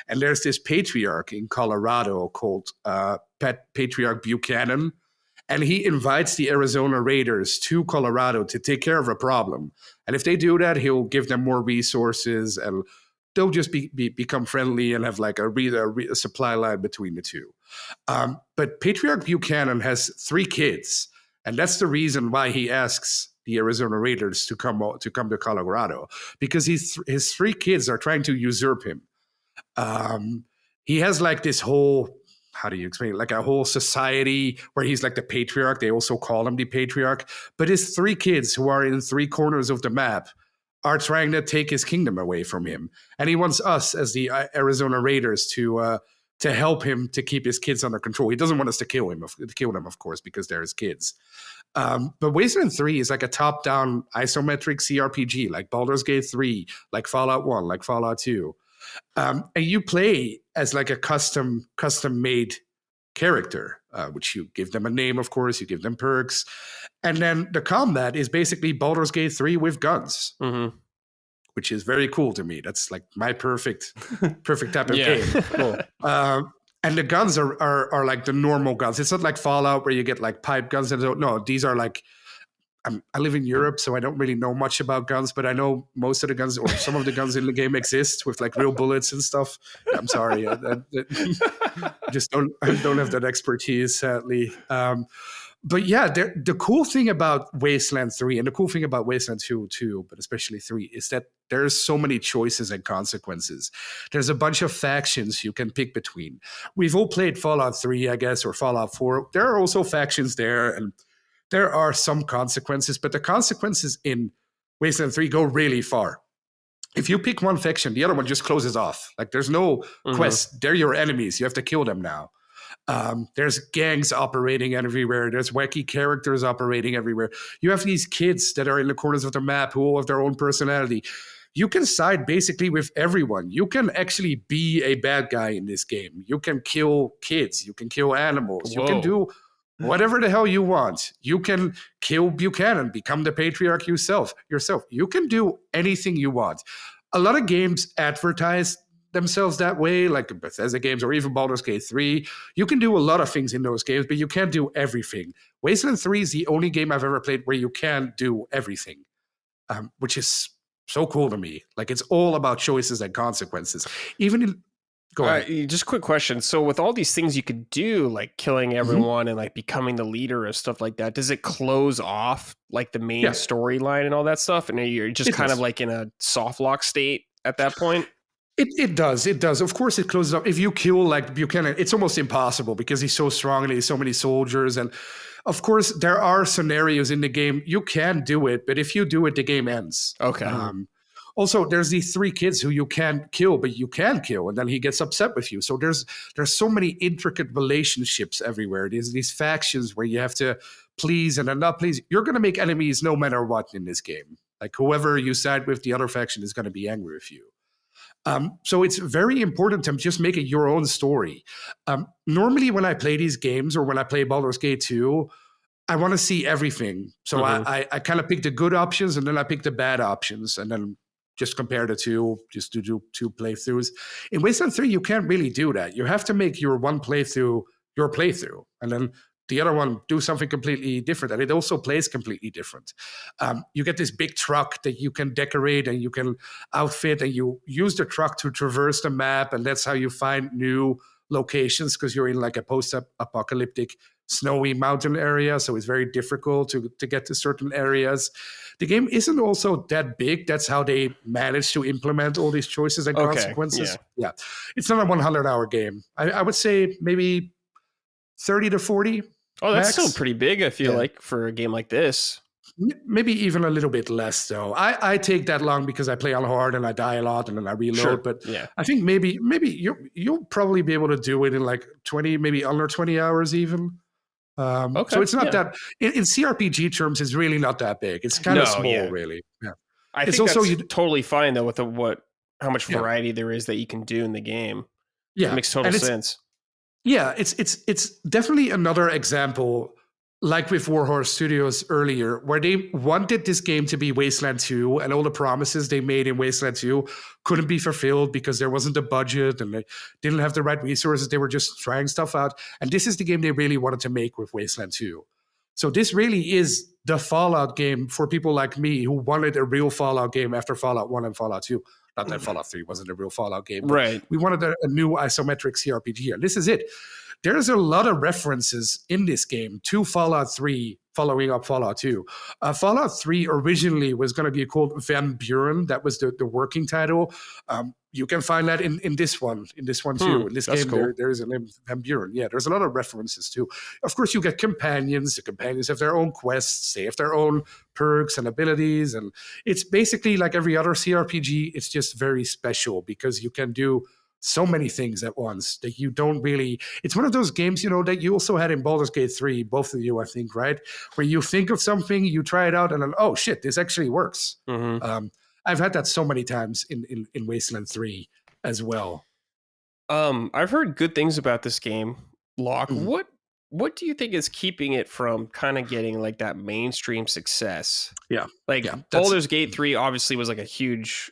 And there's this patriarch in Colorado called Patriarch Buchanan, and he invites the Arizona Raiders to Colorado to take care of a problem. And if they do that, he'll give them more resources, and they'll just become friendly and have like a supply line between the two. But Patriarch Buchanan has 3 kids. And that's the reason why he asks the Arizona Raiders to come to Colorado, because his 3 kids are trying to usurp him. He has like this whole, how do you explain it? Like a whole society where he's like the patriarch. They also call him the patriarch. But his 3 kids, who are in 3 corners of the map, are trying to take his kingdom away from him. And he wants us as the Arizona Raiders to help him to keep his kids under control. He doesn't want us to kill them, of course, because they're his kids. But Wasteland 3 is like a top-down isometric CRPG, like Baldur's Gate 3, like Fallout 1, like Fallout 2. And you play as like a custom-made character, which you give them a name, of course, you give them perks. And then the combat is basically Baldur's Gate 3 with guns. Which is very cool to me. That's like my perfect type of game. Cool. And the guns are like the normal guns. It's not like Fallout where you get like pipe guns. No, these are like, I live in Europe, so I don't really know much about guns, but I know most of the guns, or some of the guns in the game, exist with like real bullets and stuff. I'm sorry, I just don't have that expertise, sadly. But yeah, the cool thing about Wasteland 3 and the cool thing about Wasteland 2 too, but especially 3, is that there's so many choices and consequences. There's a bunch of factions you can pick between. We've all played Fallout 3, I guess, or Fallout 4. There are also factions there, and there are some consequences, but the consequences in Wasteland 3 go really far. If you pick one faction, the other one just closes off. Like there's no quest. They're your enemies. You have to kill them now. There's gangs operating everywhere. There's wacky characters operating everywhere. You have these kids that are in the corners of the map who all have their own personality. You can side basically with everyone. You can actually be a bad guy in this game. You can kill kids. You can kill animals. Whoa. You can do whatever the hell you want. You can kill Buchanan, become the patriarch yourself. You can do anything you want. A lot of games advertise themselves that way, like Bethesda games or even Baldur's Gate 3. You can do a lot of things in those games, but you can't do everything. Wasteland 3 is the only game I've ever played where you can do everything, which is so cool to me. Like it's all about choices and consequences. Go ahead. Just a quick question. So with all these things you could do, like killing everyone and like becoming the leader or stuff like that, does it close off like the main storyline and all that stuff? And you're just kind of like in a soft lock state at that point? It does. Of course, it closes up. If you kill like Buchanan, it's almost impossible because he's so strong and he has so many soldiers. And of course, there are scenarios in the game you can do it, but if you do it, the game ends. Okay. Also, there's these 3 kids who you can't kill, but you can kill, and then he gets upset with you. So there's so many intricate relationships everywhere. There's these factions where you have to please and not please. You're going to make enemies no matter what in this game. Like whoever you side with, the other faction is going to be angry with you. So it's very important to just make it your own story. Normally when I play these games or when I play Baldur's Gate 2, I want to see everything. So I kind of pick the good options and then I pick the bad options and then just compare the two, just to do 2 playthroughs. In Wasteland 3, you can't really do that. You have to make your one playthrough your playthrough, and then the other one do something completely different. And it also plays completely different. You get this big truck that you can decorate and you can outfit, and you use the truck to traverse the map, and that's how you find new locations, because you're in like a post-apocalyptic snowy mountain area, so it's very difficult to get to certain areas. The game isn't also that big. That's how they manage to implement all these choices and consequences. Yeah. It's not a 100-hour game. I would say maybe 30 to 40. Oh, that's max. still pretty big, I feel like, for a game like this. Maybe even a little bit less, though. I take that long because I play on hard and I die a lot and then I reload. Sure. But I think maybe you'll probably be able to do it in like 20, maybe under 20 hours even. So it's not that in CRPG terms, it's really not that big. It's kind of small, really. Yeah. I think also that's totally fine though with how much variety there is that you can do in the game. Yeah, it makes total sense. Yeah, it's definitely another example, like with Warhorse Studios earlier, where they wanted this game to be Wasteland 2, and all the promises they made in Wasteland 2 couldn't be fulfilled because there wasn't a budget and they didn't have the right resources. They were just trying stuff out. And this is the game they really wanted to make with Wasteland 2. So this really is the Fallout game for people like me who wanted a real Fallout game after Fallout 1 and Fallout 2. Not that Fallout 3 wasn't a real Fallout game, but right. We wanted a new isometric CRPG. And this is it. There's a lot of references in this game to Fallout 3 following up Fallout 2. Fallout 3 originally was going to be called Van Buren. That was the working title. You can find that in this one too. In this game, cool. there is a name, Van Buren. Yeah, there's a lot of references too. Of course, you get companions. The companions have their own quests. They have their own perks and abilities. And it's basically like every other CRPG. It's just very special because you can do so many things at once that you don't really. It's one of those games, that you also had in Baldur's Gate 3, both of you, I think, right? Where you think of something, you try it out, and then, oh shit, this actually works. Mm-hmm. I've had that so many times in Wasteland 3 as well. I've heard good things about this game, Lock. Mm. What do you think is keeping it from kind of getting like that mainstream success? Yeah. Baldur's Gate 3 obviously was like a huge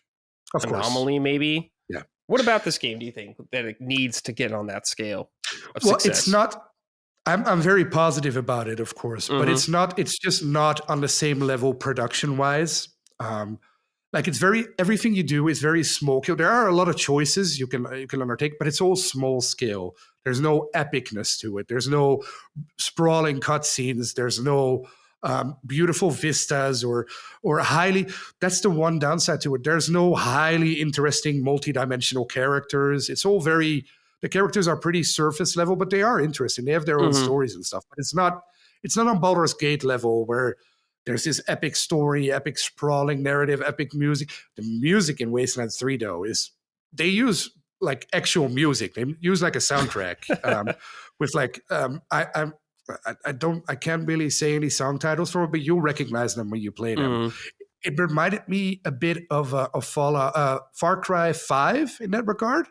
anomaly, maybe. Yeah. What about this game do you think that it needs to get on that scale of success? It's not. I'm very positive about it, of course, but it's not. It's just not on the same level production wise. It's everything you do is very small scale. There are a lot of choices you can undertake, but it's all small scale. There's no epicness to it. There's no sprawling cutscenes. There's no beautiful vistas or highly. That's the one downside to it. There's no highly interesting multi-dimensional characters. It's all very. The characters are pretty surface level, but they are interesting. They have their own stories and stuff. But it's not on Baldur's Gate level where there's this epic story, epic sprawling narrative, epic music. The music in Wasteland 3, though, is they use like actual music. They use like a soundtrack with like I can't really say any song titles for it, but you'll recognize them when you play them. It reminded me a bit of Far Cry 5 in that regard.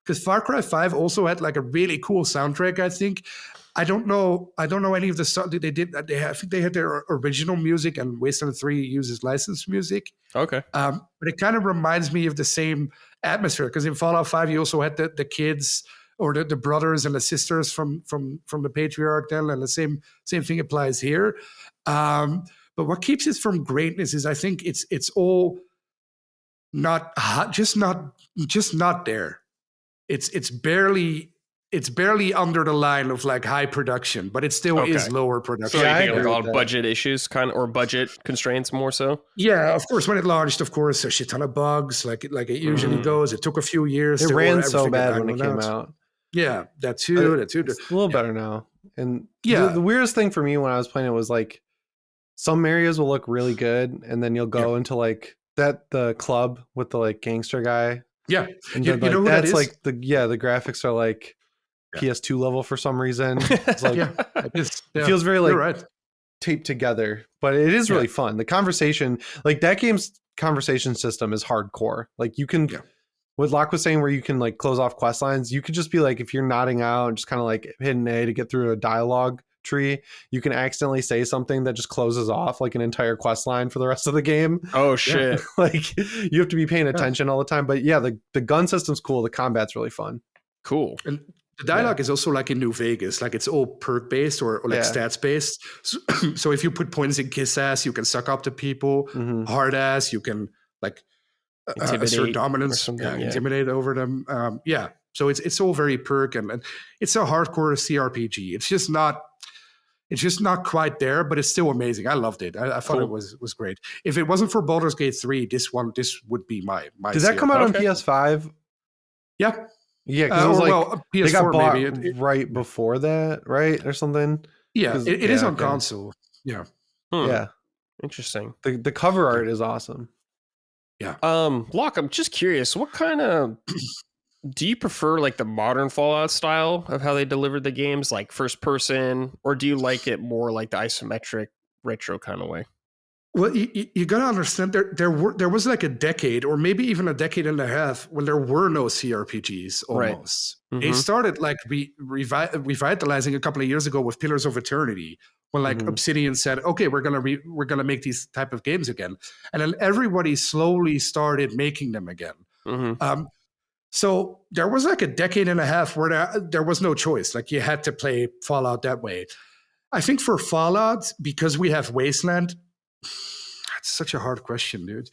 Because Far Cry 5 also had like a really cool soundtrack, I think. I don't know any of the stuff they did. I think they had their original music, and Wasteland 3 uses licensed music. Okay. But it kind of reminds me of the same atmosphere. Because in Fallout 5, you also had the kids or the brothers and the sisters from the patriarch then, and the same thing applies here. But what keeps it from greatness is I think it's all not just not there. It's barely under the line of like high production, but it still is lower production. So you think like budget issues or budget constraints more so? Yeah, of course. When it launched, of course, a shit ton of bugs, like it usually goes. It took a few years. It ran so bad when it came out. Yeah, that too. It's a little better now. And the weirdest thing for me when I was playing it was like some areas will look really good, and then you'll go into like the club with the like gangster guy. Yeah, and you know who that's that is? Like the graphics are like PS2 level for some reason. It's like it feels very like taped together, but it is really fun. The conversation, like that game's conversation system is hardcore. Like you can, what Locke was saying, where you can like close off quest lines. You could just be like, if you're nodding out and just kind of like hitting A to get through a dialogue tree, you can accidentally say something that just closes off like an entire quest line for the rest of the game. Oh shit! Like you have to be paying attention all the time. But yeah, the gun system's cool. The combat's really fun. Cool. And the dialogue is also like in New Vegas, like it's all perk based or like stats based. So if you put points in kiss ass, you can suck up to people. Hard ass, you can like assert dominance, intimidate over them. So it's all very perk and it's a hardcore CRPG. It's just not quite there, but it's still amazing. I loved it. I thought it was great. If it wasn't for Baldur's Gate 3, this would be my. Did that come out on PS5? Yeah. Yeah, because it was PS4 they got bought maybe. Right before that, right, or something. Yeah, it is on console. Yeah, yeah, interesting. The cover art is awesome. Yeah. Locke, I'm just curious, what kind of do you prefer, like the modern Fallout style of how they delivered the games, like first person, or do you like it more like the isometric retro kind of way? Well, you got to understand there was like a decade or maybe even a decade and a half when there were no CRPGs almost. Right. They started like revitalizing a couple of years ago with Pillars of Eternity when like Obsidian said, okay, we're going to make these type of games again. And then everybody slowly started making them again. So there was like a decade and a half where there was no choice. Like you had to play Fallout that way. I think for Fallout, because we have Wasteland, that's such a hard question, dude.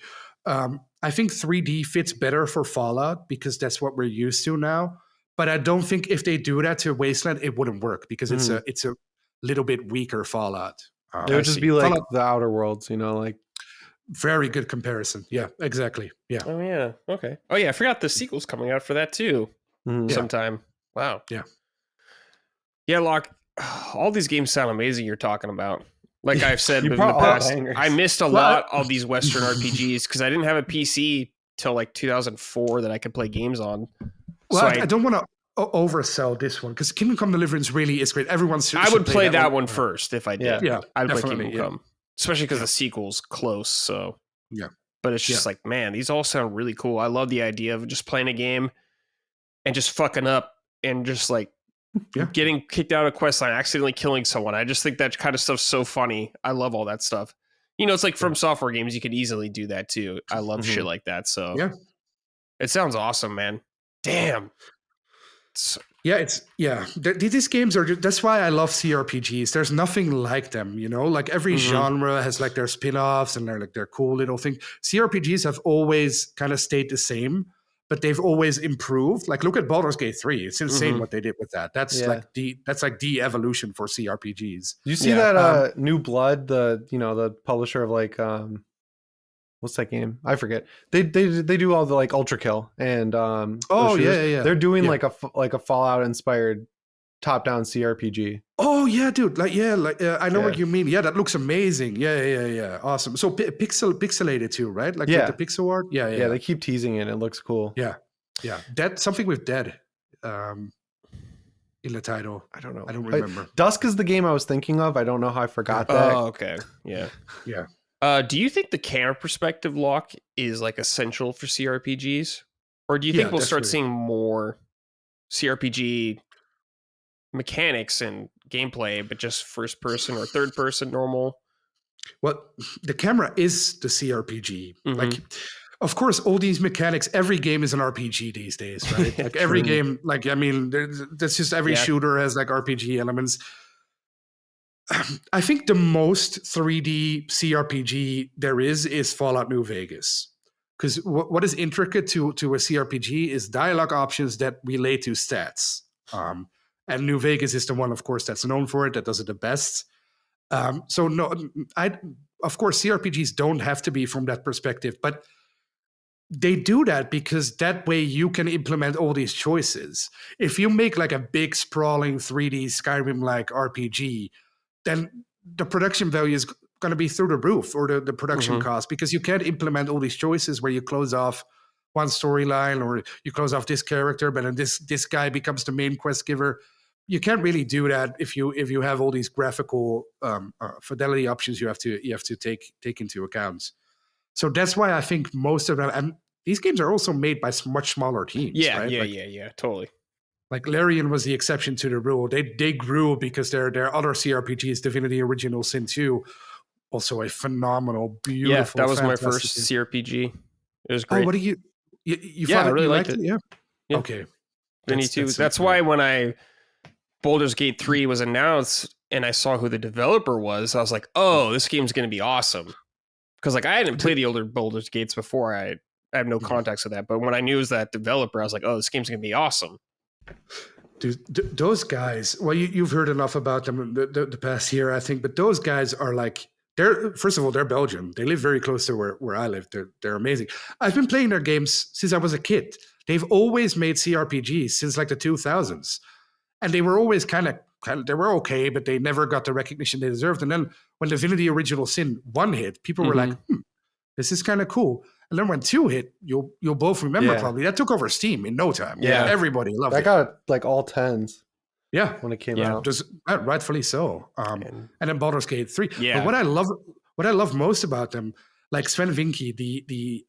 I think 3D fits better for Fallout because that's what we're used to now. But I don't think if they do that to Wasteland, it wouldn't work because it's a little bit weaker Fallout. It would just be like Fallout, the Outer Worlds, like. Very good comparison. Yeah, exactly. Yeah. Oh yeah. Okay. Oh yeah, I forgot the sequel's coming out for that too. Sometime. Wow. Yeah. Yeah, Locke. All these games sound amazing. You're talking about. Like I've said in the past, I missed a lot of these Western RPGs because I didn't have a PC till like 2004 that I could play games on. Well, I don't want to oversell this one because Kingdom Come Deliverance really is great. I would play that one first if I did. Yeah, I'd play Kingdom Come, especially because the sequel's close. So but it's just like, man, these all sound really cool. I love the idea of just playing a game and just fucking up and just like. Getting kicked out of a quest line, accidentally killing someone. I just think that kind of stuff's so funny. I love all that stuff. It's like from software games, you could easily do that too. I love shit like that. So it sounds awesome, man. Damn. These games are. That's why I love CRPGs. There's nothing like them. Like every genre has like their spin-offs and they're like their cool little thing. CRPGs have always kind of stayed the same. But they've always improved. Like, look at Baldur's Gate 3. It's insane what they did with that. That's like the evolution for CRPGs. You see that New Blood, the publisher of like what's that game? I forget. They do all the like Ultra Kill and they're doing like a Fallout inspired top-down CRPG. Oh yeah, dude! I know what you mean. Yeah, that looks amazing. Yeah. Awesome. So pixelated too, right? Like the pixel art. Yeah. They keep teasing it. It looks cool. Yeah. Dead, something with dead, in the title. I don't know. I don't remember. Dusk is the game I was thinking of. I don't know how I forgot that. Oh, okay. Yeah. Do you think the camera perspective lock is like essential for CRPGs, or do you think we'll start seeing more CRPG mechanics and gameplay, but just first person or third person normal? Well, the camera is the CRPG. Like, of course, all these mechanics, every game is an RPG these days, right? Like every game, like, I mean, that's just every shooter has like RPG elements. I think the most 3D CRPG there is Fallout New Vegas. Because what is intricate to a CRPG is dialogue options that relate to stats. And New Vegas is the one, of course, that's known for it, that does it the best. Of course, CRPGs don't have to be from that perspective, but they do that because that way you can implement all these choices. If you make like a big, sprawling 3D Skyrim-like RPG, then the production value is going to be through the roof, or the production cost, because you can't implement all these choices where you close off one storyline or you close off this character, but then this guy becomes the main quest giver. You can't really do that if you have all these graphical fidelity options you have to take into account. So that's why I think most of them, and these games are also made by much smaller teams. Yeah, right? yeah, totally. Like Larian was the exception to the rule. They grew because their other CRPGs, Divinity Original Sin 2, also a phenomenal, beautiful. Yeah, that was my fantastic first game. CRPG. It was great. Oh, what do you Yeah, thought I really you liked it. Yeah. Yeah. Okay. Divinity 2. That's why when Baldur's Gate 3 was announced and I saw who the developer was, I was like, oh, this game's going to be awesome. Because like I hadn't played the older Baldur's Gates before. I have no context with that. But when I knew it was that developer, I was like, oh, this game's going to be awesome. Dude, those guys, well, you've heard enough about them the past year, I think, but those guys are like, first of all, they're Belgian. They live very close to where I live. They're amazing. I've been playing their games since I was a kid. They've always made CRPGs since like the 2000s. And they were always kind of they were okay, but they never got the recognition they deserved. And then when Divinity Original Sin 1 hit, people were like, this is kind of cool. And then when 2 hit, you'll both remember probably. That took over Steam in no time. Yeah. Everybody loved it. That got like all 10s. Yeah. When it came out. Just rightfully so. And then Baldur's Gate 3. Yeah. But what I love most about them, like Sven Vinke, the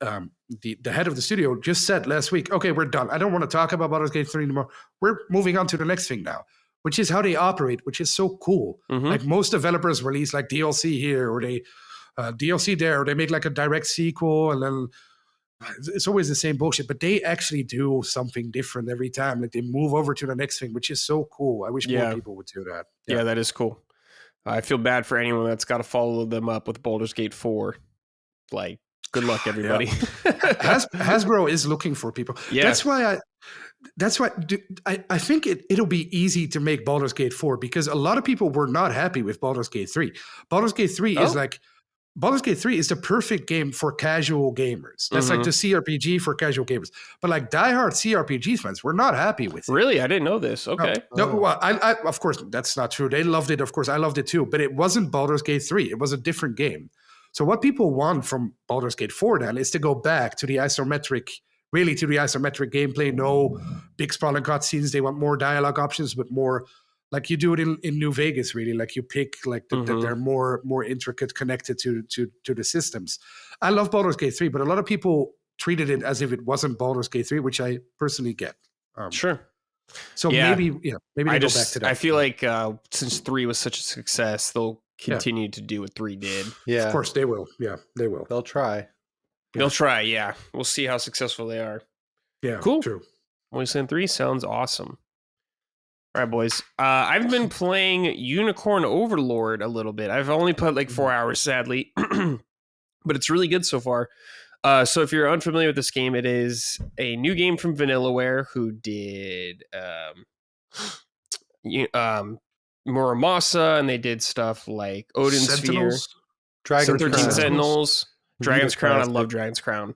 head of the studio, just said last week, okay, we're done. I don't want to talk about Baldur's Gate 3 anymore. We're moving on to the next thing now, which is how they operate, which is so cool. Like most developers release like DLC here or they DLC there, or they make like a direct sequel, and then it's always the same bullshit. But they actually do something different every time. Like they move over to the next thing, which is so cool. I wish more people would do that. Yeah, that is cool. I feel bad for anyone that's got to follow them up with Baldur's Gate 4. Like, good luck, everybody. Hasbro is looking for people. Yeah. That's why I think it'll be easy to make Baldur's Gate 4 because a lot of people were not happy with Baldur's Gate 3. Baldur's Gate 3 is like Baldur's Gate 3 is the perfect game for casual gamers. That's like the CRPG for casual gamers. But like diehard CRPG fans were not happy with it. Really? I didn't know this. Okay. No, well, I of course, that's not true. They loved it. Of course, I loved it too. But it wasn't Baldur's Gate 3. It was a different game. So what people want from Baldur's Gate 4 then is to go back to the isometric gameplay. No big sprawling cutscenes. They want more dialogue options, but more like you do it in New Vegas, really. Like you pick like they're more intricate, connected to the systems. I love Baldur's Gate 3, but a lot of people treated it as if it wasn't Baldur's Gate 3, which I personally get. Sure. So maybe they go back to that. I feel like since 3 was such a success, they'll continue to do what 3 did. Yeah. Of course they will. Yeah, they will. They'll try. They'll try, yeah. We'll see how successful they are. Yeah, cool. True. Wasteland 3 sounds awesome. All right, boys. I've been playing Unicorn Overlord a little bit. I've only played like 4 hours, sadly. But it's really good so far. So if you're unfamiliar with this game, it is a new game from Vanillaware, who did Muramasa, and they did stuff like Odin Sphere, Dragon's 13 Crown. Sentinels, Dragon's Crown. I love Dragon's Crown.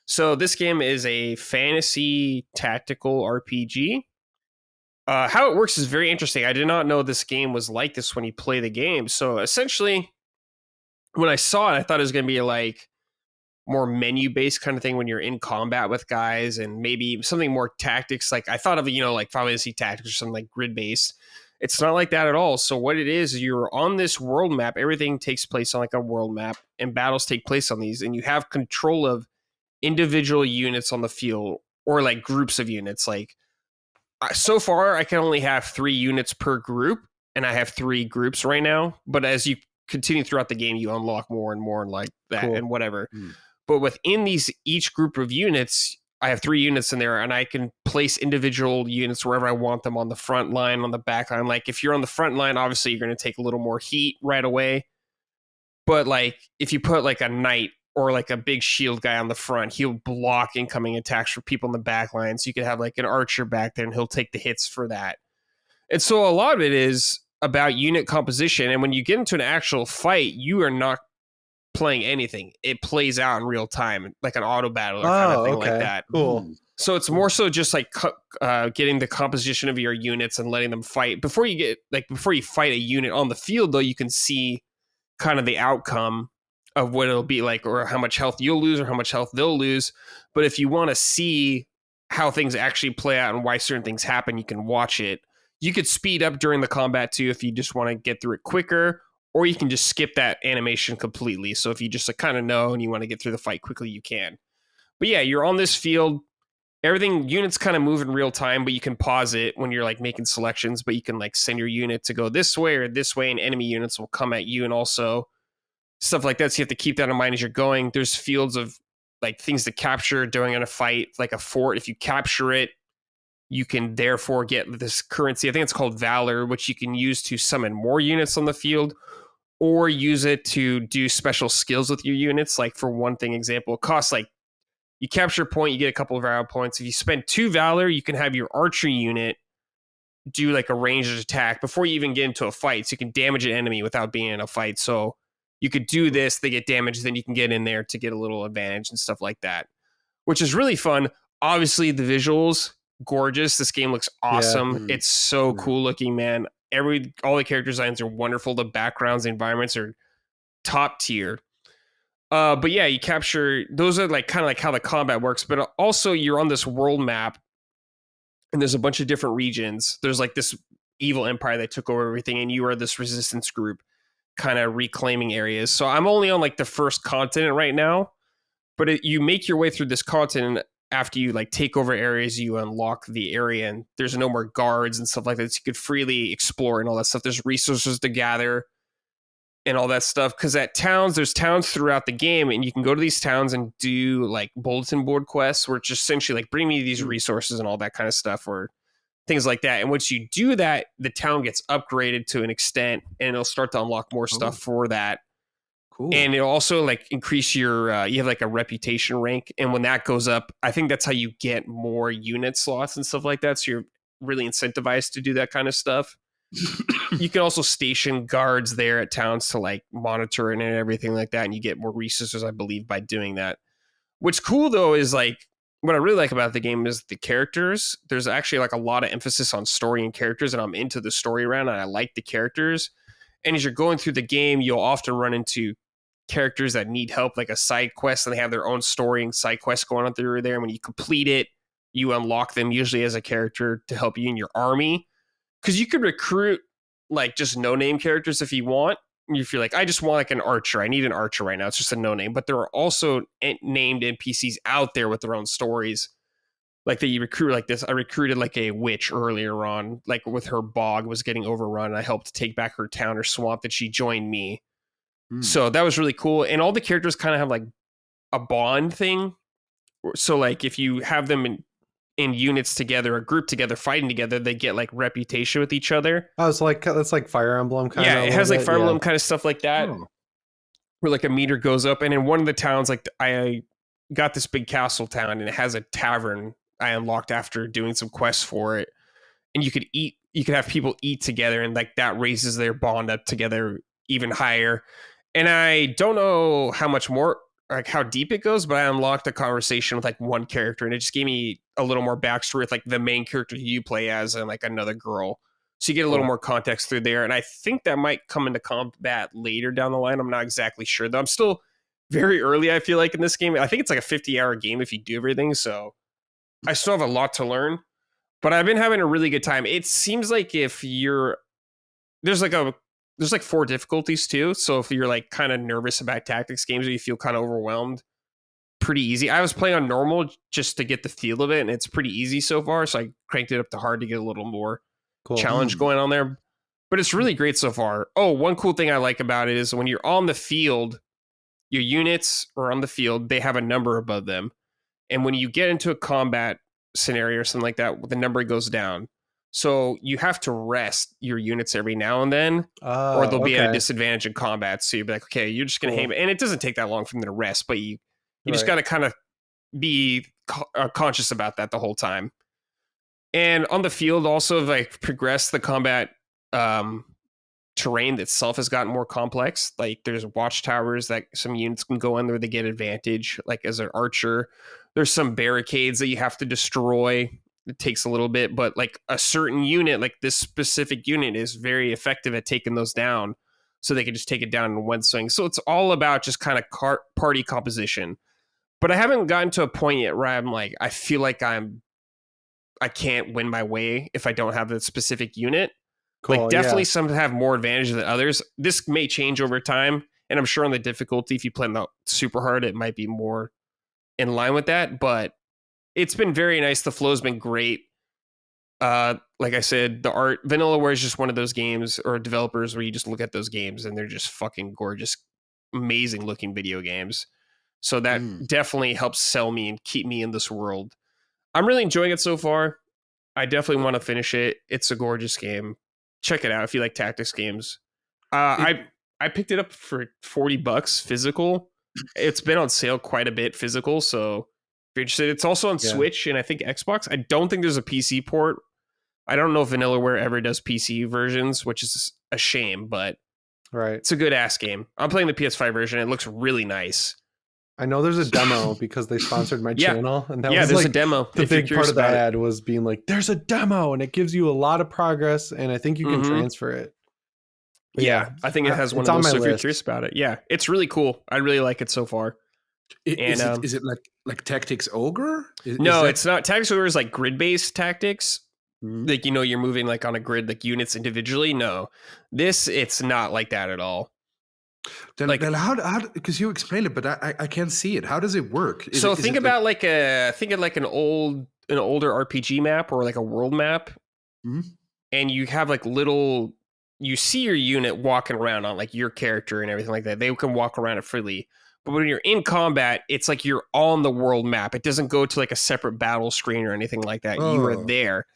So this game is a fantasy tactical RPG. How it works is very interesting. I did not know this game was like this when you play the game. So essentially, when I saw it, I thought it was going to be like more menu-based kind of thing when you're in combat with guys, and maybe something more tactics. Like I thought of, like Final Fantasy Tactics or something like grid-based. It's not like that at all. So what it is, you're on this world map. Everything takes place on like a world map, and battles take place on these, and you have control of individual units on the field, or like groups of units. Like so far, I can only have 3 units per group, and I have 3 groups right now. But as you continue throughout the game, you unlock more and more, and like that, and whatever. But within each group of units, I have 3 units in there, and I can place individual units wherever I want them, on the front line, on the back line. Like if you're on the front line, obviously you're going to take a little more heat right away. But like if you put like a knight or like a big shield guy on the front, he'll block incoming attacks for people in the back line. So you could have like an archer back there, and he'll take the hits for that. And so a lot of it is about unit composition. And when you get into an actual fight, you are not playing anything. It plays out in real time, like an auto battle or kind of thing like that. Cool. So it's more so just like getting the composition of your units and letting them fight. Before you fight a unit on the field, though, you can see kind of the outcome of what it'll be like, or how much health you'll lose or how much health they'll lose. But if you want to see how things actually play out and why certain things happen, you can watch it. You could speed up during the combat too if you just want to get through it quicker, or you can just skip that animation completely. So if you just kind of know and you want to get through the fight quickly, you can. But yeah, you're on this field. units kind of move in real time, but you can pause it when you're like making selections, but you can like send your unit to go this way or this way, and enemy units will come at you, and also stuff like that. So you have to keep that in mind as you're going. There's fields of like things to capture during a fight, like a fort. If you capture it, you can therefore get this currency. I think it's called Valor, which you can use to summon more units on the field, or use it to do special skills with your units. Like for one thing example, it costs like, you capture a point, you get a couple of Valor points. If you spend 2 Valor, you can have your archery unit do like a ranged attack before you even get into a fight. So you can damage an enemy without being in a fight. So you could do this, they get damaged, then you can get in there to get a little advantage and stuff like that, which is really fun. Obviously, the visuals, gorgeous. This game looks awesome. Yeah. It's so cool looking, man. All the character designs are wonderful. The backgrounds, the environments are top tier. But yeah, you capture, those are like kind of like how the combat works, but also you're on this world map and there's a bunch of different regions. There's like this evil empire that took over everything, and you are this resistance group kind of reclaiming areas. So I'm only on like the first continent right now, but you make your way through this continent. After you like take over areas, you unlock the area, and there's no more guards and stuff like that. So you could freely explore and all that stuff. There's resources to gather and all that stuff, because there's towns throughout the game, and you can go to these towns and do like bulletin board quests, where it's just essentially like bring me these resources and all that kind of stuff, or things like that. And once you do that, the town gets upgraded to an extent, and it'll start to unlock more stuff for that. Cool. And it'll also like increase your you have like a reputation rank, and when that goes up, I think that's how you get more unit slots and stuff like that. So you're really incentivized to do that kind of stuff. You can also station guards there at towns to like monitor and everything like that, and you get more resources, I believe, by doing that. What's cool though is like, what I really like about the game is the characters. There's actually like a lot of emphasis on story and characters, and I'm into the story round, and I like the characters. And as you're going through the game, you'll often run into characters that need help, like a side quest, and they have their own story and side quests going on through there. And when you complete it, you unlock them usually as a character to help you in your army. Because you could recruit like just no-name characters if you want. If you're like, I just want like an archer, I need an archer right now, it's just a no-name. But there are also named NPCs out there with their own stories, like that you recruit. Like this, I recruited like a witch earlier on, like with her bog was getting overrun. I helped take back her town or swamp, that she joined me. So that was really cool. And all the characters kind of have like a bond thing. So like if you have them in units together, a group together, fighting together, they get like reputation with each other. Oh, it's like, that's like Fire Emblem kind of. Yeah, it has like Fire Emblem kind of stuff like that, where like a meter goes up. And in one of the towns, like I got this big castle town, and it has a tavern I unlocked after doing some quests for it. And you could have people eat together, and like that raises their bond up together even higher. And I don't know how much more, like how deep it goes, but I unlocked a conversation with like one character, and it just gave me a little more backstory with like the main character who you play as and like another girl. So you get a little more context through there. And I think that might come into combat later down the line. I'm not exactly sure though. I'm still very early, I feel like, in this game. I think it's like a 50-hour game if you do everything. So I still have a lot to learn, but I've been having a really good time. It seems like there's like 4 difficulties too. So if you're like kind of nervous about tactics games, or you feel kind of overwhelmed, pretty easy. I was playing on normal just to get the feel of it, and it's pretty easy so far. So I cranked it up to hard to get a little more challenge going on there. But it's really great so far. Oh, one cool thing I like about it is when you're on the field, your units are on the field, they have a number above them. And when you get into a combat scenario or something like that, the number goes down. So you have to rest your units every now and then, or they'll be at a disadvantage in combat. So you'll be like, okay, you're just going to aim it. And it doesn't take that long for them to rest, but you just got to kind of be conscious about that the whole time. And on the field also, like, progress the combat terrain itself has gotten more complex. Like there's watchtowers that some units can go in there, they get advantage, like as an archer. There's some barricades that you have to destroy. It takes a little bit, but like a certain unit, like this specific unit, is very effective at taking those down. So they can just take it down in one swing. So it's all about just kind of party composition. But I haven't gotten to a point yet where I'm like, I feel like I can't win my way if I don't have the specific unit. Cool, like definitely some have more advantage than others. This may change over time. And I'm sure on the difficulty, if you play them out super hard, it might be more in line with that. But it's been very nice. The flow's been great. Like I said, the art, Vanillaware is just one of those games or developers where you just look at those games and they're just fucking gorgeous, amazing looking video games. So that definitely helps sell me and keep me in this world. I'm really enjoying it so far. I definitely want to finish it. It's a gorgeous game. Check it out if you like tactics games. I picked it up for $40 physical. It's been on sale quite a bit physical, so if you're interested, it's also on Switch and I think Xbox. I don't think there's a PC port. I don't know if Vanillaware ever does PC versions, which is a shame, but it's a good ass game. I'm playing the PS5 version. It looks really nice. I know there's a demo because they sponsored my channel, and that was there's like a demo. The big part of the ad was being like, "There's a demo, and it gives you a lot of progress, and I think you can transfer it." But I think it has one of those. So if you're curious about it, it's really cool. I really like it so far. Is it like Tactics Ogre? No, it's not. Tactics Ogre is like grid based tactics. Like you're moving like on a grid, like units individually. No, it's not like that at all. Then how? Because you explained it, but I can't see it. How does it work? Think about like an older RPG map or like a world map, and you have like little. You see your unit walking around on like your character and everything like that. They can walk around it freely. But when you're in combat, it's like you're on the world map. It doesn't go to like a separate battle screen or anything like that. You are there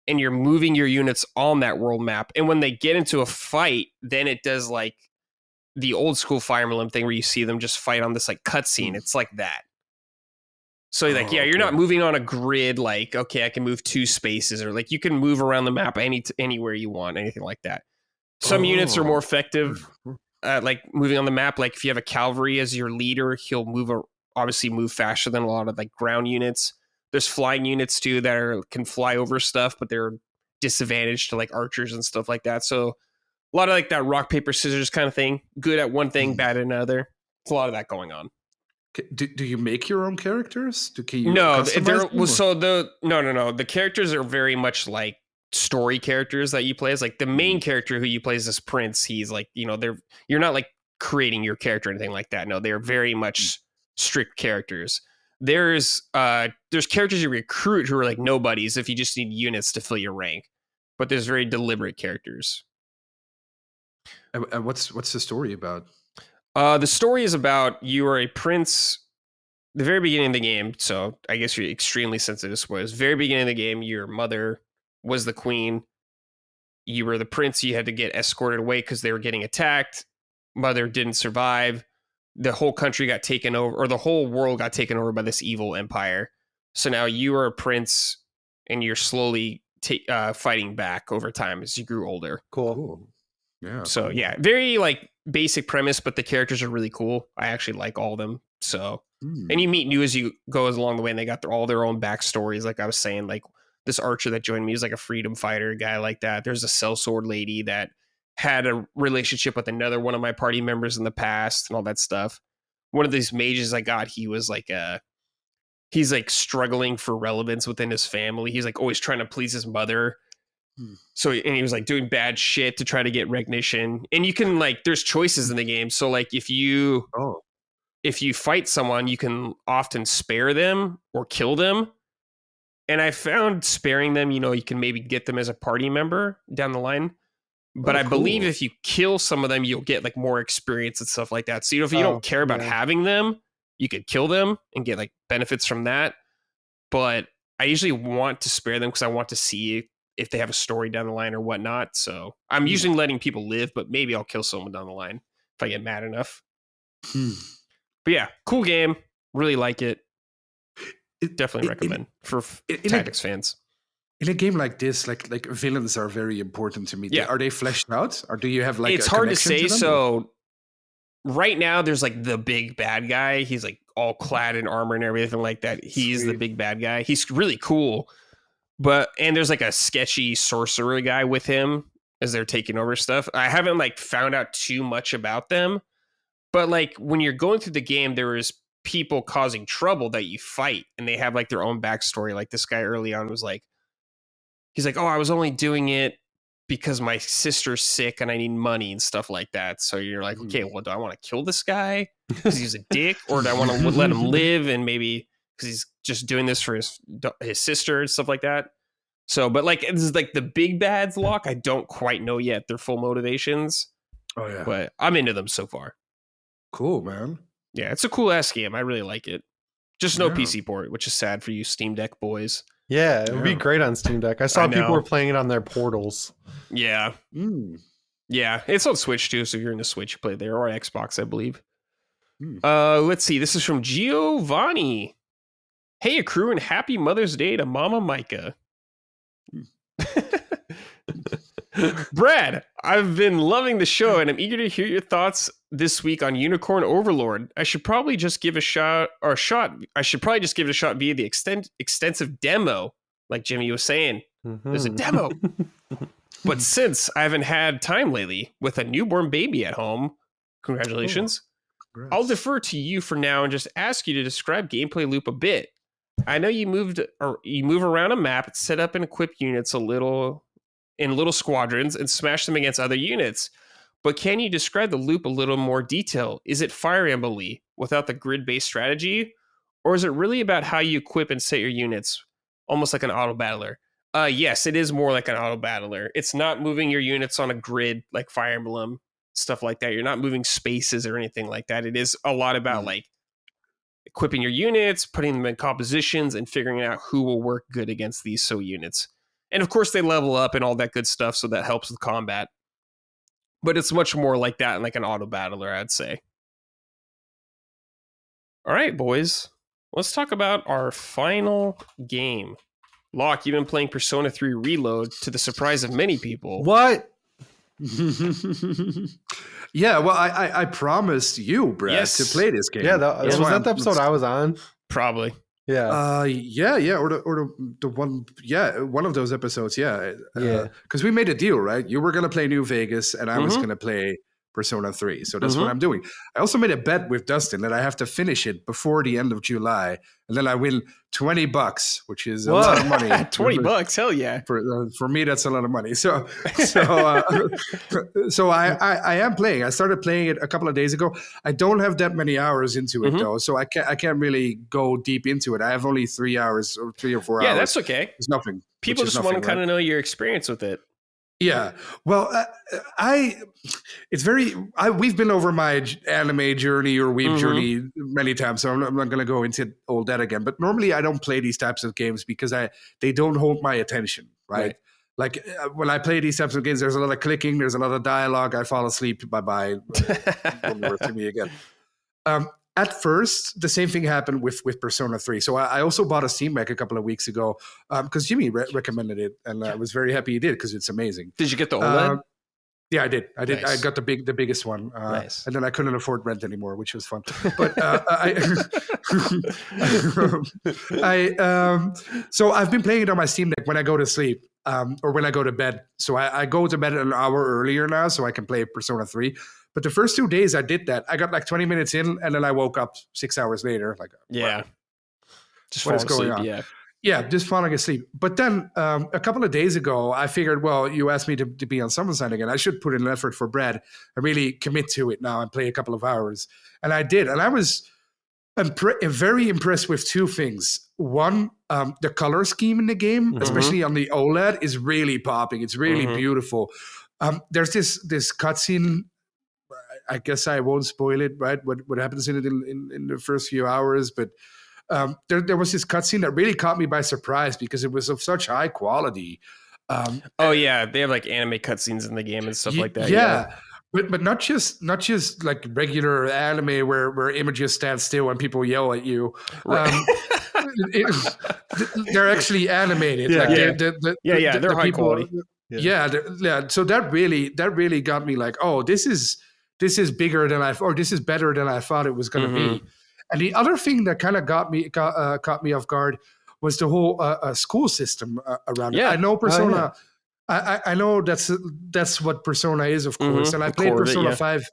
and you're moving your units on that world map. And when they get into a fight, then it does like the old school Fire Emblem thing where you see them just fight on this like cutscene. It's like that. So like, you're not moving on a grid. Like, okay, I can move 2 spaces or like you can move around the map anywhere you want, anything like that. Some units are more effective at like moving on the map. Like if you have a cavalry as your leader, he'll obviously move faster than a lot of like ground units. There's flying units too that can fly over stuff, but they're disadvantaged to like archers and stuff like that. So a lot of like that rock, paper, scissors kind of thing. Good at one thing, bad at another. It's a lot of that going on. Do you make your own characters? No. The characters are very much like story characters that you play as. Like the main character who you play is this prince. He's like, you're not like creating your character or anything like that. No, they're very much strict characters. There's characters you recruit who are like nobodies if you just need units to fill your rank, but there's very deliberate characters. And what's the story about? The story is about you are a prince. The very beginning of the game, so I guess you're extremely sensitive to spoilers. Very beginning of the game, your mother was the queen. You were the prince. You had to get escorted away because they were getting attacked. Mother didn't survive. The whole country got taken over, or the whole world got taken over by this evil empire. So now you are a prince, and you're slowly fighting back over time as you grew older. Cool. Yeah. So very like basic premise, but the characters are really cool. I actually like all of them. So, and you meet new as you go along the way, and they got all their own backstories. Like I was saying, like this archer that joined me is like a freedom fighter guy like that. There's a sellsword lady that had a relationship with another one of my party members in the past and all that stuff. One of these mages I got, he was like he's like struggling for relevance within his family. He's like always trying to please his mother. So, and he was like doing bad shit to try to get recognition. And you can like, there's choices in the game. So like if you fight someone, you can often spare them or kill them. And I found sparing them, you can maybe get them as a party member down the line. But I believe if you kill some of them, you'll get like more experience and stuff like that. So if you don't care about having them, you could kill them and get like benefits from that. But I usually want to spare them because I want to see if they have a story down the line or whatnot. So I'm usually letting people live, but maybe I'll kill someone down the line if I get mad enough. But yeah, cool game. Really like it. Definitely recommend for tactics fans. In a game like this, like villains are very important to me. Yeah. Are they fleshed out, or do you have like? It's hard to say. So right now, there's like the big bad guy. He's like all clad in armor and everything like that. He's the big bad guy. He's really cool. And there's like a sketchy sorcerer guy with him as they're taking over stuff. I haven't like found out too much about them, but like when you're going through the game, there is people causing trouble that you fight, and they have like their own backstory. Like this guy early on was like, he's like, oh, I was only doing it because my sister's sick and I need money and stuff like that. So you're like, okay, well, do I want to kill this guy because he's a dick, or do I want to let him live and maybe because he's just doing this for his sister and stuff like that. So, but like this is like the big bads, Locke. I don't quite know yet their full motivations. Oh yeah, but I'm into them so far. Cool, man. Yeah, it's a cool ass game. I really like it. Just no PC port, which is sad for you Steam Deck boys. Yeah, it would be great on Steam Deck. I saw people were playing it on their portals. Yeah. Yeah, it's on Switch too, so if you're into Switch, you play there, or Xbox, I believe. Let's see. This is from Giovanni. Hey, crew, and happy Mother's Day to Mama Micah. Brad, I've been loving the show, and I'm eager to hear your thoughts this week on Unicorn Overlord. I should probably just give a shot via the extensive demo, like Jimmy was saying. There's a demo. But since I haven't had time lately with a newborn baby at home, congratulations. I'll defer to you for now and just ask you to describe gameplay loop a bit. I know you move around a map, set up and equip units in little squadrons and smash them against other units. But can you describe the loop a little more detail? Is it Fire Emblem-y without the grid-based strategy? Or is it really about how you equip and set your units, almost like an auto battler? Yes, it is more like an auto battler. It's not moving your units on a grid like Fire Emblem, stuff like that. You're not moving spaces or anything like that. It is a lot about like equipping your units, putting them in compositions, and figuring out who will work good against these units. And of course, they level up and all that good stuff, so that helps with combat. But it's much more like that, and like an auto battler, I'd say. All right, boys. Let's talk about our final game. Locke, you've been playing Persona 3 Reload to the surprise of many people. What? Yeah, well, I promised you, Brad, to play this game. Yeah, was that the episode I was on? Probably. Yeah. Yeah, or the one, one of those episodes, because we made a deal, right? You were gonna play New Vegas, and I was gonna play Persona 3. So that's what I'm doing. I also made a bet with Dustin that I have to finish it before the end of July, and then I win $20, which is a lot of money. $20, hell yeah! For me, that's a lot of money. So I am playing. I started playing it a couple of days ago. I don't have that many hours into it though, so I can't really go deep into it. I have only 3 hours or 3 or 4 hours. Yeah, that's okay. It's nothing. People just want to kind of know your experience with it. Yeah, well, we've been over my anime journey or weeb journey many times, so I'm not going to go into all that again. But normally I don't play these types of games because they don't hold my attention, right? Like when I play these types of games, there's a lot of clicking, there's a lot of dialogue. I fall asleep. Bye-bye. Won't work to me again. At first, the same thing happened with Persona 3. So I also bought a Steam Deck a couple of weeks ago because Jimmy recommended it, and I was very happy he did because it's amazing. Did you get the OLED? Yeah, I did. Nice. I got the biggest one, nice. And then I couldn't afford rent anymore, which was fun. But so I've been playing it on my Steam Deck when I go to sleep or when I go to bed. So I go to bed an hour earlier now, so I can play Persona 3. But the first 2 days I did that. I got like 20 minutes in, and then I woke up 6 hours later. Like, just what is going on? Yeah, just falling asleep. But then a couple of days ago, I figured, well, you asked me to be on Summon Sign again. I should put in an effort for Brad and really commit to it now and play a couple of hours. And I did. And I was very impressed with 2 things. One, the color scheme in the game, especially on the OLED, is really popping. It's really beautiful. There's this cutscene. I guess I won't spoil it, right? What happens in it in the first few hours, but there was this cutscene that really caught me by surprise because it was of such high quality. They have like anime cutscenes in the game and stuff like that. Yeah. But not just like regular anime where images stand still and people yell at you. They're actually animated. They're high quality. So that really got me like, oh, this is bigger than this is better than I thought it was going to be. And the other thing that kind of caught me off guard was the whole school system around it. I know Persona. I know that's what Persona is, of course. And I played Persona 5.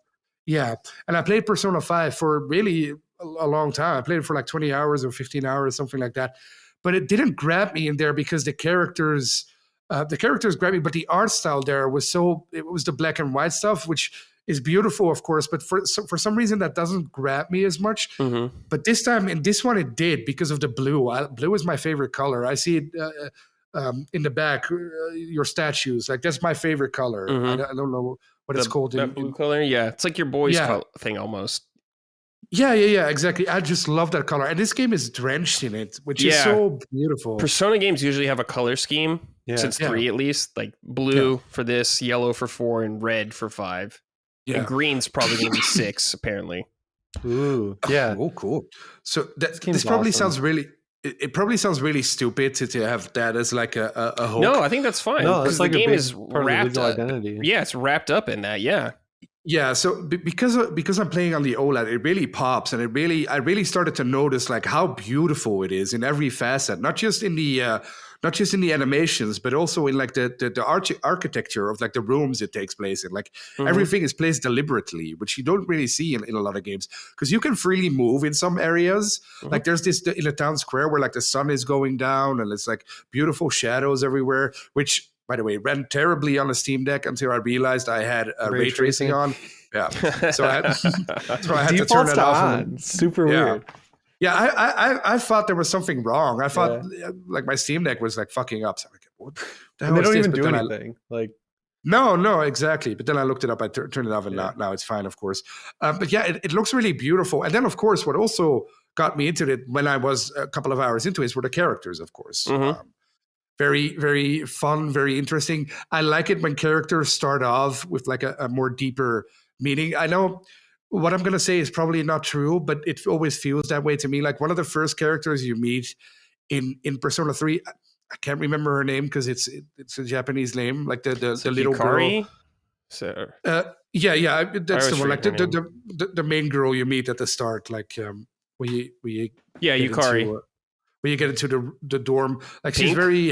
Yeah, and I played Persona 5 for really a long time. I played it for like 20 hours or 15 hours, something like that. But it didn't grab me in there because the characters grabbed me. But the art style there was it was the black and white stuff, which is beautiful, of course, but for some reason that doesn't grab me as much. But this time in this one it did because of the blue. Blue is my favorite color. I see it in the back, your statues. Like that's my favorite color. I don't know what it's called. That blue color, yeah, it's like your boys' thing almost. Yeah, exactly. I just love that color, and this game is drenched in it, which is so beautiful. Persona games usually have a color scheme, since 3 at least, like blue for this, yellow for 4, and red for 5. And green's probably going to be 6, apparently. Ooh, yeah. Oh, cool. So this probably sounds really. It probably sounds really stupid to have that as like a hook. No, I think that's fine. No, it's like the game is wrapped up. Identity. Yeah, it's wrapped up in that. Yeah. Yeah, so because I'm playing on the OLED, it really pops, and I really started to notice like how beautiful it is in every facet, not just in the animations, but also in like the architecture of like the rooms it takes place in. Like everything is placed deliberately, which you don't really see in a lot of games, because you can freely move in some areas. Like there's this in the town square where like the sun is going down, and it's like beautiful shadows everywhere, which, by the way, ran terribly on a Steam Deck until I realized I had ray tracing on. Yeah, so I had to turn it off. Super weird. Yeah, I thought there was something wrong. I thought like my Steam Deck was like fucking up. So I'm like, what the hell? And they is don't this? even do anything. No, exactly. But then I looked it up. I turned it off, and now it's fine, of course. But yeah, it looks really beautiful. And then, of course, what also got me into it when I was a couple of hours into it were the characters, of course. Very, very fun, very interesting. I like it when characters start off with like a more deeper meaning. I know what I'm going to say is probably not true, but it always feels that way to me. Like one of the first characters you meet in Persona 3, I can't remember her name because it's a Japanese name, like the little Hikari? girl. So Yeah, that's the one. Like the main girl you meet at the start, like where you Yukari. When you get into the dorm, like pink? She's very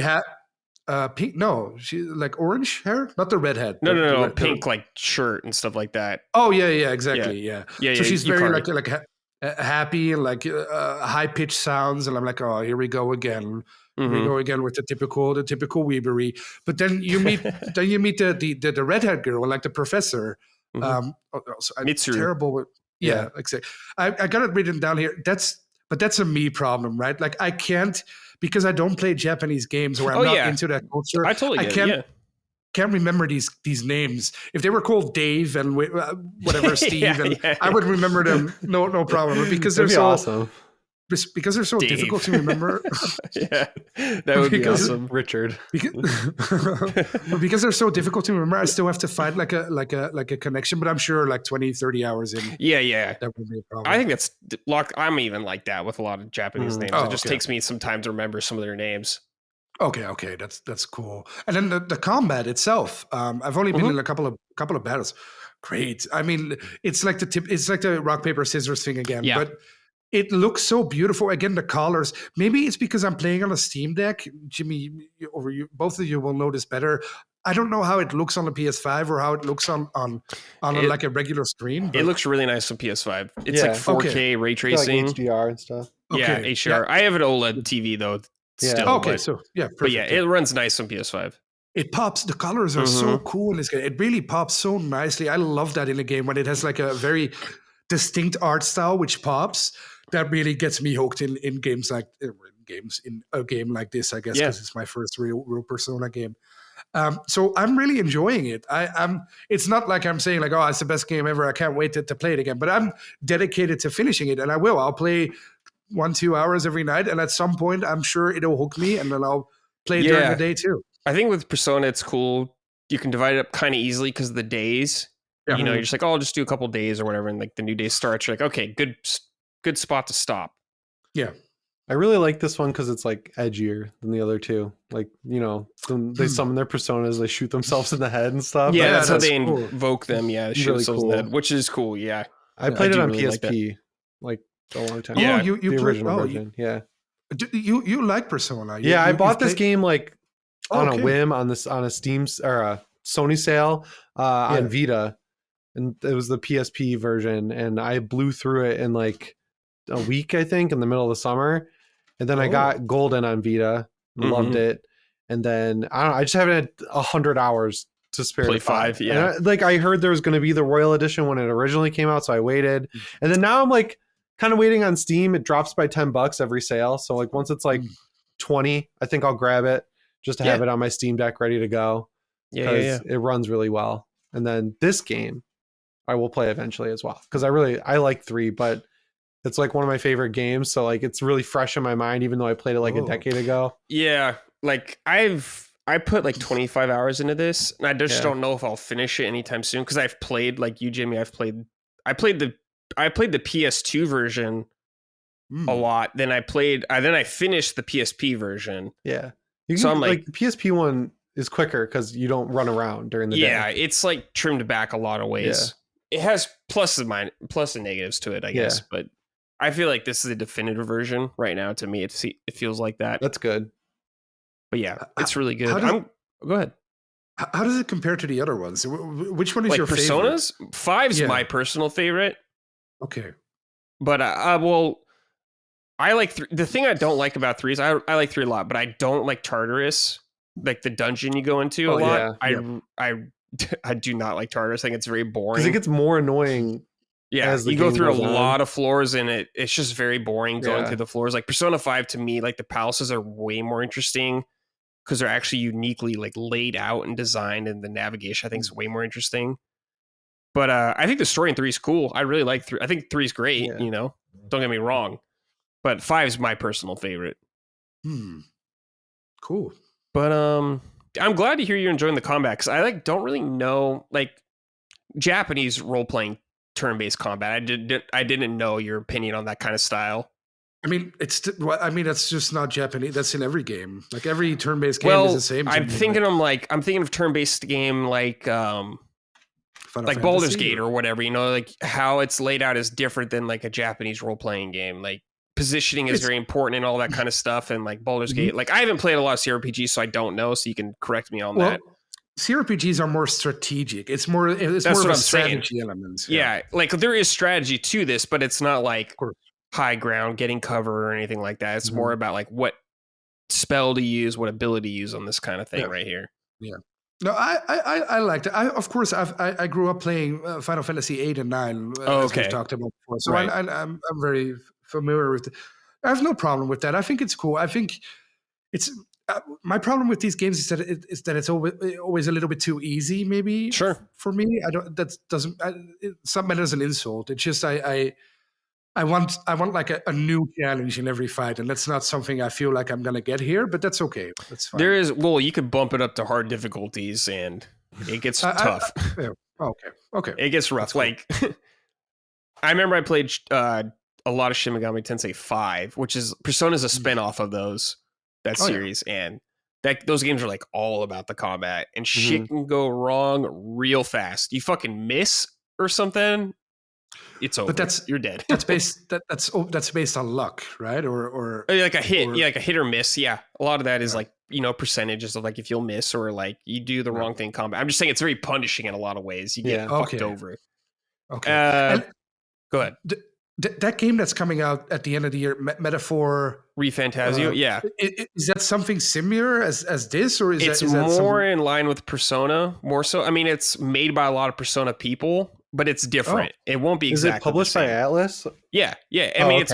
pink. No, she like orange hair, not the redhead. No, pink like shirt and stuff like that. Oh yeah, exactly. Yeah. So she's very Yukari. like happy and like high pitched sounds, and I'm like, oh, here we go again. Here we go again with the typical weebery. But then you meet the redhead girl, like the professor. Mitsuru. Terrible with exactly. I got it written down here. That's a me problem, right? Like I can't, because I don't play Japanese games where I'm not into that culture. I totally get it. Can't remember these names. If they were called Dave and whatever Steve, I would remember them. No problem. But because they're so awesome. Because they're so difficult to remember. Yeah, that would be awesome, Richard. Because they're so difficult to remember, I still have to find like a connection. But I'm sure like 20, 30 hours in. Yeah, that would be a problem. I think that's I'm even like that with a lot of Japanese names. It just takes me some time to remember some of their names. Okay, that's cool. And then the combat itself, I've only been in a couple of battles. Great. I mean, it's like the rock paper scissors thing again, but it looks so beautiful. Again, the colors. Maybe it's because I'm playing on a Steam Deck. Jimmy, both of you will know this better. I don't know how it looks on the PS5 or how it looks on like a regular screen. It looks really nice on PS5. It's like 4K ray tracing, like HDR and stuff. Yeah, HDR. I have an OLED TV though. Still, okay, so perfect. But it runs nice on PS5. It pops. The colors are so cool in this game. It really pops so nicely. I love that in a game when it has like a very distinct art style which pops. That really gets me hooked in games like in a game like this, I guess, because it's my first real Persona game. So I'm really enjoying it. It's not like I'm saying like, oh, it's the best game ever. I can't wait to play it again. But I'm dedicated to finishing it, and I will. I'll play 1-2 hours every night, and at some point, I'm sure it'll hook me, and then I'll play it during the day too. I think with Persona, it's cool. You can divide it up kind of easily because of the days. Yeah. You're just like, oh, I'll just do a couple days or whatever, and like the new day starts. You're like, okay, good spot to stop. Yeah. I really like this one because it's like edgier than the other two. Like, when they summon their personas, they shoot themselves in the head and stuff. Yeah, that's how they invoke them. Yeah, they shoot themselves in the head, which is cool. Yeah. I played it on PSP like a long time ago. Yeah, you the original version. Yeah. You like Persona? I bought this game like on a whim on a Steam or a Sony sale on Vita, and it was the PSP version, and I blew through it in like a week, I think, in the middle of the summer, and then I got Golden on Vita, loved it, and then I just haven't had 100 hours to Spirit Play 5. 5, yeah. And I heard there was going to be the Royal Edition when it originally came out, so I waited. And then now I'm like kind of waiting on Steam. It drops by $10 every sale. So like once it's like 20, I think I'll grab it just to have it on my Steam Deck ready to go. Because it runs really well. And then this game I will play eventually as well. Because I like 3, but it's like one of my favorite games. So like it's really fresh in my mind, even though I played it like a decade ago. Yeah. Like I put like 25 hours into this, and I just don't know if I'll finish it anytime soon. Because I've played, like you, Jimmy, I played the PS2 version a lot. Then I finished the PSP version. Yeah. So I'm like the PSP one is quicker because you don't run around during the day. Yeah, it's like trimmed back a lot of ways. It has plus and negatives to it, I guess. But I feel like this is a definitive version right now. To me, it feels like that. That's good. But yeah, it's really good. Go ahead. How does it compare to the other ones? Which one is your Personas? favorite? 5's my personal favorite. Okay. But well, I like 3. The thing I don't like about 3 is I like 3 a lot, but I don't like Tartarus, like the dungeon you go into a lot. I do not like Tartarus. I think it's very boring. Because it gets more annoying. Yeah, as you go through a lot of floors, and it's just very boring going through the floors. Like Persona 5 to me, like the palaces are way more interesting because they're actually uniquely like laid out and designed, and the navigation I think is way more interesting. But I think the story in 3 is cool. I really like 3. I think 3 is great. You know, don't get me wrong, but 5 is my personal favorite. Cool. But I'm glad to hear you're enjoying the combat, because I don't really know Japanese role playing turn-based combat. I didn't know your opinion on that kind of style. I mean, that's just not Japanese. That's in every game. Like every turn-based game is the same. I'm thinking of turn-based game like Baldur's Gate or whatever. You know, like how it's laid out is different than like a Japanese role-playing game. Like positioning is very important and all that kind of stuff. And like Baldur's Gate, like I haven't played a lot of CRPGs, so I don't know. So you can correct me on that. CRPGs are more strategic. It's more of a strategy elements. Yeah, like there is strategy to this, but it's not like high ground, getting cover or anything like that. It's more about like what spell to use, what ability to use on this kind of thing right here. Yeah. No, I liked it. I grew up playing Final Fantasy 8 and 9, as we've talked about before. So I'm very familiar with it. I have no problem with that. I think it's cool. I think it's my problem with these games is that it's always a little bit too easy. Maybe for me, it's not meant as an insult. It's just I want like a new challenge in every fight, and that's not something I feel like I'm gonna get here. But that's okay. That's fine. You could bump it up to hard difficulties, and it gets tough. Okay. It gets rough. Cool. Like I remember I played a lot of Shin Megami Tensei 5, which is Persona's a spinoff of that series, and those games are like all about the combat, and shit can go wrong real fast. You fucking miss or something, it's over. But you're dead. That's based on luck, right? Or like a hit, like a hit or miss. Yeah, a lot of that is like percentages of like if you'll miss or like you do the wrong thing in combat. I'm just saying it's very punishing in a lot of ways. You get fucked over. Okay. Go ahead. That game that's coming out at the end of the year, Metaphor ReFantazio, is that something similar as this, or is that more in line with Persona? More so, I mean, it's made by a lot of Persona people, but it's different. It won't be exactly. Is it published by Atlas? Yeah. I mean,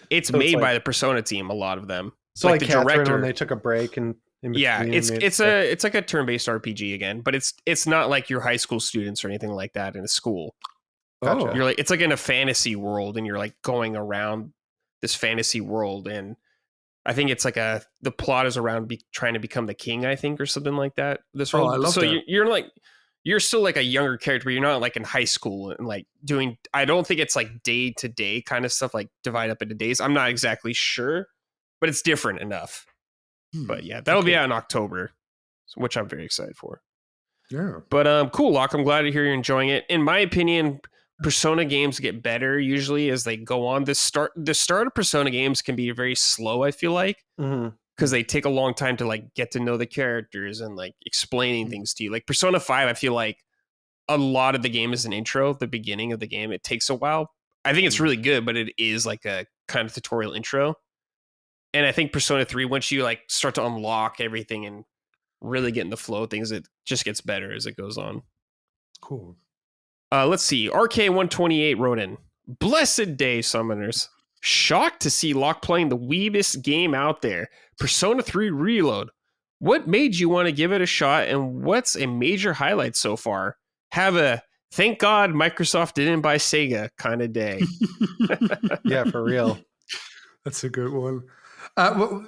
it's made by the Persona team. A lot of them. So like the director, when they took a break and it's like a turn-based RPG again, but it's not like your high school students or anything like that in a school. Gotcha. You're like, it's like in a fantasy world, and you're like going around this fantasy world, and I think it's like the plot is around trying to become the king, I think, or something like that. This world. I love that. You're still like a younger character, but you're not like in high school and like doing. I don't think it's like day to day kind of stuff, like divide up into days. I'm not exactly sure, but it's different enough. But yeah, that'll be out in October, which I'm very excited for. Yeah. But cool, Locke. I'm glad to hear you're enjoying it. In my opinion, Persona games get better usually as they go on. The start of Persona games can be very slow, I feel like, because they take a long time to like get to know the characters and like explaining things to you. Like Persona 5, I feel like a lot of the game is an intro. The beginning of the game, it takes a while. I think it's really good, but it is like a kind of tutorial intro. And I think Persona 3, once you like start to unlock everything and really getting the flow of things. It just gets better as it goes on. Cool. Let's see. RK128 wrote in, blessed day, summoners. Shocked to see Locke playing the weebest game out there, Persona 3 Reload. What made you want to give it a shot, and what's a major highlight so far? Have a thank God Microsoft didn't buy Sega kind of day. Yeah, for real. That's a good one.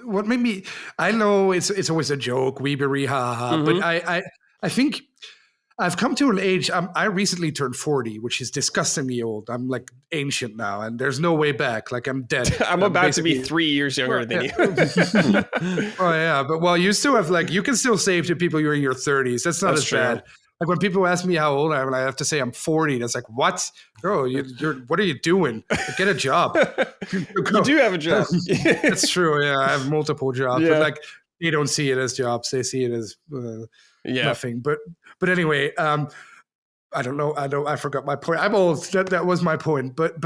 What made me? I know it's always a joke, weebery, ha, but I think I've come to an age. I recently turned 40, which is disgustingly old. I'm like ancient now, and there's no way back. Like I'm dead. I'm about to be 3 years younger than you. Oh yeah, but you still have you can still save to people you're in your 30s. That's not as bad. Like when people ask me how old I am, and I have to say I'm 40. That's like, what? Oh, you're what are you doing? Get a job. You do have a job. That's true. Yeah, I have multiple jobs, but they don't see it as jobs. They see it as nothing. But anyway, I don't know. I forgot my point. I'm old. That was my point. But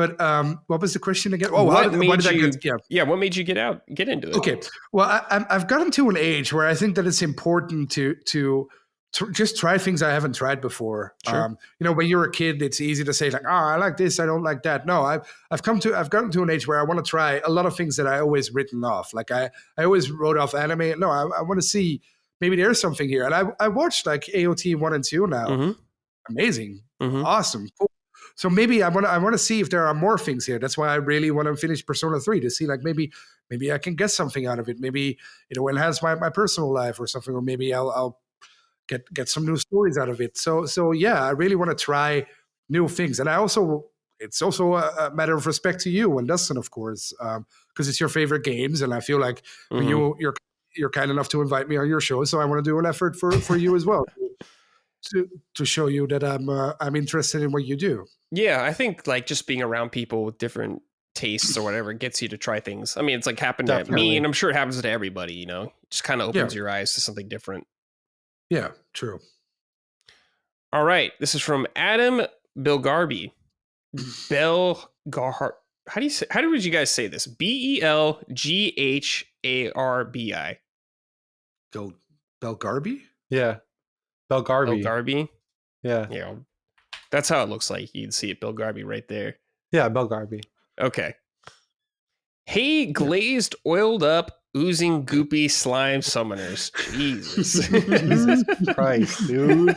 what was the question again? Oh, what made you get into it? Okay. Well, I've gotten to an age where I think that it's important to just try things I haven't tried before. Sure. When you're a kid, it's easy to say I like this, I don't like that. No, I've gotten to an age where I want to try a lot of things that I always written off. Like I always wrote off anime. No, I want to see maybe there's something here. And I watched like AOT 1 and 2 now. Mm-hmm. Amazing. Mm-hmm. Awesome. Cool. So maybe I want to see if there are more things here. That's why I really want to finish Persona 3 to see maybe I can get something out of it. Maybe it'll enhance my personal life or something, or maybe I'll get some new stories out of it. So yeah, I really want to try new things. And it's also a matter of respect to you and Dustin, of course, because it's your favorite games. And I feel like you're kind enough to invite me on your show. So I want to do an effort for you as well to show you that I'm interested in what you do. Yeah, I think just being around people with different tastes or whatever gets you to try things. I mean, it's happened to me, and I'm sure it happens to everybody, It just kind of opens your eyes to something different. Yeah, true. All right. This is from Adam Belgarby. How would you guys say this? Belgharbi. Belgarby? Yeah. Belgarby. Belgarby? Yeah. That's how it looks like. You can see it, Belgarby right there. Yeah, Belgarby. Okay. Hey, glazed, oiled up, oozing, goopy slime summoners. Jesus. Jesus Christ, dude.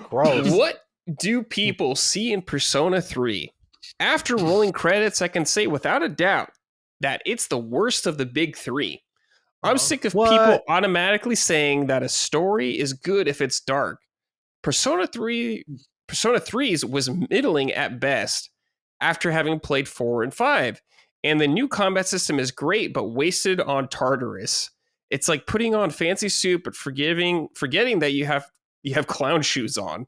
Gross. What do people see in Persona 3? After rolling credits, I can say without a doubt that it's the worst of the big three. I'm sick of people automatically saying that a story is good if it's dark. Persona 3's was middling at best after having played 4 and 5. And the new combat system is great, but wasted on Tartarus. It's like putting on fancy suit, but forgetting that you have clown shoes on.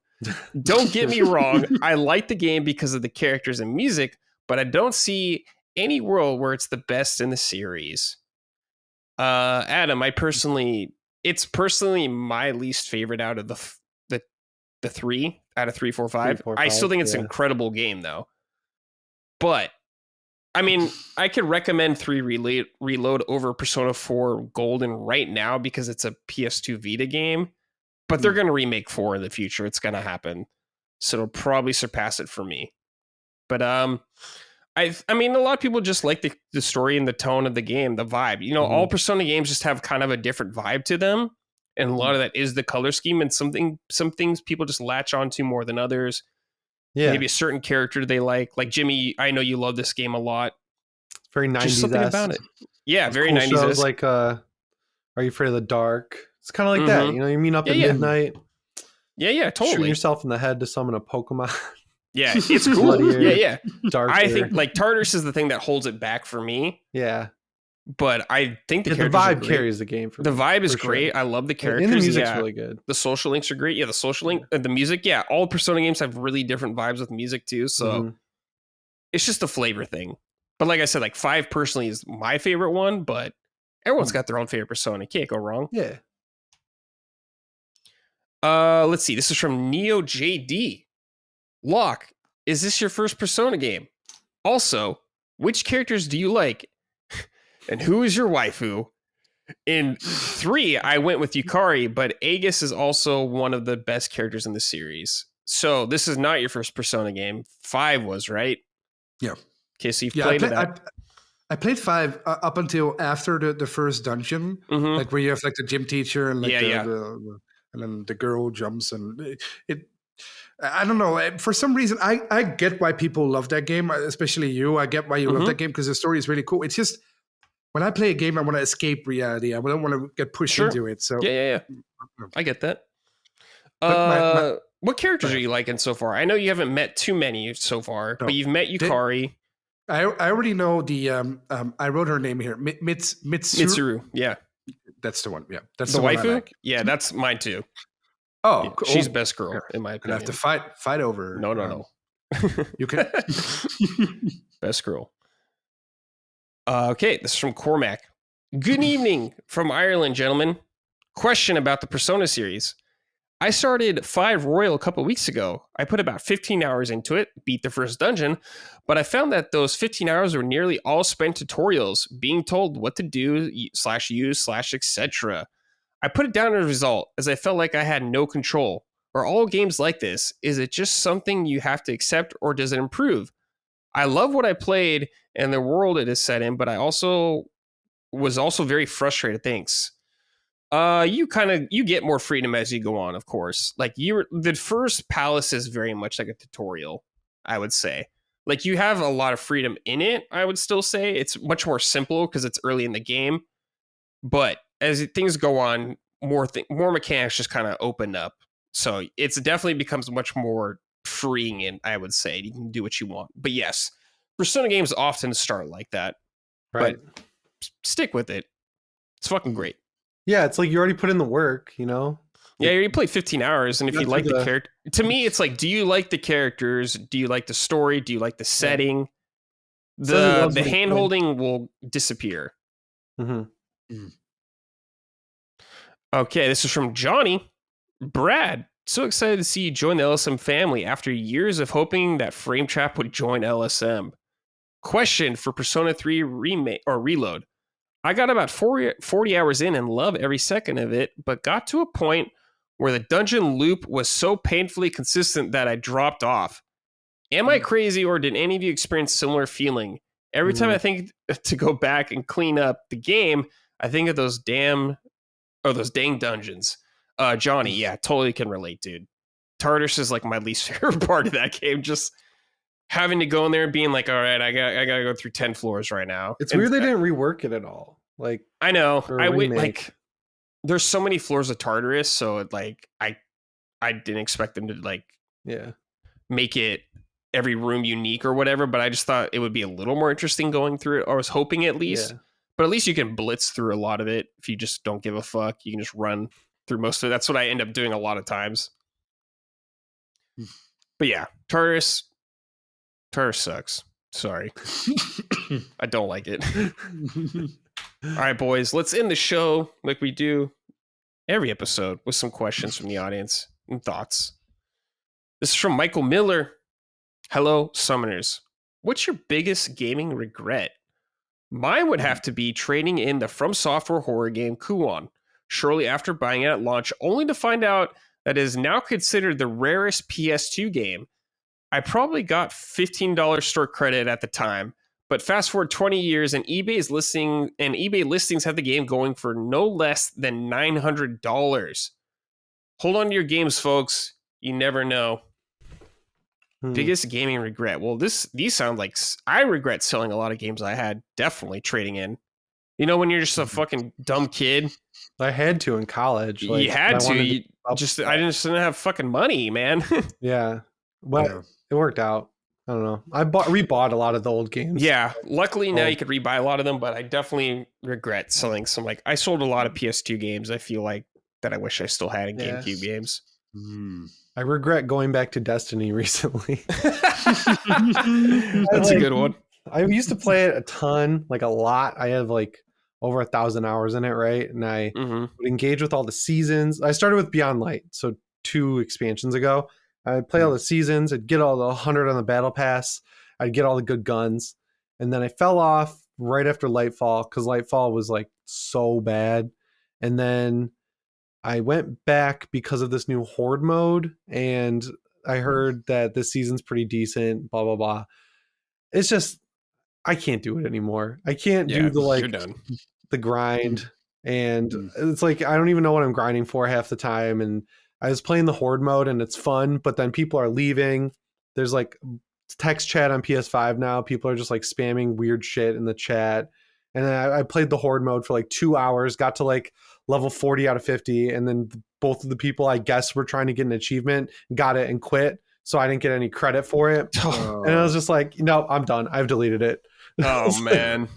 Don't get me wrong. I like the game because of the characters and music, but I don't see any world where it's the best in the series. Adam, it's personally my least favorite out of the 3 out of 3, 4, 5. I still think it's an incredible game though. But I mean, I could recommend 3 Reload over Persona 4 Golden right now because it's a PS2 Vita game, but they're going to remake 4 in the future. It's going to happen. So it'll probably surpass it for me. But I mean, a lot of people just like the story and the tone of the game, the vibe. All Persona games just have kind of a different vibe to them. And a lot of that is the color scheme, and some things people just latch onto more than others. Yeah. Maybe a certain character they like. Like Jimmy, I know you love this game a lot. It's very 90s. Just something about it. Yeah, very cool 90s. Shows like Are You Afraid of the Dark? It's kind of like that. You meet up at midnight. Yeah, totally. Shoot yourself in the head to summon a Pokemon. Yeah, it's cool. Yeah. Darker. I think Tartarus is the thing that holds it back for me. Yeah. But I think the vibe carries the game for me. The vibe is great. Sure. I love the characters. And the music's really good. The social links are great. Yeah, the social link, the music. Yeah, all Persona games have really different vibes with music too. So it's just a flavor thing. But like I said, 5 personally is my favorite one. But everyone's got their own favorite Persona. Can't go wrong. Yeah. Let's see. This is from Neo JD. Locke, is this your first Persona game? Also, which characters do you like? And who is your waifu? In 3, I went with Yukari, but Aegis is also one of the best characters in the series. So this is not your first Persona game. 5 was, right? Yeah. Okay, so you've played that. I played 5 up until after the first dungeon, like where you have like the gym teacher and like and then the girl jumps and it. I don't know. For some reason, I get why people love that game, especially you. I get why you love that game because the story is really cool. It's just when I play a game, I want to escape reality. I don't want to get pushed into it. So yeah. I get that. What characters are you liking so far? I know you haven't met too many so far, but you've met Yukari. I already know the I wrote her name here. Mitsuru. Yeah, that's the one. Yeah, that's the one waifu. I like. Yeah, that's mine too. Oh, yeah, cool. She's best girl in my opinion. I have to fight over. No. You can. Best girl. Okay, this is from Cormac. Good evening from Ireland, gentlemen. Question about the Persona series. I started 5 Royal a couple weeks ago. I put about 15 hours into it, beat the first dungeon, but I found that those 15 hours were nearly all spent tutorials, being told what to do, /use, /etc. I put it down as a result, as I felt like I had no control. Are all games like this? Is it just something you have to accept, or does it improve? I love what I played and the world it is set in, but I was also very frustrated. Thanks. You get more freedom as you go on, of course. Like the first palace is very much like a tutorial, I would say. Like you have a lot of freedom in it, I would still say. It's much more simple because it's early in the game. But as things go on, more mechanics just kind of open up. So it's definitely becomes much more freeing, and I would say you can do what you want. But yes, Persona games often start like that. Right. But stick with it. It's fucking great. Yeah, it's like you already put in the work, you know? Yeah, you play 15 hours, and if you like the character... To me, it's like, do you like the characters? Do you like the story? Do you like the setting? Yeah. The hand-holding will disappear. Mm-hmm. Okay, this is from Johnny. Brad, so excited to see you join the LSM family after years of hoping that Frame Trap would join LSM. Question for Persona 3 remake or Reload. I got about 40 hours in and love every second of it, but got to a point where the dungeon loop was so painfully consistent that I dropped off. Am I crazy, or did any of you experience similar feeling? Every time I think to go back and clean up the game, I think of those dang dungeons. Johnny, yeah, totally can relate, dude. Tartarus is like my least favorite part of that game. Just having to go in there and being like, all right, I gotta go through 10 floors right now. It's weird they didn't rework it at all. Like, I know. There's so many floors of Tartarus, so I didn't expect them to make it every room unique or whatever, but I just thought it would be a little more interesting going through it. I was hoping at least. Yeah. But at least you can blitz through a lot of it if you just don't give a fuck. You can just run through most of it. That's what I end up doing a lot of times. But yeah, Tartarus sucks. Sorry. I don't like it. All right, boys, let's end the show like we do every episode with some questions from the audience and thoughts. This is from Michael Miller. Hello, Summoners. What's your biggest gaming regret? Mine would have to be trading in the From Software horror game Kuon shortly after buying it at launch, only to find out that it is now considered the rarest PS2 game. I probably got $15 store credit at the time, but fast forward 20 years and eBay listings have the game going for no less than $900. Hold on to your games, folks. You never know. Biggest gaming regret. Well, these sound like I regret selling a lot of games I had. Definitely trading in. You know, when you're just a fucking dumb kid. I had to in college. You had to. I just didn't have fucking money, man. Yeah, but it worked out. I don't know. I rebought a lot of the old games. Yeah, luckily now you could rebuy a lot of them, but I definitely regret selling some. Like I sold a lot of PS2 games. I feel like that I wish I still had in GameCube games. I regret going back to Destiny recently. That's a good one. I used to play it a ton, like a lot. I have like over 1,000 hours in it, right? And I would engage with all the seasons. I started with Beyond Light, so 2 expansions ago. I'd play all the seasons. I'd get all the 100 on the battle pass. I'd get all the good guns. And then I fell off right after Lightfall because Lightfall was like so bad. And then I went back because of this new Horde mode, and I heard that this season's pretty decent, blah, blah, blah. It's just, I can't do it anymore. I can't do the grind. And it's like, I don't even know what I'm grinding for half the time. And I was playing the Horde mode and it's fun, but then people are leaving. There's like text chat on PS5 now. People are just like spamming weird shit in the chat. And then I played the Horde mode for like 2 hours, got to like level 40 out of 50. And then both of the people I guess were trying to get an achievement got it and quit. So I didn't get any credit for it. And I was just like, no, I'm done. I've deleted it. Oh, man.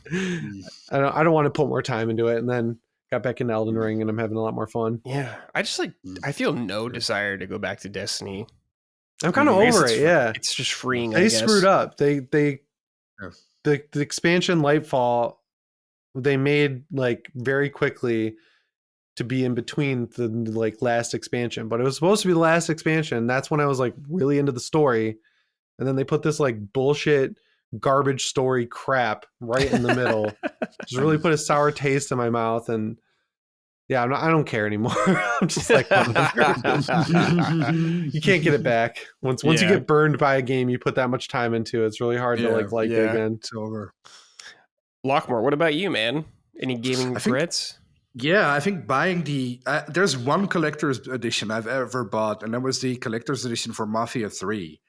I don't want to put more time into it. And then got back into Elden Ring and I'm having a lot more fun. Yeah. I just like, I feel no desire to go back to Destiny. I'm kind of over it. Yeah. It's just freeing. They screwed up. The expansion Lightfall, they made like very quickly to be in between the like last expansion, but it was supposed to be the last expansion. That's when I was like really into the story. And then they put this like bullshit garbage story crap right in the middle. Just really put a sour taste in my mouth. And yeah, I don't care anymore. I'm just like, you can't get it back. Once you get burned by a game you put that much time into, it's really hard to like it again. It's over. Lockmore, what about you, man? Any gaming regrets? Yeah, I think buying there's one collector's edition I've ever bought, and that was the collector's edition for Mafia 3.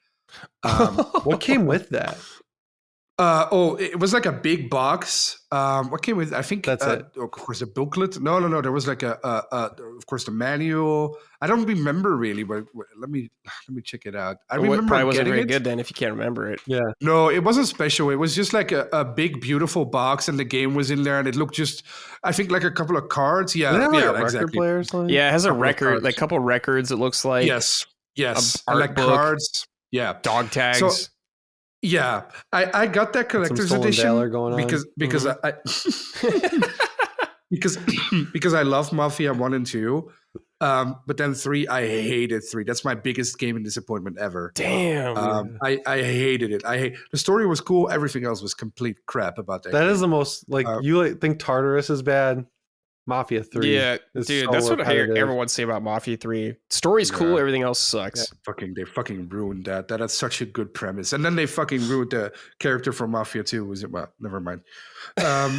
What came with that? It was like a big box. What came with? I think that's it. Of course, a booklet. No. There was like of course, the manual. I don't remember really, but let me check it out. I remember probably wasn't very good then if you can't remember it. Yeah. No, it wasn't special. It was just like a big, beautiful box, and the game was in there, and it looked just, I think, like a couple of cards. Yeah, Did it have like a exactly. record player or something? Yeah, it has a record, like a couple records. It looks like yes, art like book, cards. Yeah, dog tags. So, yeah, I got that collector's edition because I because I love Mafia 1 and 2. But then 3, I hated 3. That's my biggest gaming disappointment ever. Damn. I hated it. The story was cool. Everything else was complete crap about that. That game. is the most like you think Tartarus is bad. Mafia 3. Yeah, dude, that's what I hear everyone say about Mafia 3. Story's cool, everything else sucks. Yeah, they fucking ruined that. That's such a good premise. And then they fucking ruined the character from Mafia 2. Well, never mind. But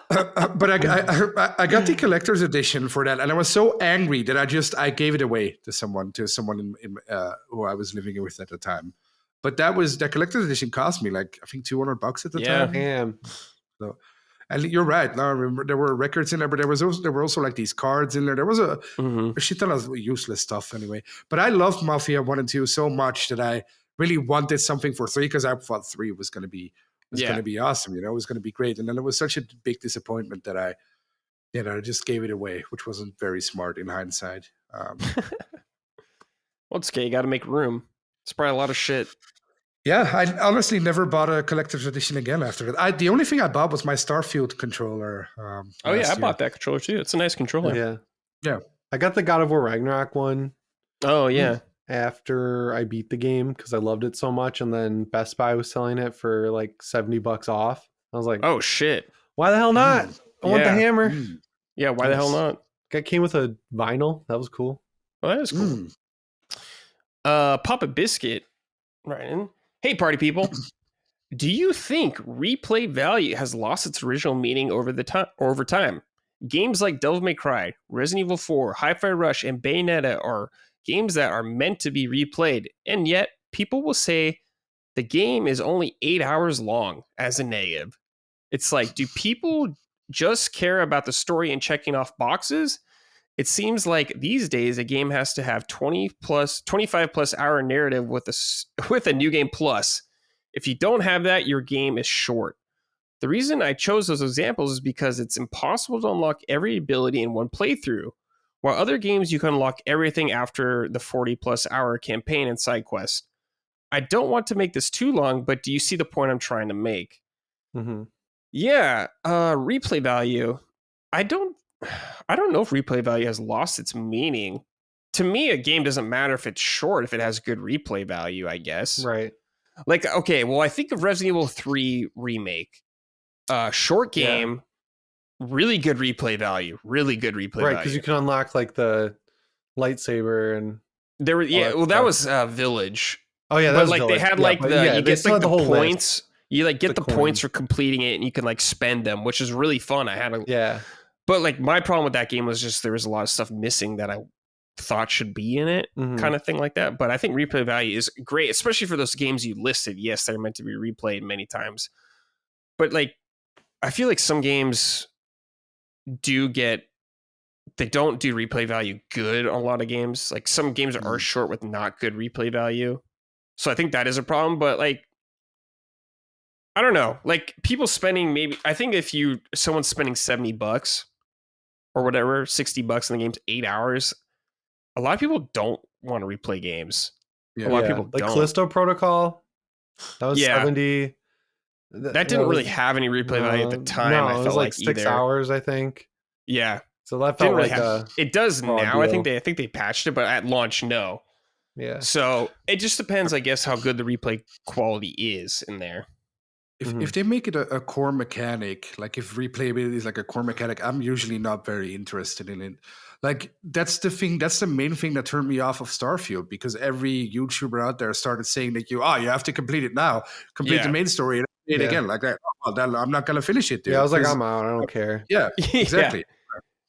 I got the collector's edition for that, and I was so angry that I gave it away to someone in who I was living with at the time. But that collector's edition cost me like I think $200 at the time. Damn. So, and you're right. Now I remember there were records in there, but there were also like these cards in there. There was a shit ton of useless stuff anyway. But I loved Mafia 1 and 2 so much that I really wanted something for 3 because I thought 3 was going to be going to be awesome. It was going to be great. And then it was such a big disappointment that I just gave it away, which wasn't very smart in hindsight. Well, it's okay. You got to make room. It's probably a lot of shit. Yeah, I honestly never bought a collector's edition again after that. The only thing I bought was my Starfield controller. I bought that controller too. It's a nice controller. Yeah. I got the God of War Ragnarok one. Oh, yeah. After I beat the game because I loved it so much, and then Best Buy was selling it for like $70 off. I was like, "Oh shit! Why the hell not? I want the hammer." Yeah, why the hell not? It came with a vinyl. That was cool. Well, that is cool. Papa Biscuit, right in. Hey, party people! Do you think replay value has lost its original meaning over time? Games like Devil May Cry, Resident Evil 4, Hi-Fi Rush, and Bayonetta are games that are meant to be replayed, and yet people will say the game is only 8 hours long as a negative. It's like, do people just care about the story and checking off boxes? It seems like these days a game has to have 25 plus hour narrative with a new game plus. If you don't have that, your game is short. The reason I chose those examples is because it's impossible to unlock every ability in one playthrough. While other games, you can unlock everything after the 40 plus hour campaign and side quest. I don't want to make this too long, but do you see the point I'm trying to make? Mm-hmm. Yeah, replay value. I don't know if replay value has lost its meaning. To me, a game doesn't matter if it's short, if it has good replay value, I guess. Right. Like, okay, well, I think of Resident Evil 3 Remake. Short game, really good replay value. Really good replay value. Right, because you can unlock like the lightsaber and there were that was Village. Oh yeah, but like Village. They had like you get like the points. List. You like get the points for completing it, and you can like spend them, which is really fun. I had but like my problem with that game was just there was a lot of stuff missing that I thought should be in it, kind of thing like that. But I think replay value is great, especially for those games you listed. Yes, they're meant to be replayed many times, but like I feel like some games they don't do replay value good on a lot of games. Like some games are short with not good replay value, so I think that is a problem. But like I don't know, like people spending I think if someone's spending $70 or whatever, $60 in the game's 8 hours. A lot of people don't want to replay games. A lot of people like don't. Callisto Protocol, that was 70. That didn't really have any replay value at the time. No, I felt it was like 6 hours, I think. Yeah. So that felt like it does now. I think they patched it, but at launch, no. Yeah. So it just depends, I guess, how good the replay quality is in there. If they make it a core mechanic, like if replayability is like a core mechanic, I'm usually not very interested in it. Like that's the main thing that turned me off of Starfield, because every YouTuber out there started saying that you have to complete it now, complete the main story and play it again. Like that, I'm not gonna finish it. Dude, I was like, I'm out. I don't care. Yeah, exactly.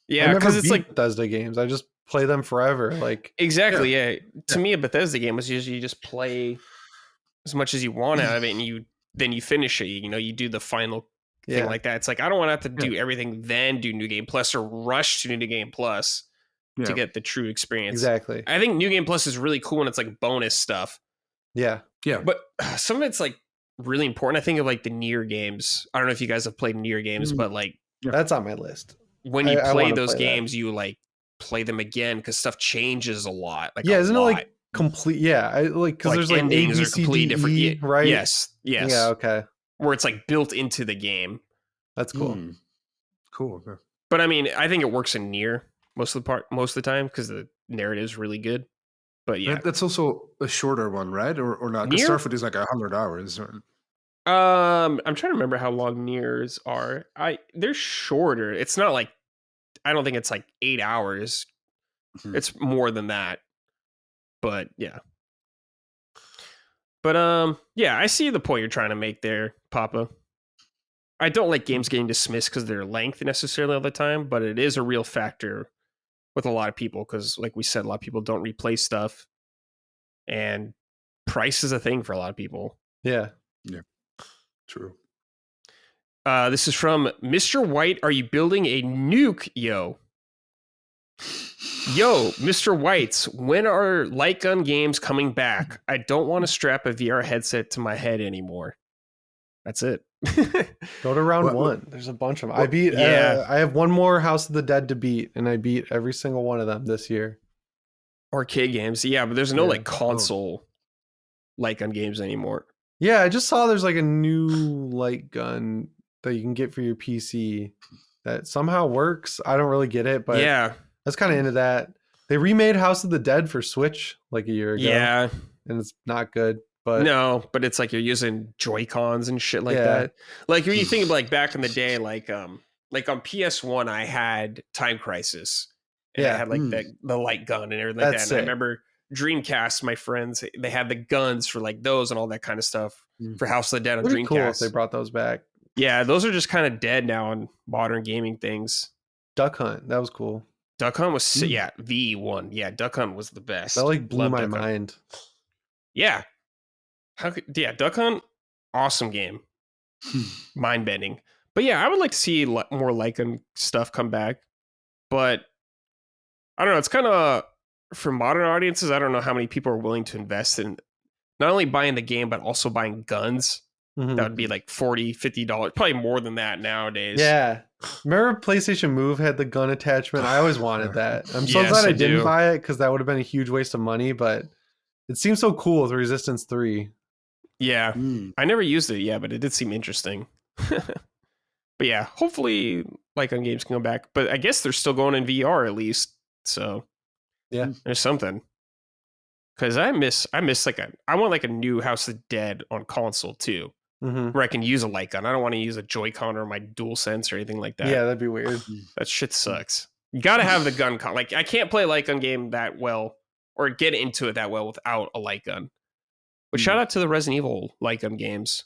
Yeah, because it's like Bethesda games. I just play them forever. Like exactly. Yeah. To me, a Bethesda game was usually you just play as much as you want out of it, and then you finish it. You do the final thing like that. It's like I don't want to have to do everything, then do New Game Plus or rush to New Game Plus to get the true experience. Exactly. I think New Game Plus is really cool when it's like bonus stuff. Yeah. Yeah. But some of it's like really important. I think of like the Nier games. I don't know if you guys have played Nier games, but like that's on my list. When you play those games, you like play them again because stuff changes a lot. Like isn't it like complete? Yeah, because there's like endings are completely different, right? Yes. Yeah. Okay. Where it's like built into the game. That's cool. Cool. Okay. But I mean, I think it works in Nier most of the time because the narrative is really good. But yeah, that's also a shorter one, right? Or not? Because Starfield is like 100 hours. I'm trying to remember how long Niers are. They're shorter. It's not like I don't think it's like 8 hours. It's more than that. But yeah. But I see the point you're trying to make there, Papa. I don't like games getting dismissed because of their length necessarily all the time, but it is a real factor with a lot of people because, like we said, a lot of people don't replay stuff, and price is a thing for a lot of people. Yeah. True. This is from Mr. White. Are you building a nuke, yo? Yo, Mr. Whites, when are light gun games coming back? I don't want to strap a VR headset to my head anymore. That's it. Go to round one. There's a bunch of them. I beat. I have one more House of the Dead to beat, and I beat every single one of them this year. Arcade games, but there's no like console light gun games anymore. Yeah, I just saw there's like a new light gun that you can get for your PC that somehow works. I don't really get it, but I was kind of into that. They remade House of the Dead for Switch like a year ago. Yeah, and it's not good. But but it's like you're using Joy-Cons and shit like that. Like when you think of like back in the day, like on PS1, I had Time Crisis. And I had like the light gun and everything like that. And I remember Dreamcast, my friends, they had the guns for like those and all that kind of stuff for House of the Dead on Dreamcast. Cool if they brought those back. Yeah, those are just kind of dead now on modern gaming things. Duck Hunt, that was cool. Duck Hunt was V1. Yeah, Duck Hunt was the best. That like blew my mind. Yeah. Duck Hunt, awesome game. Mind bending. But yeah, I would like to see more Lycan stuff come back. But I don't know. It's kind of for modern audiences. I don't know how many people are willing to invest in not only buying the game, but also buying guns. That would be like $40, $50, probably more than that nowadays. Yeah. Remember PlayStation Move had the gun attachment? I always wanted that. I'm so glad I didn't buy it because that would have been a huge waste of money, but it seems so cool with Resistance 3. Yeah. I never used it yet, but it did seem interesting. But yeah, hopefully Lycan games can come back. But I guess they're still going in VR at least. So yeah, there's something. Because I want like a new House of the Dead on console too. where I can use a light gun. I don't want to use a Joy-Con or my DualSense or anything like that. Yeah, that'd be weird. That shit sucks. You got to have the gun. Like, I can't play a light gun game that well or get into it that well without a light gun. But shout out to the Resident Evil light gun games.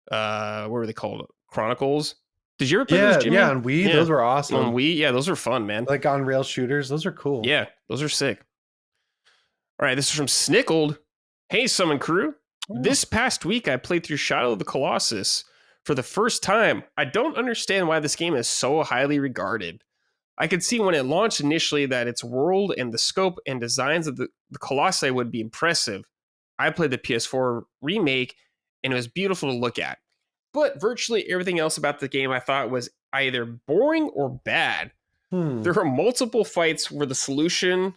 What were they called? Chronicles? Did you ever play those, Jimmy? Yeah, on Wii, those were awesome. On Wii, yeah, those are fun, man. Like on rail shooters, those are cool. Yeah, those are sick. All right, this is from Snickled. Hey, Summon Crew. This past week, I played through Shadow of the Colossus for the first time. I don't understand why this game is so highly regarded. I could see when it launched initially that its world and the scope and designs of the Colossi would be impressive. I played the PS4 remake, and it was beautiful to look at. But virtually everything else about the game I thought was either boring or bad. There are multiple fights where the solution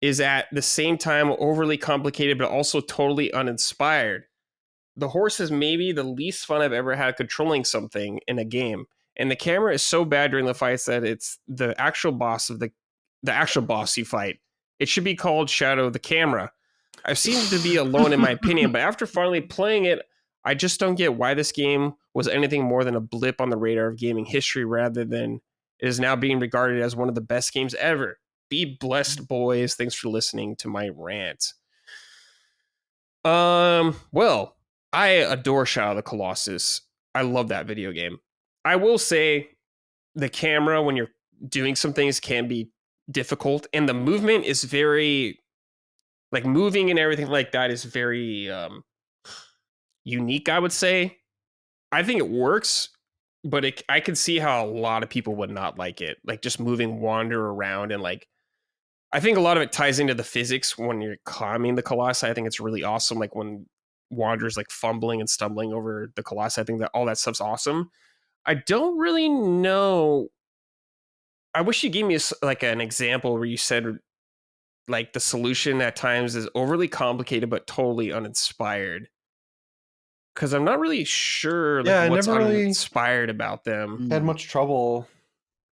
is at the same time overly complicated, but also totally uninspired. The horse is maybe the least fun I've ever had controlling something in a game. And the camera is so bad during the fights that it's the actual boss of the actual boss you fight. It should be called Shadow of the Camera. I've seemed to be alone in my opinion, but after finally playing it, I just don't get why this game was anything more than a blip on the radar of gaming history rather than it is now being regarded as one of the best games ever. Be blessed, boys. Thanks for listening to my rant. Well, I adore Shadow of the Colossus. I love that video game. I will say the camera when you're doing some things can be difficult, and the movement is very, like, moving and everything like that is very unique, I would say. I think it works, but I can see how a lot of people would not like it. Like, just moving, wander around, and like, I think a lot of it ties into the physics when you're climbing the Colossi. I think it's really awesome. Like when Wander's like fumbling and stumbling over the Colossi, I think that all that stuff's awesome. I don't really know. I wish you gave me like an example where you said like the solution at times is overly complicated but totally uninspired. Because I'm not really sure like, what's uninspired about them. Had much trouble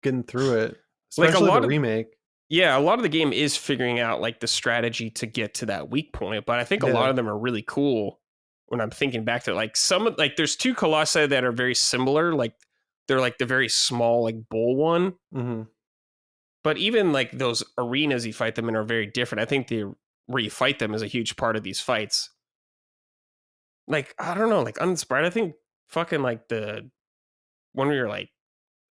getting through it, especially like a lot of remake. Yeah, a lot of the game is figuring out like the strategy to get to that weak point, but I think a lot of them are really cool. When I'm thinking back to it, like some like there's two Colossi that are very similar, like they're like the very small like bull one. Mm-hmm. But even like those arenas you fight them in are very different. I think where you fight them is a huge part of these fights. Like I don't know, like uninspired. I think fucking like the one where you're like.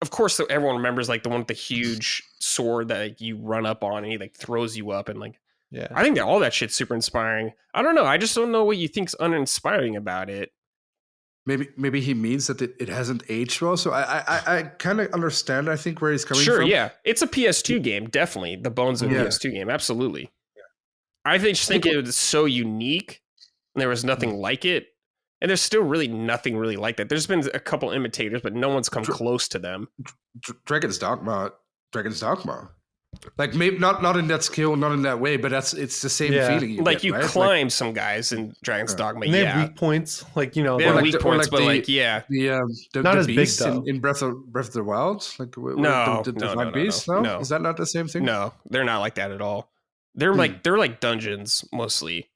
Of course, everyone remembers like the one with the huge sword that like, you run up on and he like throws you up and like. Yeah, I think that all that shit's super inspiring. I don't know. I just don't know what you think's uninspiring about it. Maybe he means that it hasn't aged well. So I kind of understand. I think where he's coming from. Sure, yeah, it's a PS2 game, definitely. The bones of a PS2 game, absolutely. Yeah. I just think it was so unique, and there was nothing like it. And there's still really nothing really like that. There's been a couple imitators, but no one's come close to them. Dragon's Dogma. Like maybe not in that skill, not in that way, but it's the same feeling. You climb some guys in Dragon's Dogma. And they have weak points, like they have weak points, but not as big though. In Breath of the Wild, like no, beasts. No, is that not the same thing? No, they're not like that at all. They're like dungeons mostly.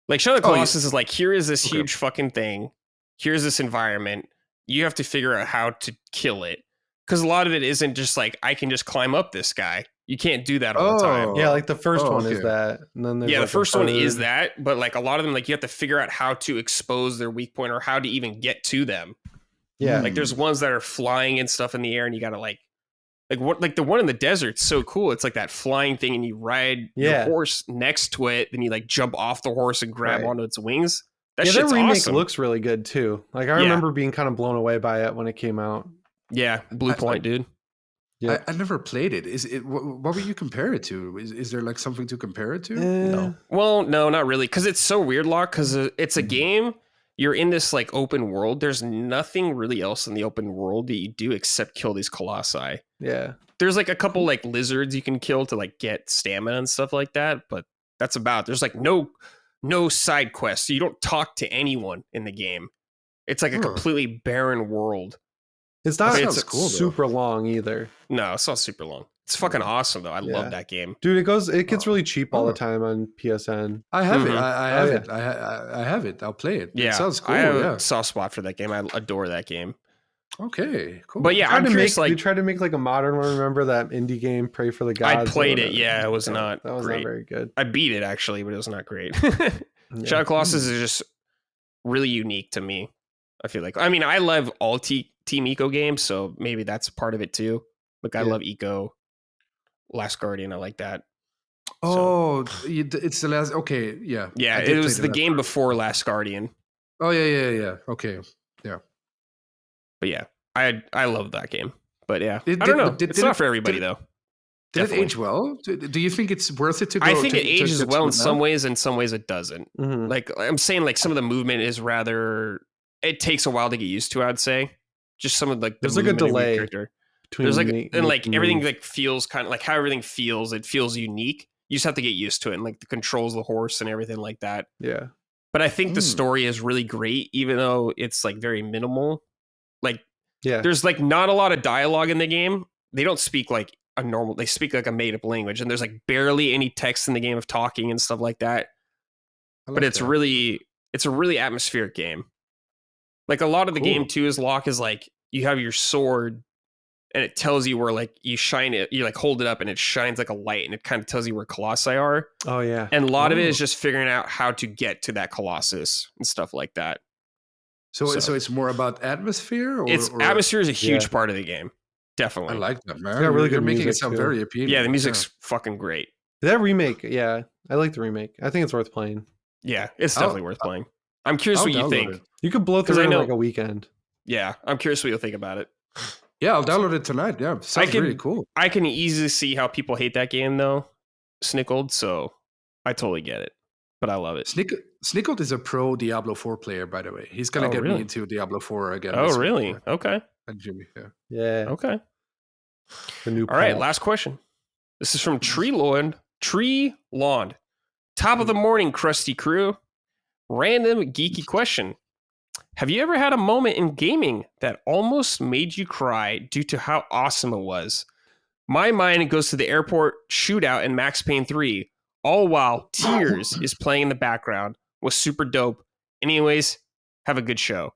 Like Shadow of the Colossus is like, here is this huge fucking thing. Here's this environment. You have to figure out how to kill it. Because a lot of it isn't just like, I can just climb up this guy. You can't do that all the time. Yeah, like the first one is that. And then the first one is that. But like a lot of them, like you have to figure out how to expose their weak point or how to even get to them. Yeah. Like there's ones that are flying and stuff in the air and you got to like the one in the desert's so cool. It's like that flying thing and you ride your horse next to it. Then you like jump off the horse and grab onto its wings. That shit's remake awesome. Looks really good too. Like I remember being kind of blown away by it when it came out. Yeah, Blue Point, dude. Yeah, I never played it. Is it? What would you compare it to? Is there like something to compare it to? No. Well, no, not really, because it's so weird, Locke. Because it's a game. You're in this like open world. There's nothing really else in the open world that you do except kill these colossi. Yeah. There's like a couple like lizards you can kill to like get stamina and stuff like that, but that's about. There's like no side quests. So you don't talk to anyone in the game. It's like a completely barren world. It's not super long either. No, it's not super long. It's fucking awesome though. I love that game, dude. It gets really cheap all the time on PSN. I have it. I have it. I have it. I'll play it. Yeah, it sounds cool. I have a soft spot for that game. I adore that game. Okay, cool. But yeah, I'm curious. They tried to make like a modern one. Remember that indie game, Pray for the Gods? I played it. Yeah, it was not. That was great. Not very good. I beat it actually, but it was not great. Shadow Colossus is just really unique to me. I feel like. I mean, I love all Team Eco games, so maybe that's part of it too. Like I love Eco, Last Guardian. I like that. Oh, it's the last. Okay, yeah. Yeah, it was the game before Last Guardian. Oh yeah. Okay, yeah. But yeah, I love that game. But yeah, I don't know. It's not for everybody though. Did it age well? Do you think it's worth it to go? I think it ages well in some ways, and some ways it doesn't. Mm-hmm. Like I'm saying, like some of the movement is rather. It takes a while to get used to. I'd say, just some of the there's like a delay. There's like and like everything like feels kind of like how everything feels. It feels unique. You just have to get used to it, and like the controls, the horse, and everything like that. Yeah. But I think the story is really great, even though it's like very minimal. Like, there's like not a lot of dialogue in the game. They don't speak like a normal. They speak like a made up language, and there's like barely any text in the game of talking and stuff like that. But it's a really atmospheric game. Like a lot of the game too is Lock is like you have your sword, and it tells you where like you shine it. You like hold it up, and it shines like a light, and it kind of tells you where Colossi are. Oh yeah, and a lot of it is just figuring out how to get to that Colossus and stuff like that. So it's more about atmosphere? Atmosphere is a huge part of the game. Definitely. I like that, man. Yeah, really good. You're making it sound very appealing. Yeah, the music's fucking great. That remake, I like the remake. I think it's worth playing. Yeah, it's definitely worth playing. I'm curious what you think. You could blow through it in like a weekend. Yeah, I'm curious what you'll think about it. Yeah, I'll download it tonight. Yeah, sounds really cool. I can easily see how people hate that game, though, Snickled, so I totally get it. But I love it. Snickled is a pro Diablo 4 player, by the way. He's going to get me into Diablo 4 again. Oh, really? Okay. And Jimmy, yeah. Okay. The new All right, last question. This is from Tree Lawn. Top of the morning, crusty crew. Random geeky question. Have you ever had a moment in gaming that almost made you cry due to how awesome it was? My mind goes to the airport shootout in Max Payne 3. All while Tears is playing in the background. Was super dope. Anyways, have a good show.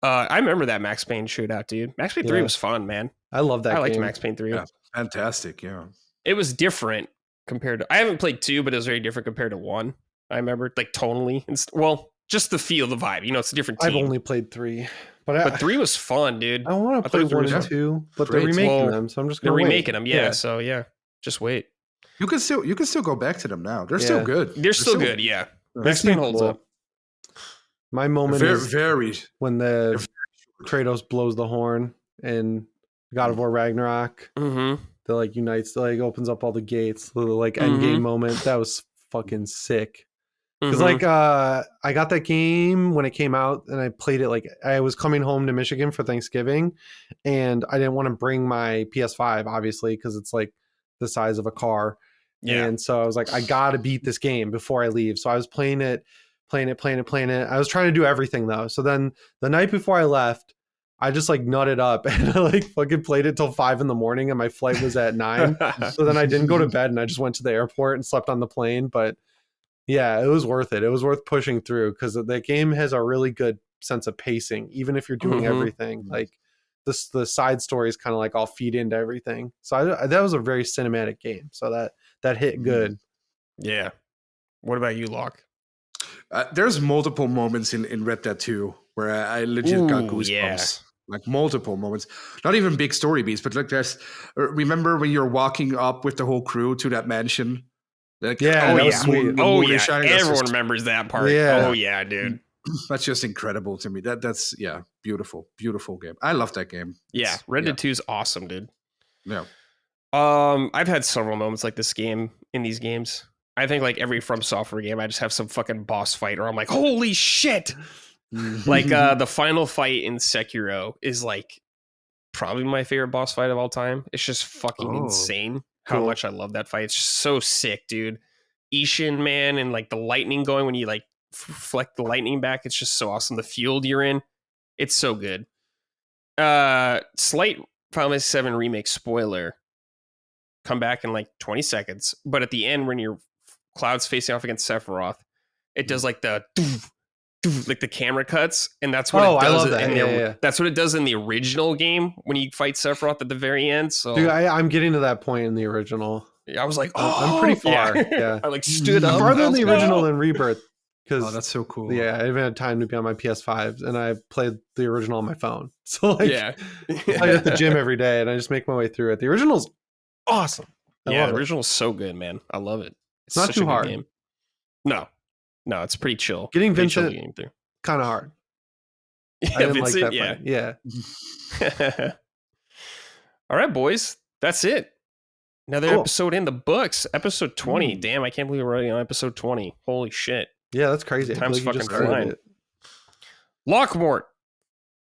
I remember that Max Payne shootout, dude. Max Payne 3 was fun, man. I love that game. I liked Max Payne 3. Yeah, fantastic, yeah. It was different compared to... I haven't played 2, but it was very different compared to 1. I remember, like, tonally. Just the feel, the vibe. You know, it's a different team. I've only played 3. But 3 was fun, dude. I want to play 1 and 2, but they're remaking them, so I'm just going to wait. They're remaking them, yeah. So, yeah. Just wait. You can still go back to them now. They're still good. They're still good. Yeah. Max Payne holds up. My moment is when the Kratos blows the horn and God of War Ragnarok. Mm-hmm. The like unites, like opens up all the gates. The like end game moment. That was fucking sick. Because like I got that game when it came out, and I played it like I was coming home to Michigan for Thanksgiving, and I didn't want to bring my PS5 obviously because it's like the size of a car. Yeah. And so I was like, I gotta beat this game before I leave. So I was playing it. I was trying to do everything though. So then the night before I left, I just like nutted up and I like fucking played it till 5 a.m. and my flight was at 9. So then I didn't go to bed and I just went to the airport and slept on the plane. But yeah, it was worth it. It was worth pushing through because the game has a really good sense of pacing, even if you're doing everything. Like the side stories kind of like all feed into everything. So that was a very cinematic game. So that hit good. Yeah. What about you, Locke? There's multiple moments in Red Dead 2 where I legit got goosebumps. Yeah. Like multiple moments. Not even big story beats, but like there's... Remember when you're walking up with the whole crew to that mansion? Like, sweet. Everyone remembers that part. Yeah. Oh, yeah, dude. That's just incredible to me. That's beautiful game. I love that game. Yeah, Red Dead 2 is awesome, dude. Yeah. I've had several moments like this game in these games. I think like every From Software game, I just have some fucking boss fight, or I'm like, holy shit! Like the final fight in Sekiro is like probably my favorite boss fight of all time. It's just fucking insane how much I love that fight. It's just so sick, dude. Ishin, man, and like the lightning going when you like reflect the lightning back. It's just so awesome. The field you're in, it's so good. Slight Final Fantasy VII Remake spoiler. come back in like 20 seconds. But at the end, when your Cloud's facing off against Sephiroth, it does like the like the camera cuts, and that's what it does. I love that. That's what it does in the original game when you fight Sephiroth at the very end. So dude, I'm getting to that point in the original. I was like, oh, I'm pretty far. Yeah. I like stood up farther in the original than Rebirth. Oh, that's so cool. Yeah, I haven't had time to be on my PS5, and I played the original on my phone. So like, I at the gym every day, and I just make my way through it. The original's awesome. The original's so good, man. I love it. It's not too hard. Game. No, it's pretty chill. Getting Vincent kind of hard. Yeah, I didn't Vincent, like that. Yeah. All right, boys. That's it. Another episode in the books. Episode 20. Damn, I can't believe we're already on episode 20. Holy shit. Yeah, that's crazy. Time's fucking flying. Lockmort,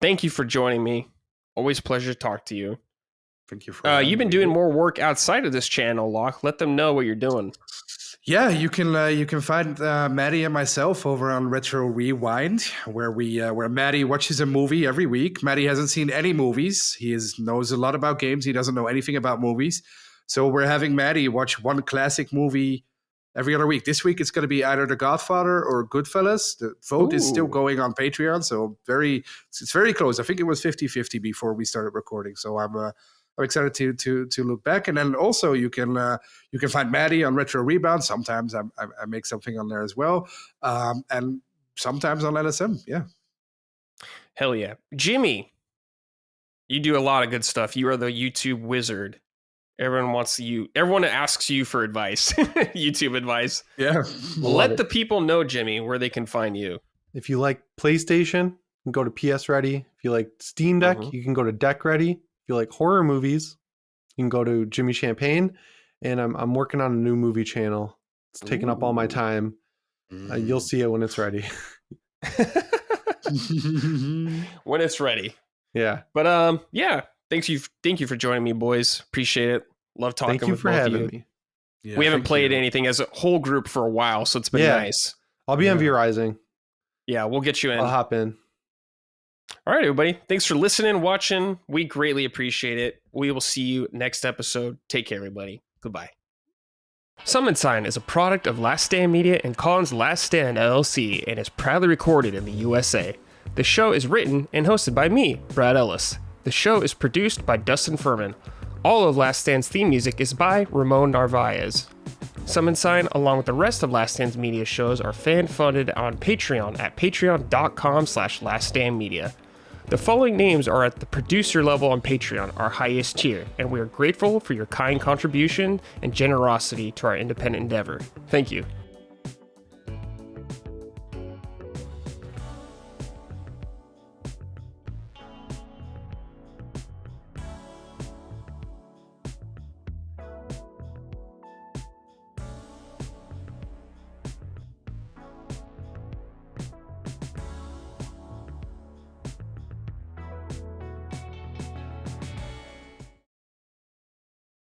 thank you for joining me. Always a pleasure to talk to you. Thank you for you've been doing more work outside of this channel, Lock. Let them know what you're doing. Yeah, you can find Maddie and myself over on Retro Rewind, where Maddie watches a movie every week. Maddie hasn't seen any movies. He knows a lot about games. He doesn't know anything about movies. So we're having Maddie watch one classic movie every other week. This week it's going to be either The Godfather or Goodfellas. The vote is still going on Patreon, so it's very close. I think it was 50-50 before we started recording. So I'm excited to look back, and then also you can find Maddie on Retro Rebound. Sometimes I make something on there as well, and sometimes on LSM. Yeah, hell yeah, Jimmy, you do a lot of good stuff. You are the YouTube wizard. Everyone asks you for advice, YouTube advice. Yeah, Let the people know, Jimmy, where they can find you. If you like PlayStation, you can go to PS Ready. If you like Steam Deck, you can go to Deck Ready. If you like horror movies, you can go to Jimmy Champane. And I'm working on a new movie channel. It's taking up all my time. You'll see it when it's ready. When it's ready. Yeah. But thank you for joining me, boys. Appreciate it. Love talking with both of you. Yeah, we haven't played anything as a whole group for a while, so it's been nice. I'll be on V-Rising. Yeah, we'll get you in. I'll hop in. All right, everybody. Thanks for listening, watching. We greatly appreciate it. We will see you next episode. Take care, everybody. Goodbye. Summon Sign is a product of Last Stand Media and Collins Last Stand LLC and is proudly recorded in the USA. The show is written and hosted by me, Brad Ellis. The show is produced by Dustin Furman. All of Last Stand's theme music is by Ramon Narvaez. Summon Sign, along with the rest of Last Stand's media shows, are fan-funded on Patreon at patreon.com/laststandmedia. The following names are at the producer level on Patreon, our highest tier, and we are grateful for your kind contribution and generosity to our independent endeavor. Thank you.